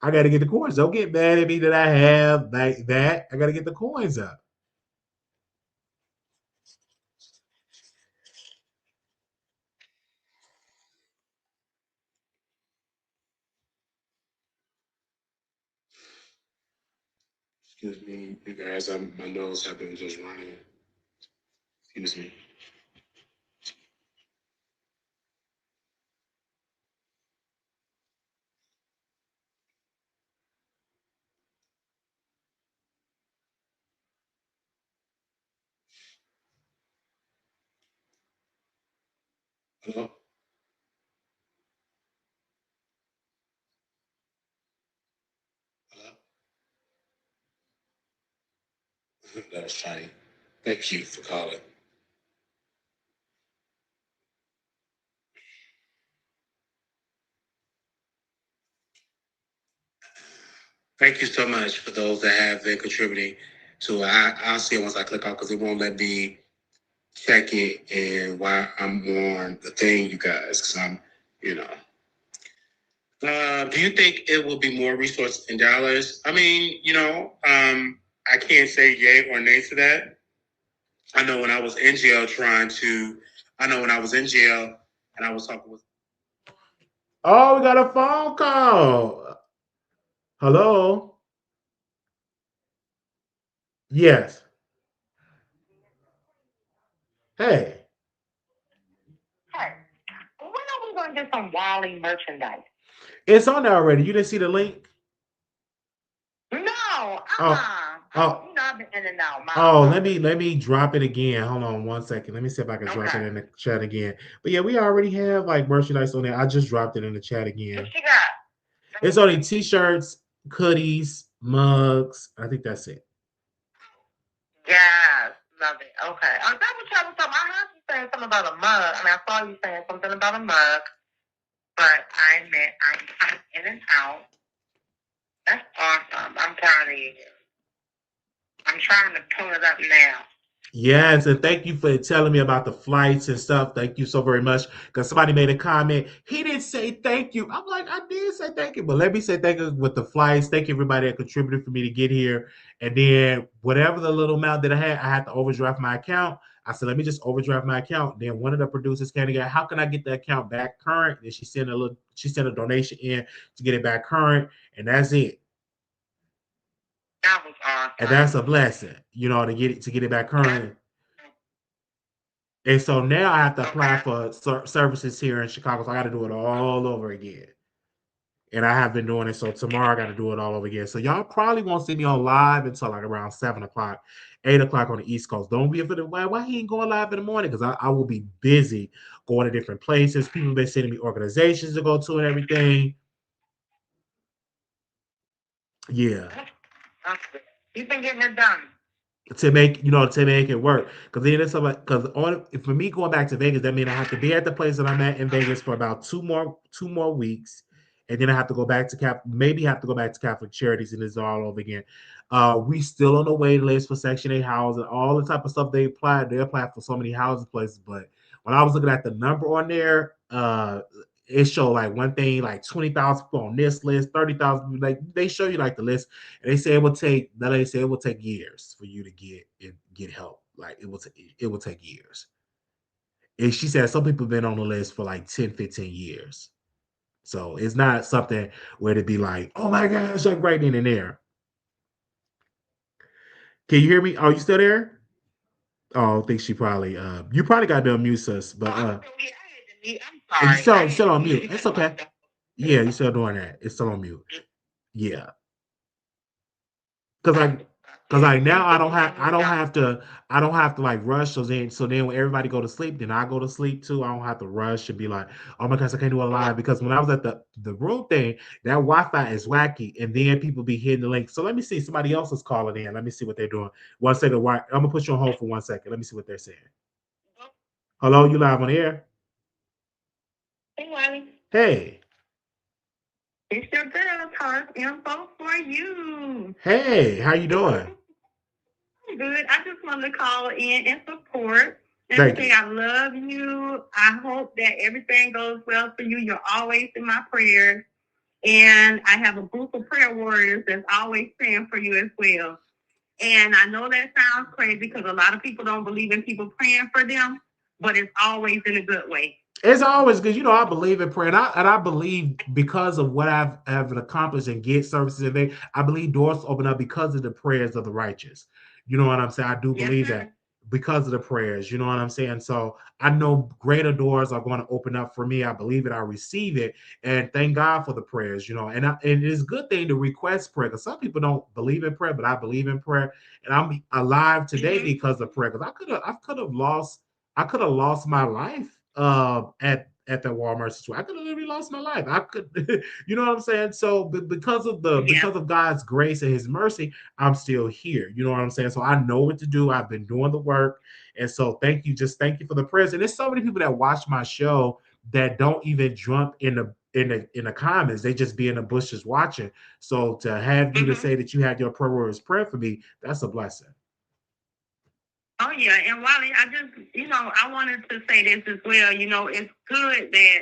I gotta get the coins. Don't get mad at me that I have like that. I gotta get the coins up. Excuse me, you guys. My nose have been just running. Excuse me. Hello? Hello? That's funny. Thank you for calling. Thank you so much for those that have been contributing to it. I'll see it once I click off because it won't let me check it and while I'm on the thing, you guys, because I'm, you know. Do you think it will be more resources in Dallas? I mean, I can't say yay or nay to that. I know when I was in jail I know when I was in jail and I was talking with. Oh, we got a phone call. Hello? Yes. Hey. Hey, when are we going to get some Wiley merchandise? It's on there already. You didn't see the link? No, Oh, oh, I've been in and out. oh, let me drop it again. Hold on one second. Let me see if I can drop it in the chat again. But yeah, we already have like merchandise on there. I just dropped it in the chat again. What you got? It's only t-shirts, hoodies, mugs. I think that's it. Yes, love it. Okay. I was trying to something. I heard you saying something about a mug. I mean, I saw you saying something about a mug, but I admit I'm in and out. That's awesome. I'm proud of you. I'm trying to pull it up now. Yes, and thank you for telling me about the flights and stuff. Thank you so very much. Because somebody made a comment. He didn't say thank you. I'm like, I did say thank you. But let me say thank you with the flights. Thank you everybody that contributed for me to get here. And then whatever the little amount that I had to overdraft my account. I said, let me just overdraft my account. Then one of the producers came together. How can I get the account back current? And she sent a donation in to get it back current. And that's it. That was awesome. And that's a blessing, to get it back current. And so now I have to apply for services here in Chicago. So I got to do it all over again. And I have been doing it. So tomorrow I got to do it all over again. So y'all probably won't see me on live until like around 7 o'clock, 8 o'clock on the East Coast. Don't be offended. Why he ain't going live in the morning? Because I will be busy going to different places. People have been sending me organizations to go to and everything. Yeah. Okay. You've been getting it done. to make it work. Because then it's about because on for me going back to Vegas, that means I have to be at the place that I'm at in Vegas for about two more weeks, and then I have to go back to maybe have to go back to Catholic Charities, and it's all over again. We still on the wait list for Section 8 housing, all the type of stuff they applied for so many housing places. But when I was looking at the number on there, it showed like one thing like 20,000 people on this list, 30,000. Like they show you like the list, and they say it will take. That they say it will take years for you to get help. Like it will take years. And she said some people have been on the list for like 10, 15 years. So it's not something where to be like, oh my gosh, like right in and there. Can you hear me? Are you still there? Oh, I think she probably you probably got to unmute us, but I'm sorry. you still on mute. It's okay. Yeah, you still doing that. It's still on mute. Yeah. Cause like now I don't have to like rush. So then when everybody go to sleep, then I go to sleep too. I don't have to rush and be like, oh my gosh, I can't do it live. Because when I was at the room thing, that Wi-Fi is wacky, and then people be hitting the link. So let me see, somebody else is calling in. Let me see what they're doing. 1 second, I'm gonna put you on hold for 1 second. Let me see what they're saying. Hello, you live on the air? Hey, Wiley. Hey, It's your girl, Taurus info for you. hey, how you doing? Good. I just wanted to call in and support and Thank say you. I love you. I hope that everything goes well for you. You're always in my prayers. And I have a group of prayer warriors that's always praying for you as well. And I know that sounds crazy because a lot of people don't believe in people praying for them, but it's always in a good way. It's always good. I believe in prayer, and I believe because of what I've have accomplished and get services and I believe doors open up because of the prayers of the righteous. You know what I'm saying? I do Yes, believe sir. that because of the prayers. You know what I'm saying? So I know greater doors are going to open up for me. I believe it. I receive it, and thank God for the prayers. And it's a good thing to request prayer because some people don't believe in prayer, but I believe in prayer, and I'm alive today because of prayer. Because I could have lost my life at the Walmart situation. I could have literally lost my life. I could, you know what I'm saying? So because of God's grace and His mercy, I'm still here. You know what I'm saying? So I know what to do. I've been doing the work, and so thank you for the prayers. And there's so many people that watch my show that don't even jump in the comments. They just be in the bushes watching. So to have you to say that you had your prayer warriors prayer for me, that's a blessing. Oh, yeah. And Wally, I wanted to say this as well. It's good that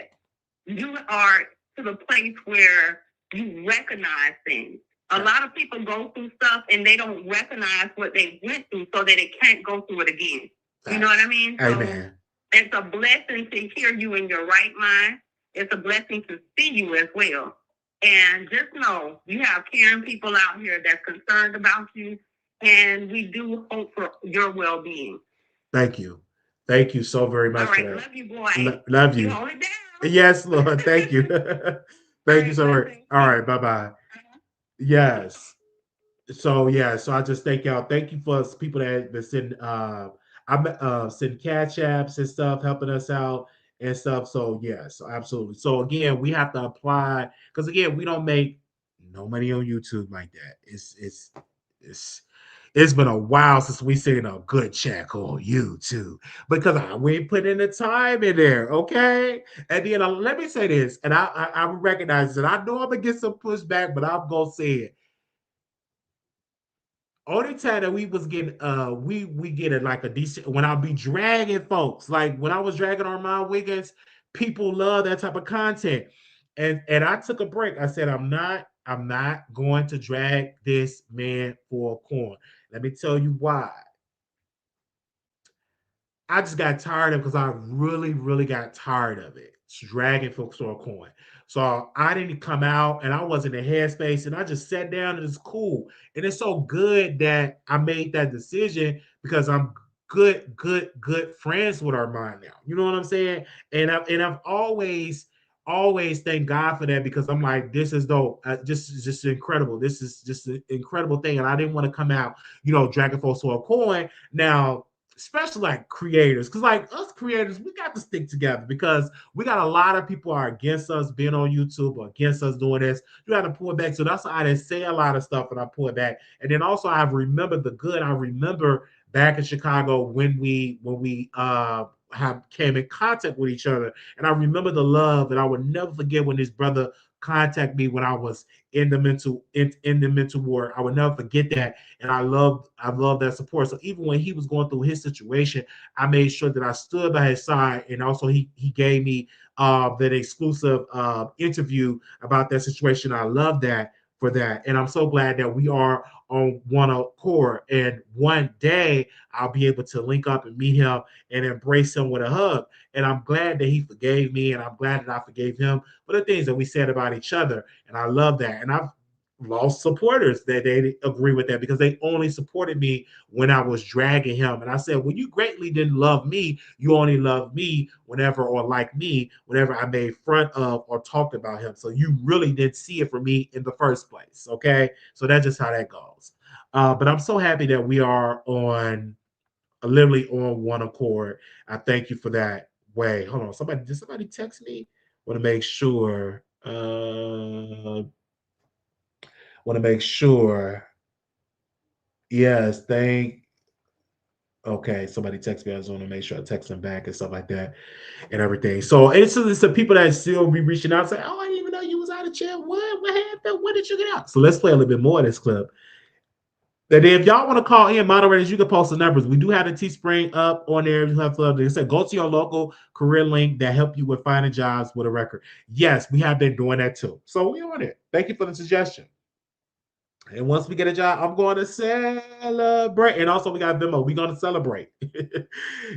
you are to the place where you recognize things. A lot of people go through stuff and they don't recognize what they went through so that they can't go through it again. You know what I mean? Amen. So it's a blessing to hear you in your right mind. It's a blessing to see you as well. And just know you have caring people out here that's concerned about you. And we do hope for your well-being. Thank you. Thank you so very much. All right. Love you, boy. Love you. Hold it down. Yes, Lord. Thank you. Thank you so much. All right. Bye bye. Yes. So I just thank y'all. Thank you for people that send I'm send cash apps and stuff, helping us out and stuff. So yes, absolutely. So again, we have to apply because again, we don't make no money on YouTube like that. It's it's been a while since we seen a good check on YouTube because we ain't put in the time in there, okay? And then let me say this, and I recognize it. I know I'm gonna get some pushback, but I'm gonna say it. Only time that we was getting we get it like a decent when I'll be dragging folks like when I was dragging Armand Wiggins, people love that type of content, and I took a break. I said I'm not going to drag this man for a corn. Let me tell you why. I just got tired of because I really, really got tired of it. Dragging folks to a coin. So I didn't come out and I was in the headspace and I just sat down and it's cool. And it's so good that I made that decision because I'm good friends with Armand now. You know what I'm saying? And I've always thank God for that because I'm like, this is dope. Just incredible. This is just an incredible thing. And I didn't want to come out, dragging folks to a coin. Now, especially like creators, because like us creators, we got to stick together because we got a lot of people are against us being on YouTube or against us doing this. You got to pull it back. So that's why I didn't say a lot of stuff and I pull it back. And then also I've remembered the good. I remember back in Chicago when we have came in contact with each other. And I remember the love, and I would never forget when this brother contacted me when I was in the mental ward. I would never forget that. And I love that support. So even when he was going through his situation, I made sure that I stood by his side, and also he gave me that exclusive interview about that situation. I love that for that, and I'm so glad that we are on one accord. And one day I'll be able to link up and meet him and embrace him with a hug. And I'm glad that he forgave me, and I'm glad that I forgave him for the things that we said about each other. And I love that. And I've lost supporters that they agree with that because they only supported me when I was dragging him. And I said, well, you greatly didn't love me. You only loved me whenever, or like me, whenever I made fun of or talked about him. So you really didn't see it for me in the first place. Okay. So that's just how that goes. But I'm so happy that we are on literally on one accord. I thank you for that. Wait, hold on. Did somebody text me? Want to make sure. Want to make sure. Yes, thank. Okay, somebody text me. I just want to make sure I text them back and stuff like that and everything. So it's the people that still be reaching out saying, "Oh, I didn't even know you was out of jail. What happened? When did you get out?" So let's play a little bit more of this clip. And then if y'all want to call in moderators, you can post the numbers. We do have the Teespring up on there. You have to, they said, go to your local career link that help you with finding jobs with a record. Yes, we have been doing that too. So we on it. Thank you for the suggestion. And once we get a job, I'm going to celebrate. And also, we got Venmo. We're going to celebrate.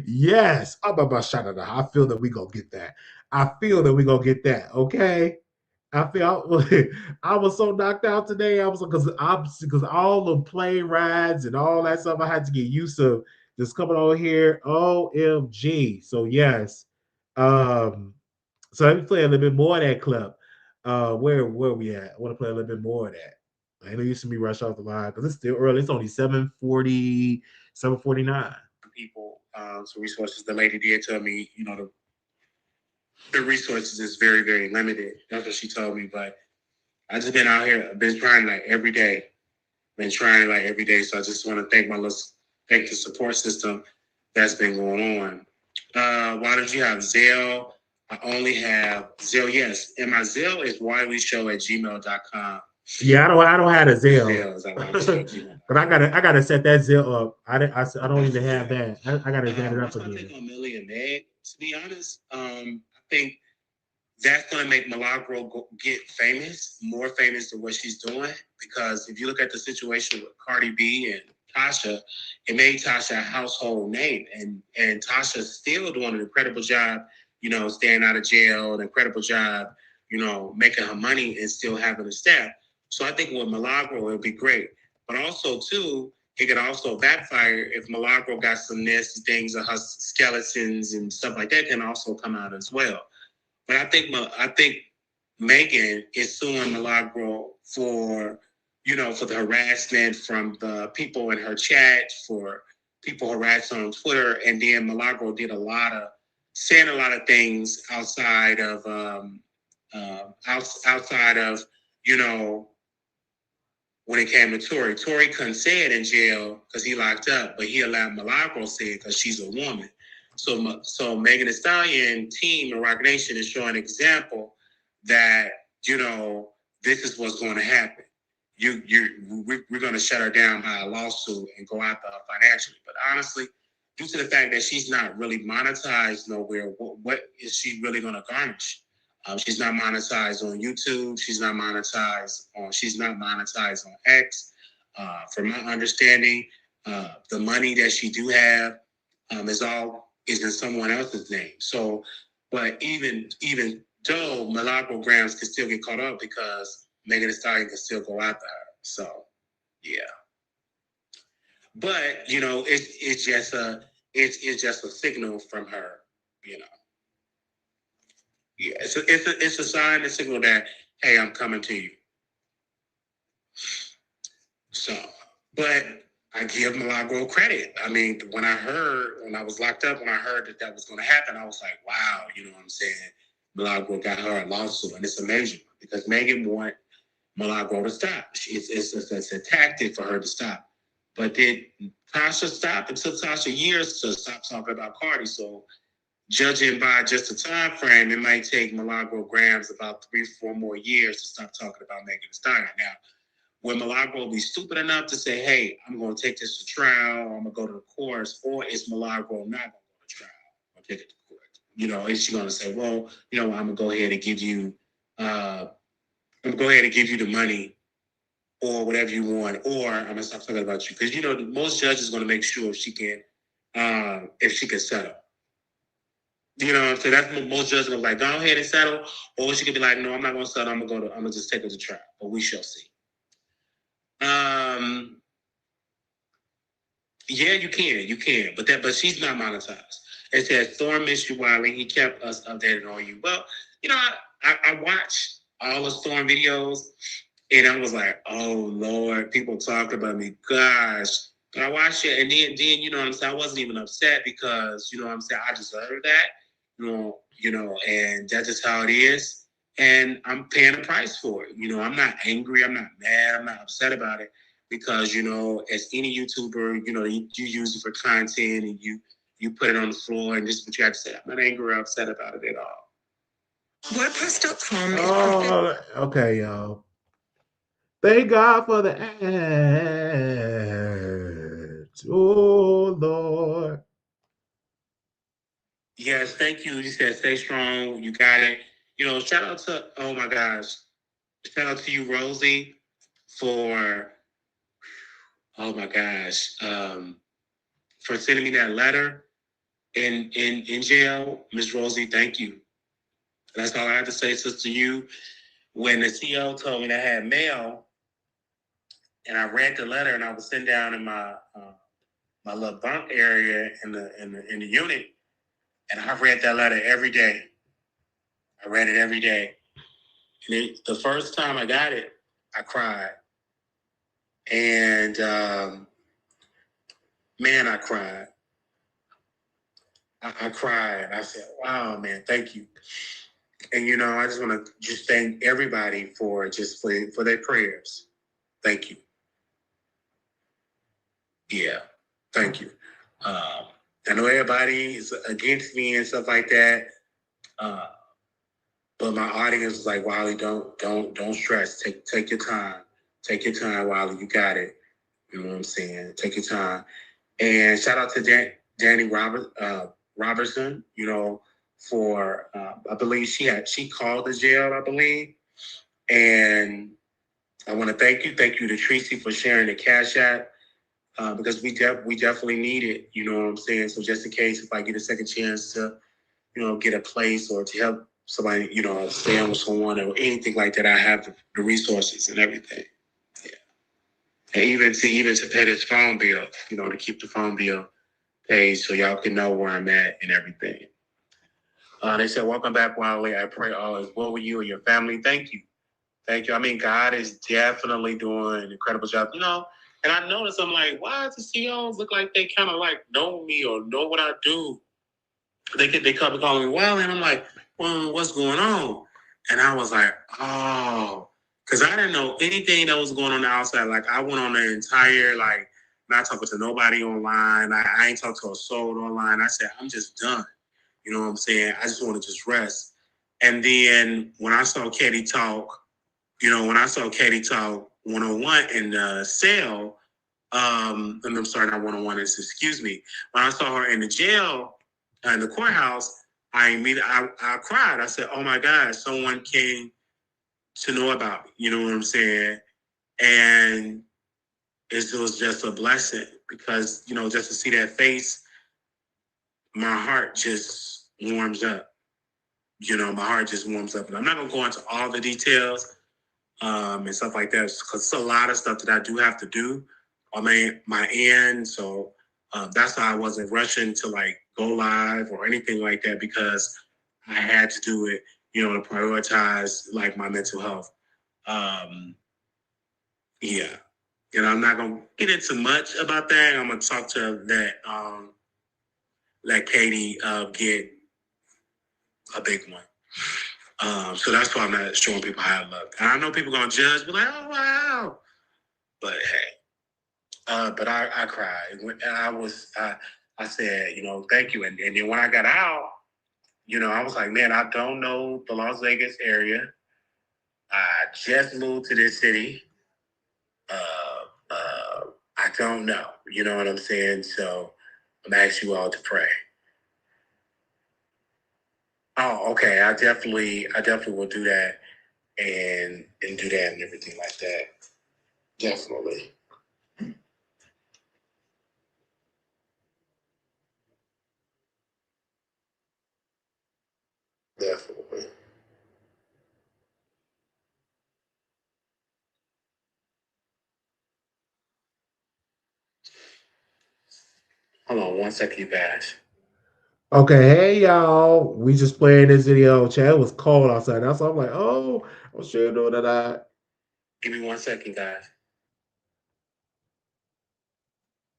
Yes. I feel that we going to get that. I feel that we going to get that. Okay. I feel I was so knocked out today. I was because all the plane rides and all that stuff I had to get used to just coming over here. OMG. So yes. Um, so let me play a little bit more of that clip. Where we at? I want to play a little bit more of that. I know you see me rush off the line because it's still early. It's only 7:40, 7:49. People, some resources. The lady did tell me, the resources is very, very limited. That's what she told me. But I just been out here, been trying like every day. Been trying like every day. So I just want to thank the support system that's been going on. Why don't you have Zelle? I only have Zelle, yes. And my Zelle is wileyshow@gmail.com. Yeah, I don't have a Zelle. Zelle But I gotta set that Zelle up. I don't even have that. I gotta set it up I again. think on Millie and Meg, to be honest, I think that's going to make Milagro get famous, more famous than what she's doing. Because if you look at the situation with Cardi B and Tasha, it made Tasha a household name. And Tasha's still doing an incredible job, staying out of jail, an incredible job, making her money and still having a staff. So I think with Milagro, it'll be great. But also, too, it could also backfire if Milagro got some nasty things of her skeletons and stuff like that can also come out as well. But I think Megan is suing Milagro for the harassment from the people in her chat, for people harassing on Twitter, and then Milagro did saying a lot of things outside of outside of when it came to Tory. Tory couldn't say it in jail because he locked up, but he allowed Milagro to say it because she's a woman. So Megan Thee Stallion team and Rock Nation is showing an example that this is what's going to happen. We're going to shut her down by a lawsuit and go after her financially. But honestly, due to the fact that she's not really monetized nowhere, what is she really going to garnish? She's not monetized on YouTube. She's not monetized on X. From my understanding, the money that she do have is in someone else's name. So, but even though Milagro Grams can still get caught up because Megan Thee Stallion can still go after her. So, yeah. But it's just a signal from her. Yeah, it's a sign, a signal that, hey, I'm coming to you. So, but I give Milagro credit. I mean, when I was locked up, when I heard that was going to happen, I was like, wow, you know what I'm saying? Milagro got her a lawsuit, and it's amazing because Megan want Milagro to stop. It's a tactic for her to stop. But then Tasha stopped. It took Tasha years to stop talking about Cardi. So judging by just the time frame, it might take Milagro Grams about 3-4 more years to stop talking about Megan Thee Stallion. Now, will Milagro be stupid enough to say, hey, I'm going to take this to trial, or I'm going to go to the courts, or is Milagro not going to go to trial or take it to court? You know, is she going to say, well, you know, I'm going to go ahead and give you, the money or whatever you want, or I'm going to stop talking about you. Because, you know, most judges are going to make sure if she can settle. You know, so that's what most judges are like, go ahead and settle, or she could be like, no, I'm not going to settle. I'm going to just take her to trial, but we shall see. Yeah, you can, but she's not monetized. It says Storm missed you, Wiley. He kept us updated on you. Well, you know, I watched all the Storm videos, and I was like, oh Lord, people talk about me. Gosh. But I watched it, and then you know what I'm saying, I wasn't even upset because, you know what I'm saying, I deserve that. You know, and that's just how it is. And I'm paying the price for it. You know, I'm not angry, I'm not mad, I'm not upset about it. Because, you know, as any YouTuber, you know, you use it for content and you put it on the floor and this is what you have to say. I'm not angry or upset about it at all. WordPress.com is okay, y'all. Thank God for the ads. Oh, Lord. Yes, thank you. You said stay strong. You got it. You know, shout out to, oh my gosh. Shout out to you, Rosie, for, oh my gosh, for sending me that letter in jail. Miss Rosie, thank you. That's all I have to say, sister. You, when the CEO told me that I had mail, and I read the letter, and I was sitting down in my my little bunk area in the unit, and I read that letter every day. I read it every day. And the first time I got it, I cried, and man, I cried. I cried. I said, "Wow, man, thank you." And you know, I just want to just thank everybody for their prayers. Thank you. Yeah, thank you. I know everybody is against me and stuff like that, but my audience is like, Wiley, don't stress. Take your time. Take your time, Wiley. You got it. You know what I'm saying? Take your time. And shout out to Danny Robertson. You know, for I believe she called the jail. I believe, and I want to thank you to Tracy for sharing the Cash App. Because we definitely need it, you know what I'm saying? So just in case if I get a second chance to, you know, get a place or to help somebody, you know, stand with someone or anything like that, I have the resources and everything. Yeah. And even to pay this phone bill, you know, to keep the phone bill paid so y'all can know where I'm at and everything. They said, welcome back, Wiley. I pray all is well with you and your family. Thank you. Thank you. I mean, God is definitely doing an incredible job. You know, and I noticed, I'm like, why does the CEOs look like they kind of like know me or know what I do? They come calling me Wiley, and I'm like, well, what's going on? And I was like, oh, because I didn't know anything that was going on outside. Like, I went on the entire, like, not talking to nobody online. I ain't talked to a soul online. I said, I'm just done. You know what I'm saying? I just want to just rest. And then when I saw Katie talk, you know, when I saw Katie talk 101 in the cell, and I'm sorry, not 101, excuse me. When I saw her in the jail, in the courthouse, I cried. I said, oh my God, someone came to know about me. You know what I'm saying? And it was just a blessing because, you know, just to see that face, my heart just warms up. You know, my heart just warms up. And I'm not going to go into all the details and stuff like that, because it's a lot of stuff that I do have to do on my end. So that's why I wasn't rushing to like go live or anything like that, because I had to do it, you know, to prioritize like my mental health. Yeah. I'm not gonna get into much about that. I'm gonna talk to that. Let Katie get a big one. So that's why I'm not showing people how I look. And I know people gonna judge, be like, "Oh wow," but hey, but I cried, and I said, thank you, and then when I got out, I was like, man, I don't know the Las Vegas area. I just moved to this city. I don't know. You know what I'm saying? So I'm asking you all to pray. Oh, okay. I definitely will do that and do that and everything like that. Definitely. Definitely. Hold on one second, you guys. Okay, hey y'all. We just played this video. Chad, it was cold outside. That's why I'm like, oh, I'm sure doing that. Give me 1 second, guys.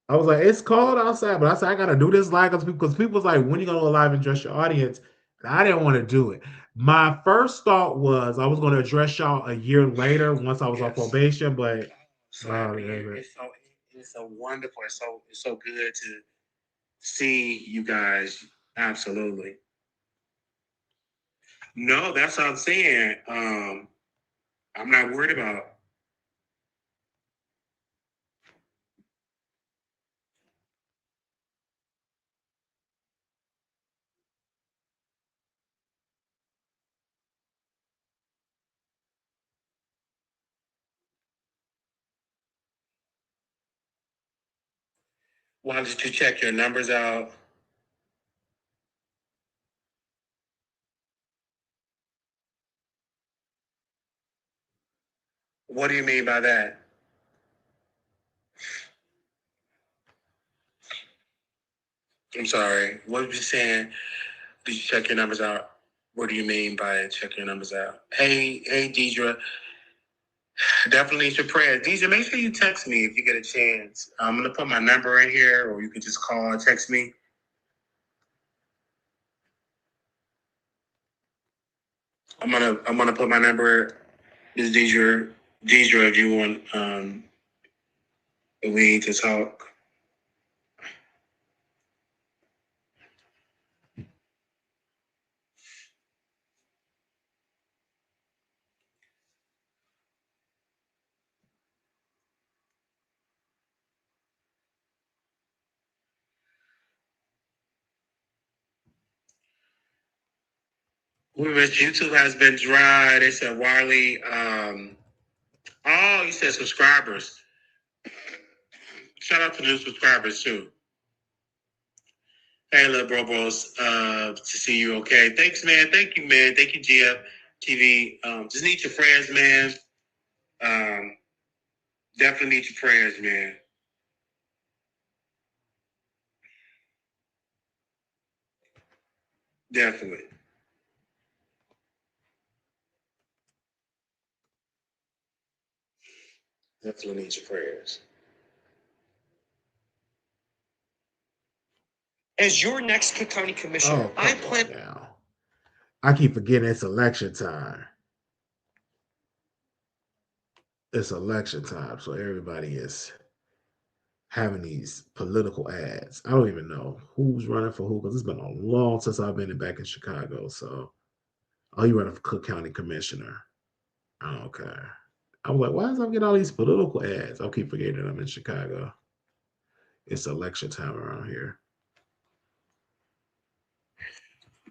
I was like, it's cold outside, but I said I gotta do this live because people was like, when you gonna go live and address your audience? And I didn't want to do it. My first thought was I was gonna address y'all a year later once I was on probation, but So happy. It's so wonderful. It's so good to see you guys. Absolutely. No, that's what I'm saying. I'm not worried about. Why did you check your numbers out? What do you mean by that? I'm sorry. What were you saying? Did you check your numbers out? What do you mean by check your numbers out? Hey, Deidre. Definitely need your prayers. Deidre, make sure you text me if you get a chance. I'm gonna put my number in here, or you can just call and text me. I'm gonna put my number. Is Deidre, if you want we need to talk. YouTube has been dry. They said Wiley. Oh, you said subscribers. Shout out to new subscribers too. Hey, little bro bros. To see you. Okay. Thanks, man. Thank you, man. Thank you, GF TV. Just need your prayers, man. Definitely need your prayers, man. Definitely. Definitely need your prayers. As your next Cook County Commissioner, I plan. Now. I keep forgetting it's election time. It's election time, so everybody is having these political ads. I don't even know who's running for who because it's been a long since I've been back in Chicago. So, oh, you running for Cook County Commissioner? Okay. I'm like, why is I getting all these political ads? I'll keep forgetting I'm in Chicago. It's election time around here.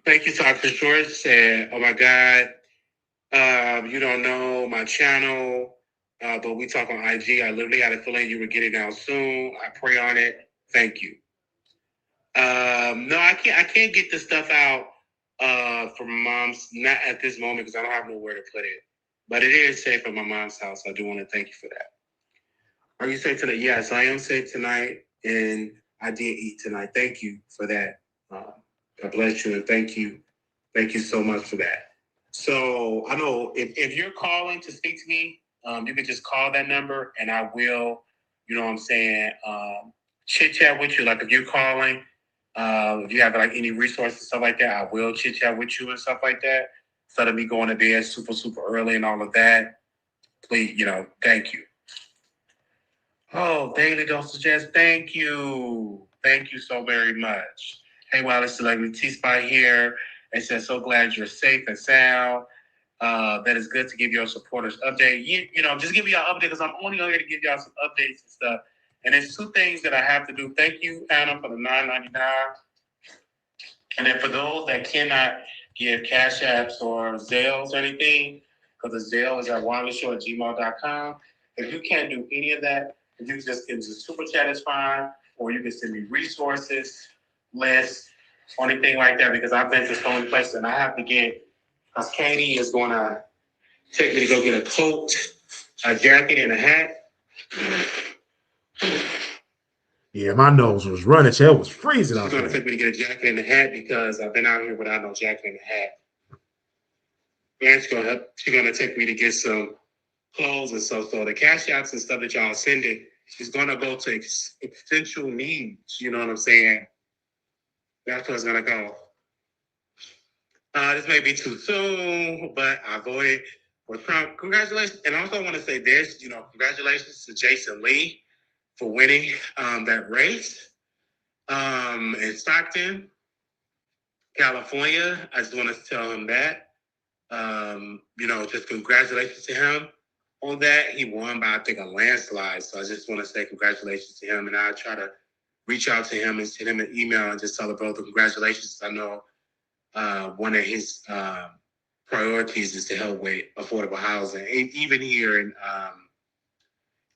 Thank you, Dr. George said, oh my God, you don't know my channel, but we talk on IG. I literally had a feeling you were getting out soon. I pray on it. Thank you. No, I can't get this stuff out from my mom's, not at this moment because I don't have nowhere to put it. But it is safe at my mom's house. I do want to thank you for that. Are you safe tonight? Yes, I am safe tonight, and I did eat tonight. Thank you for that. God bless you, and thank you. Thank you so much for that. So I know if you're calling to speak to me, you can just call that number, and I will you know what I'm saying, chit chat with you. Like if you're calling, if you have like any resources, stuff like that, I will chit chat with you and stuff like that. Instead of me going to bed super early and all of that. Please, thank you. Oh, Daily Dose Suggest, thank you. Thank you so very much. Hey, Wiley Celebrity T-Spot here. It says, so glad you're safe and sound. That is good to give your supporters update. Just give y'all update because I'm only here to give y'all some updates and stuff. And there's two things that I have to do. Thank you, Anna, for the $9.99. And then for those that cannot give Cash Apps or Zelles or anything, because the Zelle is at WileyShow@gmail.com. If you can't do any of that, if you just give us a super chat, is fine. Or you can send me resources, lists, or anything like that, because I've been to so many places and I have to get, because Katie is going to take me to go get a coat, a jacket, and a hat. Yeah, my nose was running. It was freezing out She's there. going to take me to get a jacket and a hat because I've been out here without no jacket and a hat. And she's going to take me to get some clothes and stuff. So the cash apps and stuff that y'all are sending, she's going to go to essential needs. You know what I'm saying? That's what's going to go. This may be too soon, but I voted for Trump. Congratulations. And I also want to say this, congratulations to Jason Lee for winning that race in Stockton, California. I just want to tell him that. Just congratulations to him on that. He won by, I think, a landslide. So I just want to say congratulations to him. And I'll try to reach out to him and send him an email and just tell him both the congratulations. I know one of his priorities is to help with affordable housing. And even here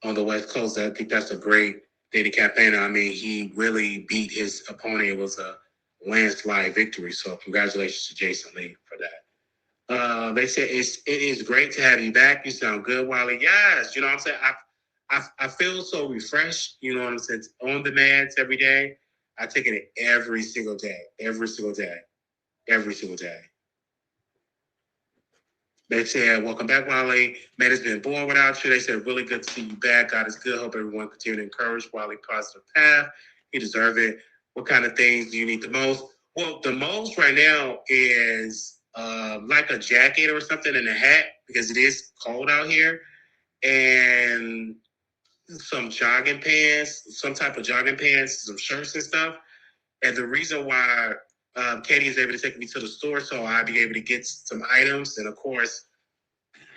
on the West Coast, I think that's a great dating campaign. I mean, he really beat his opponent. It was a landslide victory. So congratulations to Jason Lee for that. They said it is great to have you back. You sound good, Wiley. Yes, you know what I'm saying? I feel so refreshed, you know what I'm saying? On the meds every day. I take it every single day. Every single day. Every single day. They said, welcome back, Wiley. Man, it's been boring without you. They said, really good to see you back. God is good. Hope everyone continue to encourage Wiley positive path. You deserve it. What kind of things do you need the most? Well, the most right now is like a jacket or something and a hat because it is cold out here. And some jogging pants, some type of jogging pants, some shirts and stuff. And the reason why Katie is able to take me to the store so I'll be able to get some items. And of course,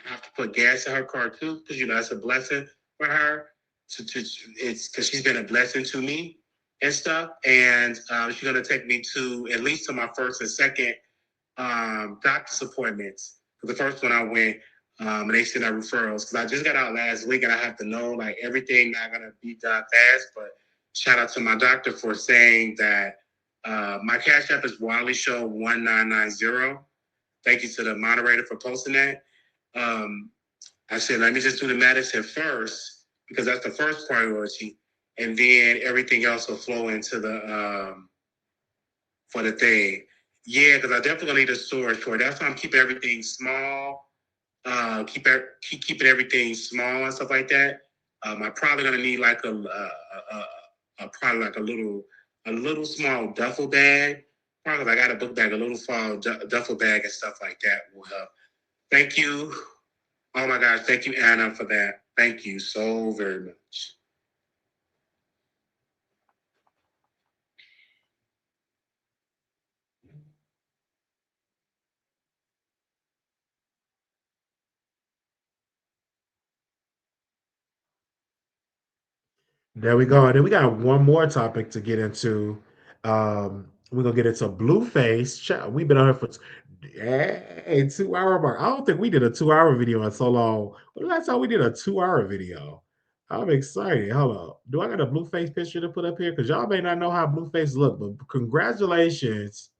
I have to put gas in her car too because, that's a blessing for her. It's because she's been a blessing to me and stuff. And she's going to take me to at least to my first and second doctor's appointments. The first one I went, and they sent out referrals because I just got out last week and I have to know like everything not gonna be done fast. But shout out to my doctor for saying that my cash app is Wiley Show 1990. Thank you to the moderator for posting that. I said let me just do the medicine first because that's the first priority, and then everything else will flow into the for the thing. Yeah, because I definitely gonna need a storage for it. That's why I'm keeping everything small. Keeping everything small and stuff like that. I'm probably gonna need like probably like a little small duffel bag. Probably I got a book bag, a little small duffel bag and stuff like that will help. Thank you. Oh my gosh, thank you, Anna, for that. Thank you so very much. There we go. And then we got one more topic to get into. We're gonna get into Blueface. We've been on here for 2 hour mark. I don't think we did a 2 hour video in so long. When the last time we did a 2 hour video? I'm excited. Hold up. Do I got a Blueface picture to put up here? Because y'all may not know how Blueface look, but congratulations.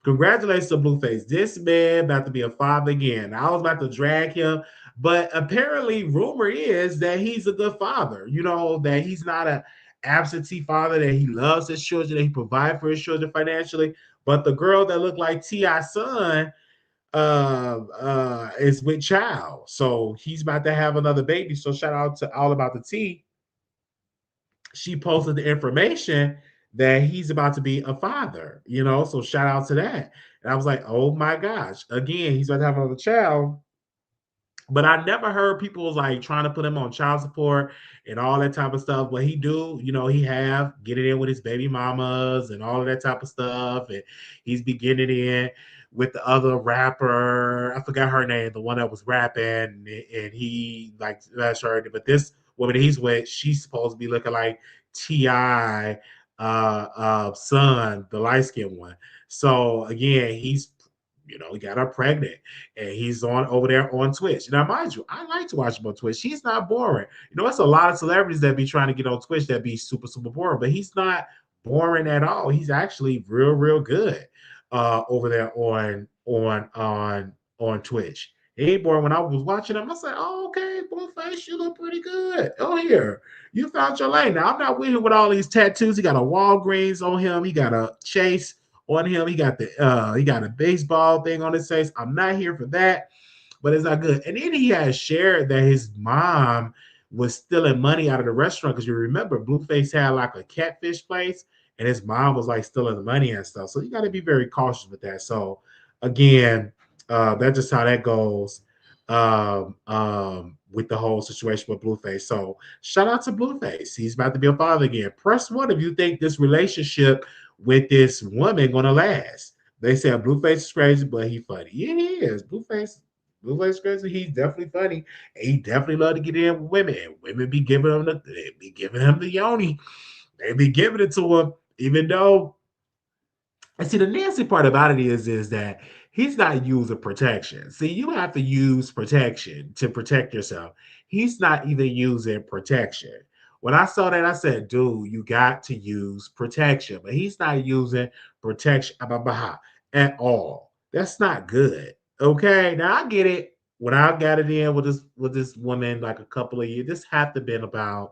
Congratulations to Blueface. This man about to be a father again. I was about to drag him, but apparently, rumor is that he's a good father. That he's not a absentee father, that he loves his children, that he provides for his children financially. But the girl that looked like T.I.'s son is with child. So he's about to have another baby. So shout out to All About the Tea. she posted the information that he's about to be a father, So shout out to that. And I was like, oh my gosh, again, he's about to have another child. But I never heard people was like trying to put him on child support and all that type of stuff. But he do, he have get it in with his baby mamas and all of that type of stuff. And he's beginning in with the other rapper. I forgot her name, the one that was rapping, and he like that's her. But this woman he's with, she's supposed to be looking like Ti son, the light skinned one. So again, he got her pregnant, and he's on over there on Twitch. Now, mind you, I like to watch him on Twitch. He's not boring. It's a lot of celebrities that be trying to get on Twitch that be super, super boring, but he's not boring at all. He's actually real, real good over there on Twitch. He ain't boring. When I was watching him, I said, "Oh, okay, Blueface, you look pretty good. Oh, here, you found your lane." Now, I'm not with him with all these tattoos. He got a Walgreens on him. He got a Chase on him. He got a baseball thing on his face. I'm not here for that, but it's not good. And then he has shared that his mom was stealing money out of the restaurant, because you remember Blueface had like a catfish place, and his mom was like stealing the money and stuff. So you got to be very cautious with that. So again, that's just how that goes with the whole situation with Blueface. So shout out to Blueface. He's about to be a father again. Press one if you think this relationship with this woman gonna last. They said Blueface is crazy, but he funny. Yeah, he is. Blueface is crazy. He's definitely funny. And he definitely love to get in with women. And women be giving him the yoni. They be giving it to him, even though. And see, the nasty part about it is that he's not using protection. See, you have to use protection to protect yourself. He's not even using protection. When I saw that, I said, dude, you got to use protection. But he's not using protection at all. That's not good. Okay. Now I get it. When I got it in with this woman like a couple of years, this had to been about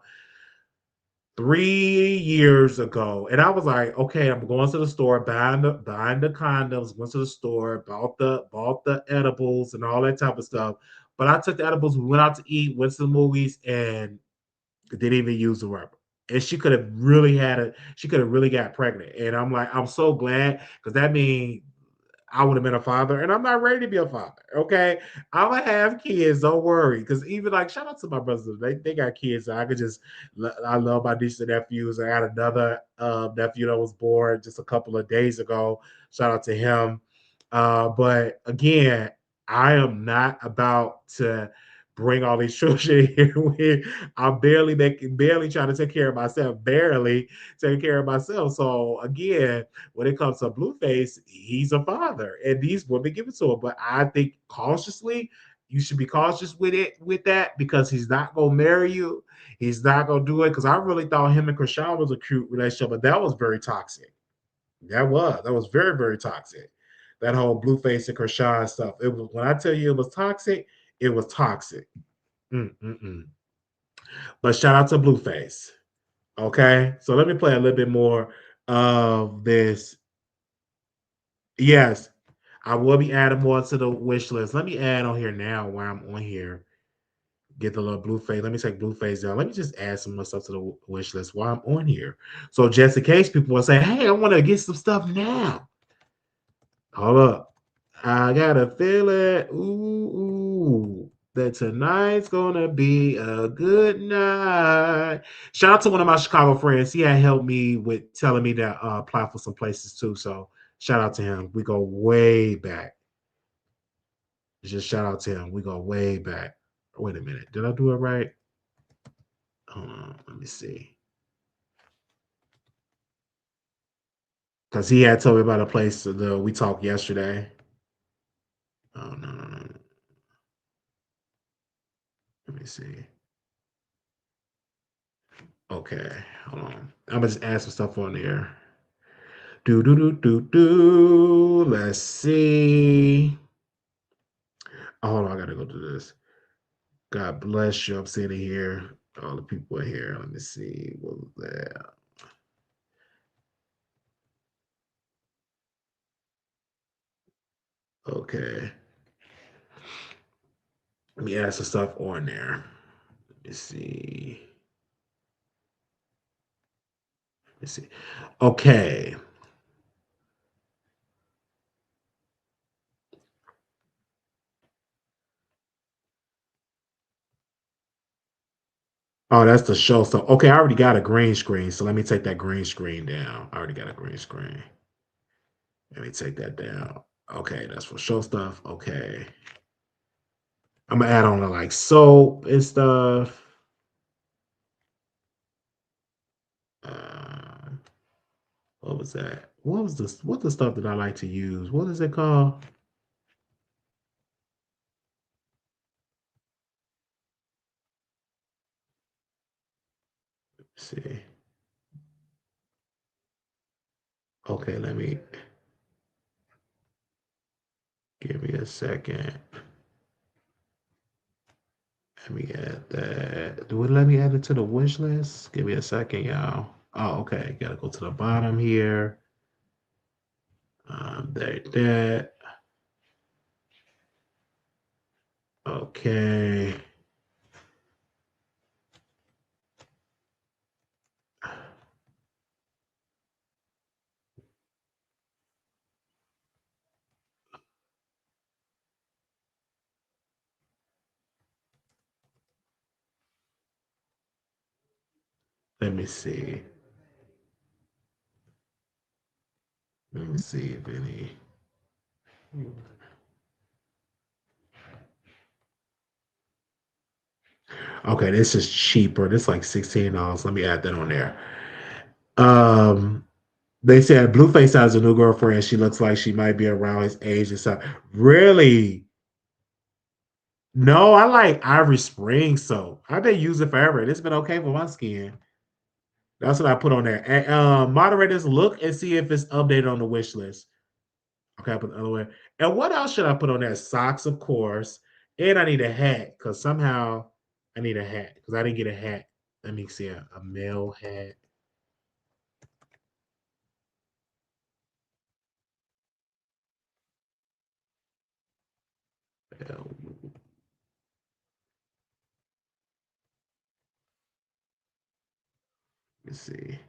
3 years ago, and I was like, okay, I'm going to the store, buying the condoms, went to the store, bought the edibles and all that type of stuff. But I took the edibles, we went out to eat, went to the movies, and didn't even use the rubber. And she could have really got pregnant. And I'm like, I'm so glad, because that means I would have been a father, and I'm not ready to be a father. Okay, I'm gonna have kids. Don't worry, because even like shout out to my brothers, they got kids. So I could just I love my nieces and nephews. I had another nephew that was born just a couple of days ago. Shout out to him. But again, I am not about to bring all these children here. I'm barely trying to take care of myself, barely taking care of myself. So again, when it comes to Blueface, he's a father, and these women give it to him. But I think cautiously, you should be cautious with that, because he's not gonna marry you. He's not gonna do it, because I really thought him and Krishan was a cute relationship, but that was very toxic. That was very, very toxic. That whole Blueface and Krishan stuff. It was, when I tell you it was toxic, it was toxic. Mm-mm-mm. But shout out to Blueface. Okay, so let me play a little bit more of this. Yes, I will be adding more to the wish list. Let me add on here now while I'm on here. Get the little Blueface. Let me take Blueface down. Let me just add some more stuff to the wish list while I'm on here. So just in case people will say, hey, I want to get some stuff now. Hold up. I got a feeling, that tonight's gonna be a good night. Shout out to one of my Chicago friends. He had helped me with telling me to apply for some places too. So shout out to him. We go way back. Just shout out to him. We go way back. Wait a minute. Did I do it right? Hold on. Let me see. Because he had told me about a place that we talked yesterday. Oh, no, no, no. Let me see. Okay, hold on. I'm gonna just add some stuff on there. Do do do do do. Let's see. Oh, hold on, I gotta go to this. God bless you. I'm seeing it here. All the people are here. Let me see. What was that? Okay. Let me add some stuff on there. Let me see. Let's see. Okay. Oh, that's the show. So, okay, I already got a green screen. So let me take that green screen down. I already got a green screen. Let me take that down. Okay, that's for show stuff. Okay. I'm gonna add on to like soap and stuff. Um, what was that? What was this? What's the stuff that I like to use? What is it called? Let's see. Okay, let me give me a second. Let me add that. Do it let me add it to the wish list? Give me a second, y'all. Oh, okay. Gotta go to the bottom here. There, that. Okay. Let me see. Let me see if any. Okay, this is cheaper. This is like $16. Let me add that on there. Um, they said Blueface has a new girlfriend. She looks like she might be around his age and stuff. Really? No, I like Ivory Spring soap. I've been using it forever. It's been okay for my skin. That's what I put on there. And, moderators, look and see if it's updated on the wish list. Okay, I put the other way. And what else should I put on there? Socks, of course. And I need a hat because somehow I need a hat because I didn't get a hat. Let me see a male hat. Let me see.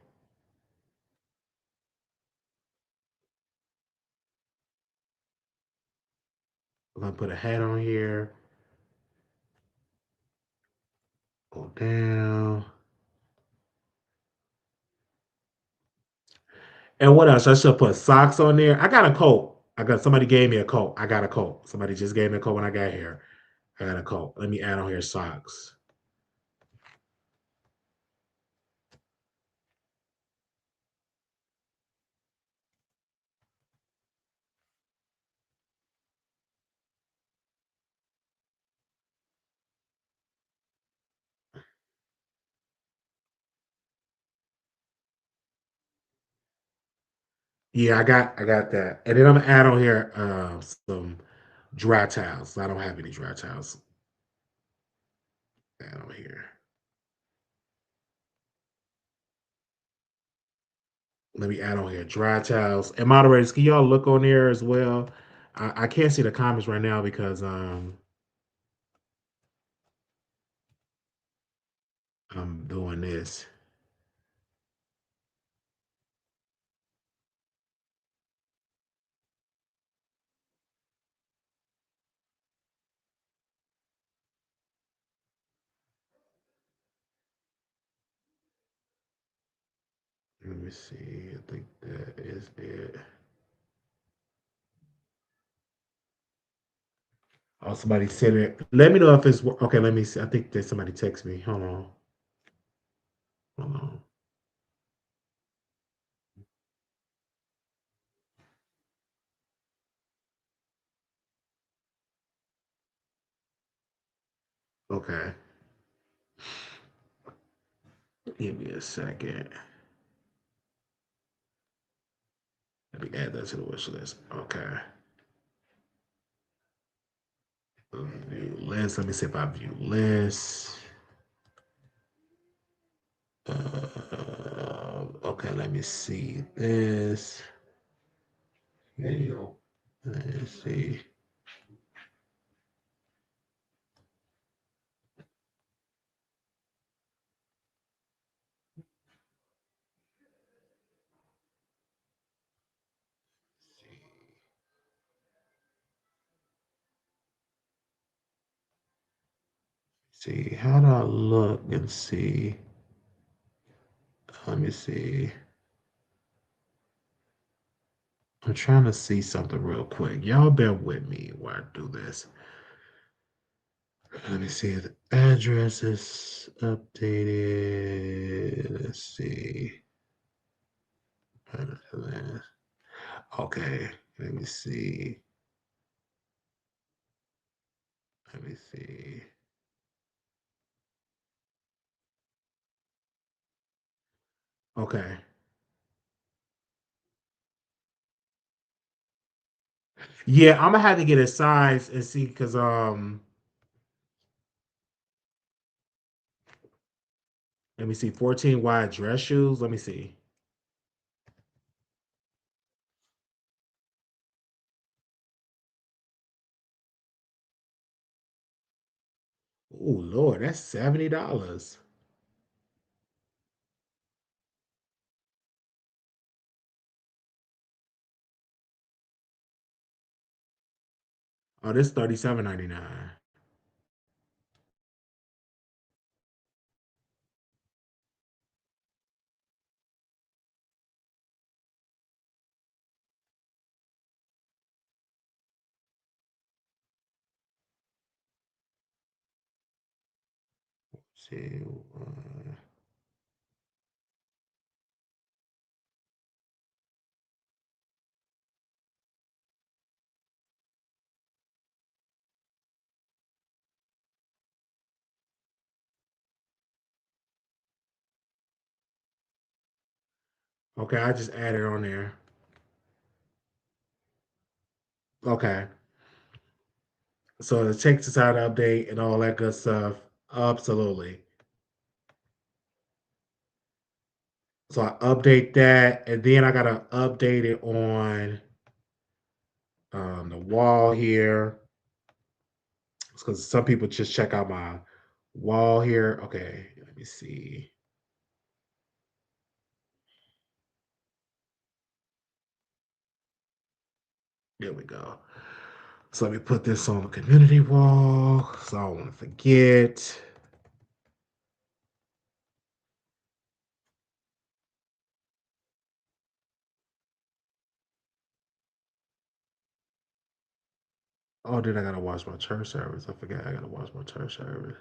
I'm gonna put a hat on here. Go down. And what else? I should put socks on there. I got a coat. I got somebody gave me a coat. I got a coat. Somebody just gave me a coat when I got here. I got a coat. Let me add on here socks. Yeah, I got that. And then I'm gonna add on here some dry towels. I don't have any dry towels. Add on here. Let me add on here dry towels. And moderators, can y'all look on there as well? I can't see the comments right now because I'm doing this. Let me see. I think that is it. Oh, somebody said it. Let me know if it's okay. Let me see. I think that somebody text me. Hold on. Hold on. Okay. Give me a second. Let me add that to the wish list. Okay. View list. Let me see if I view list. Okay, let me see this. Video. Let's see. See, how do I look and see? Let me see. I'm trying to see something real quick. Y'all bear with me while I do this. Let me see if the address is updated. Let's see. Okay, let me see. Let me see. Okay. Yeah, I'm gonna have to get a size and see because let me see 14 wide dress shoes. Let me see. Oh Lord, that's $70. Oh, this 37.99. See, okay, I just added on there. Okay, so the text is how to update and all that good stuff. Absolutely. So I update that, and then I gotta update it on the wall here because some people just check out my wall here. Okay, let me see. There we go. So let me put this on the community wall so I don't want to forget. Oh, then I gotta watch my church service. I forgot I gotta watch my church service.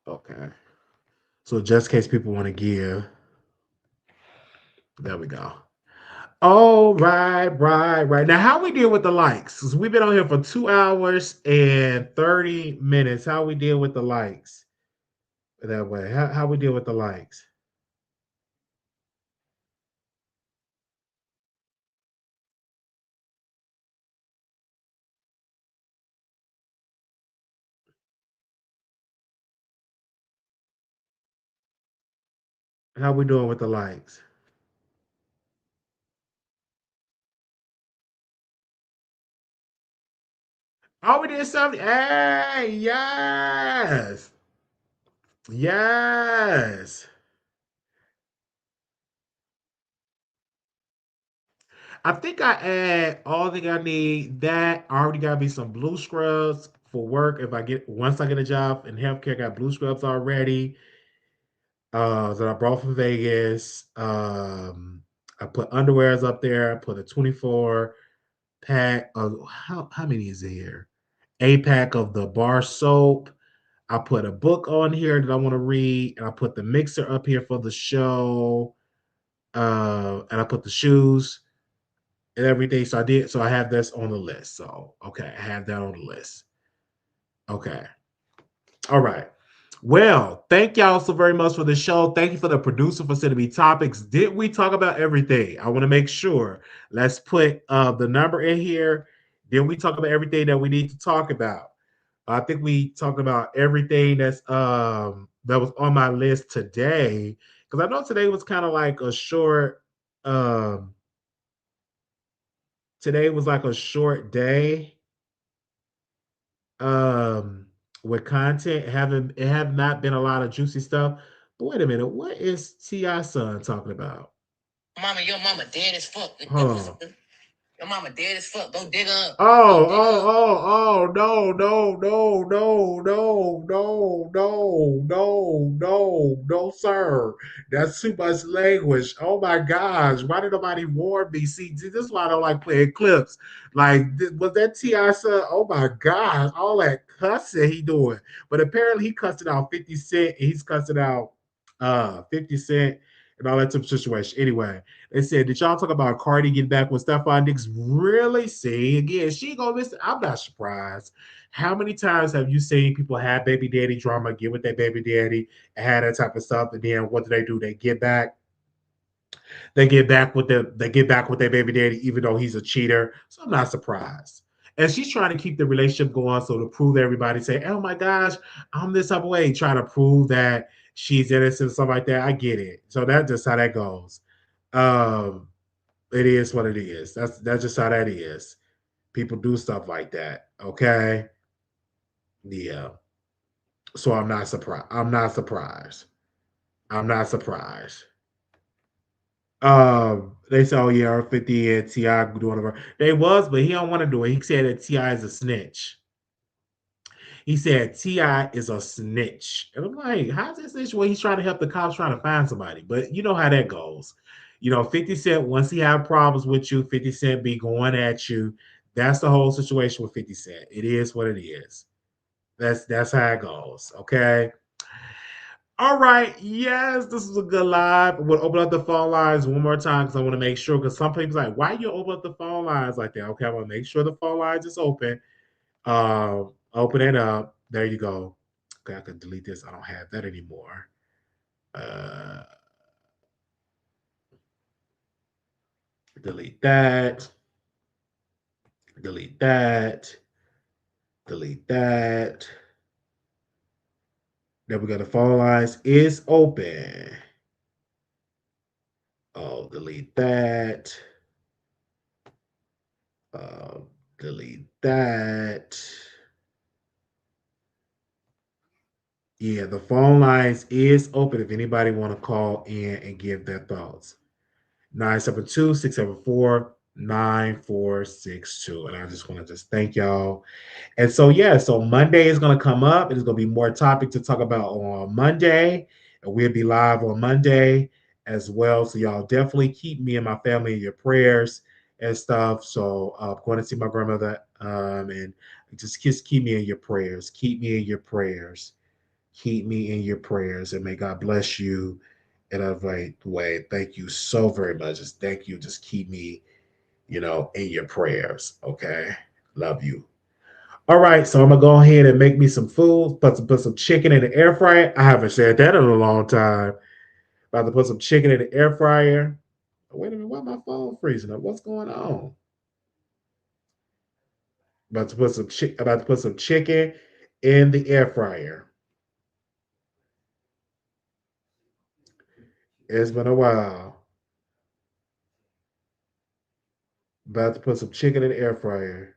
Okay. So just in case people want to give, there we go. Oh, right. Now, how we deal with the likes? Because we've been on here for 2 hours and 30 minutes. How we deal with the likes that way? How we deal with the likes? How we doing with the likes? Oh, we did something. Hey, yes. Yes. I think I add all the thing I need. That I already got me some blue scrubs for work. If I get once I get a job in healthcare, I got blue scrubs already. That I brought from Vegas. I put underwears up there. I put a 24 pack of how many is it here? A pack of the bar soap. I put a book on here that I want to read, and I put the mixer up here for the show. And I put the shoes and everything. So I did. So I have this on the list. So okay, I have that on the list. Okay. All right. Well, thank y'all so very much for the show. Thank you for the producer for sending me topics. Did we talk about everything? I want to make sure. Let's put the number in here. Did we talk about everything that we need to talk about? I think we talked about everything that was on my list today. Because I know today was kind of like a short um today was like a short day um with content. Haven't it have not been a lot of juicy stuff. But wait a minute, what is T.I. son talking about? Mama, your mama dead as fuck. Hold on. Your mama dead as fuck. Go dig her up. Oh, Go dig her oh, up. oh, oh, no, no, no, no, no, no, no, no, no, no, sir. That's too much language. Oh my gosh. Why did nobody warn me? See, this is why I don't like playing clips. Like, was that T.I. son? Oh my gosh. All that cussing he doing. But apparently he cussed it out 50 Cent. And he's cussing out 50 Cent and all that type of situation. Anyway. They said, did y'all talk about Cardi getting back with Stephon Diggs? Really? See, again, she gonna miss it. I'm not surprised. How many times have you seen people have baby daddy drama, get with their baby daddy, and have that type of stuff, and then what do? They get back. They get back with their baby daddy, even though he's a cheater. So I'm not surprised. And she's trying to keep the relationship going, so to prove to everybody, say, "Oh my gosh, I'm this type of way," trying to prove that she's innocent, stuff like that. I get it. So that's just how that goes. Um, it is what it is. That's just how that is. People do stuff like that. Okay. Yeah. So I'm not surprised. I'm not surprised. I'm not surprised. They said, "Oh yeah, 50 and Ti doing it." They was, but he don't want to do it. He said that Ti is a snitch. He said Ti is a snitch, and I'm like, how's this snitch? Well, he's trying to help the cops trying to find somebody, but you know how that goes. 50 Cent, once he have problems with you, 50 Cent be going at you. That's the whole situation with 50 Cent. It is what it is. That's how it goes. Okay. All right. Yes, this is a good live. We'll open up the phone lines one more time because I want to make sure. Because some people's like, why you open up the phone lines like that? Okay, I want to make sure the phone lines is open. Open it up. There you go. Okay, I can delete this. I don't have that anymore. Uh, delete that. Delete that. Delete that. There we go. The phone lines is open. Oh, delete that. Delete that. Yeah, the phone lines is open if anybody want to call in and give their thoughts. 972-674-9462. And I just want to just thank y'all. And so, yeah, so Monday is going to come up. There's going to be more topic to talk about on Monday. And we'll be live on Monday as well. So, y'all definitely keep me and my family in your prayers and stuff. So, I'm going to see my grandmother and just keep me in your prayers. Keep me in your prayers. Keep me in your prayers. And may God bless you in a great way. Thank you so very much. Just thank you. Just keep me, in your prayers. Okay. Love you. All right, so I'm gonna go ahead and make me some food. Put some chicken in the air fryer. I haven't said that in a long time. About to put some chicken in the air fryer. Wait a minute, why my phone freezing up? What's going on? About to put some chicken in the air fryer. It's been a while. About to put some chicken in the air fryer.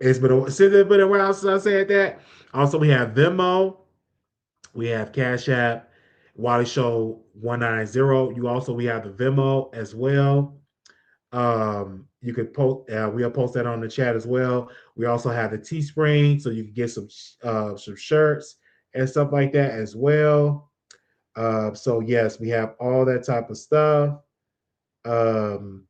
Since it's been a while since I said that. Also, we have Venmo. We have Cash App. Wiley Show 190. We have the Venmo as well. You could post. We'll post that on the chat as well. We also have the Teespring, so you can get some shirts and stuff like that as well. So yes, we have all that type of stuff. Um,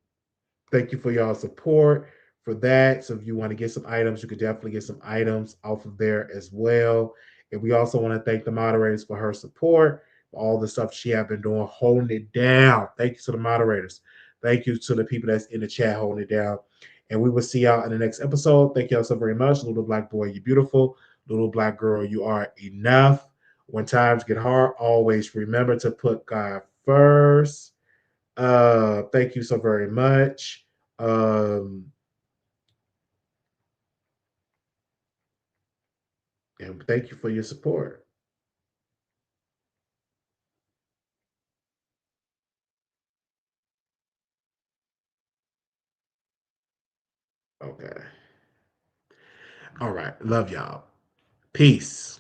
Thank you for y'all support for that. So if you want to get some items, you could definitely get some items off of there as well. And we also want to thank the moderators for her support, for all the stuff she have been doing, holding it down. Thank you to the moderators. Thank you to the people that's in the chat holding it down. And we will see y'all in the next episode. Thank y'all so very much. Little black boy, you're beautiful. Little black girl, you are enough. When times get hard, always remember to put God first. Thank you so very much. Um, and thank you for your support. Okay. All right. Love y'all. Peace.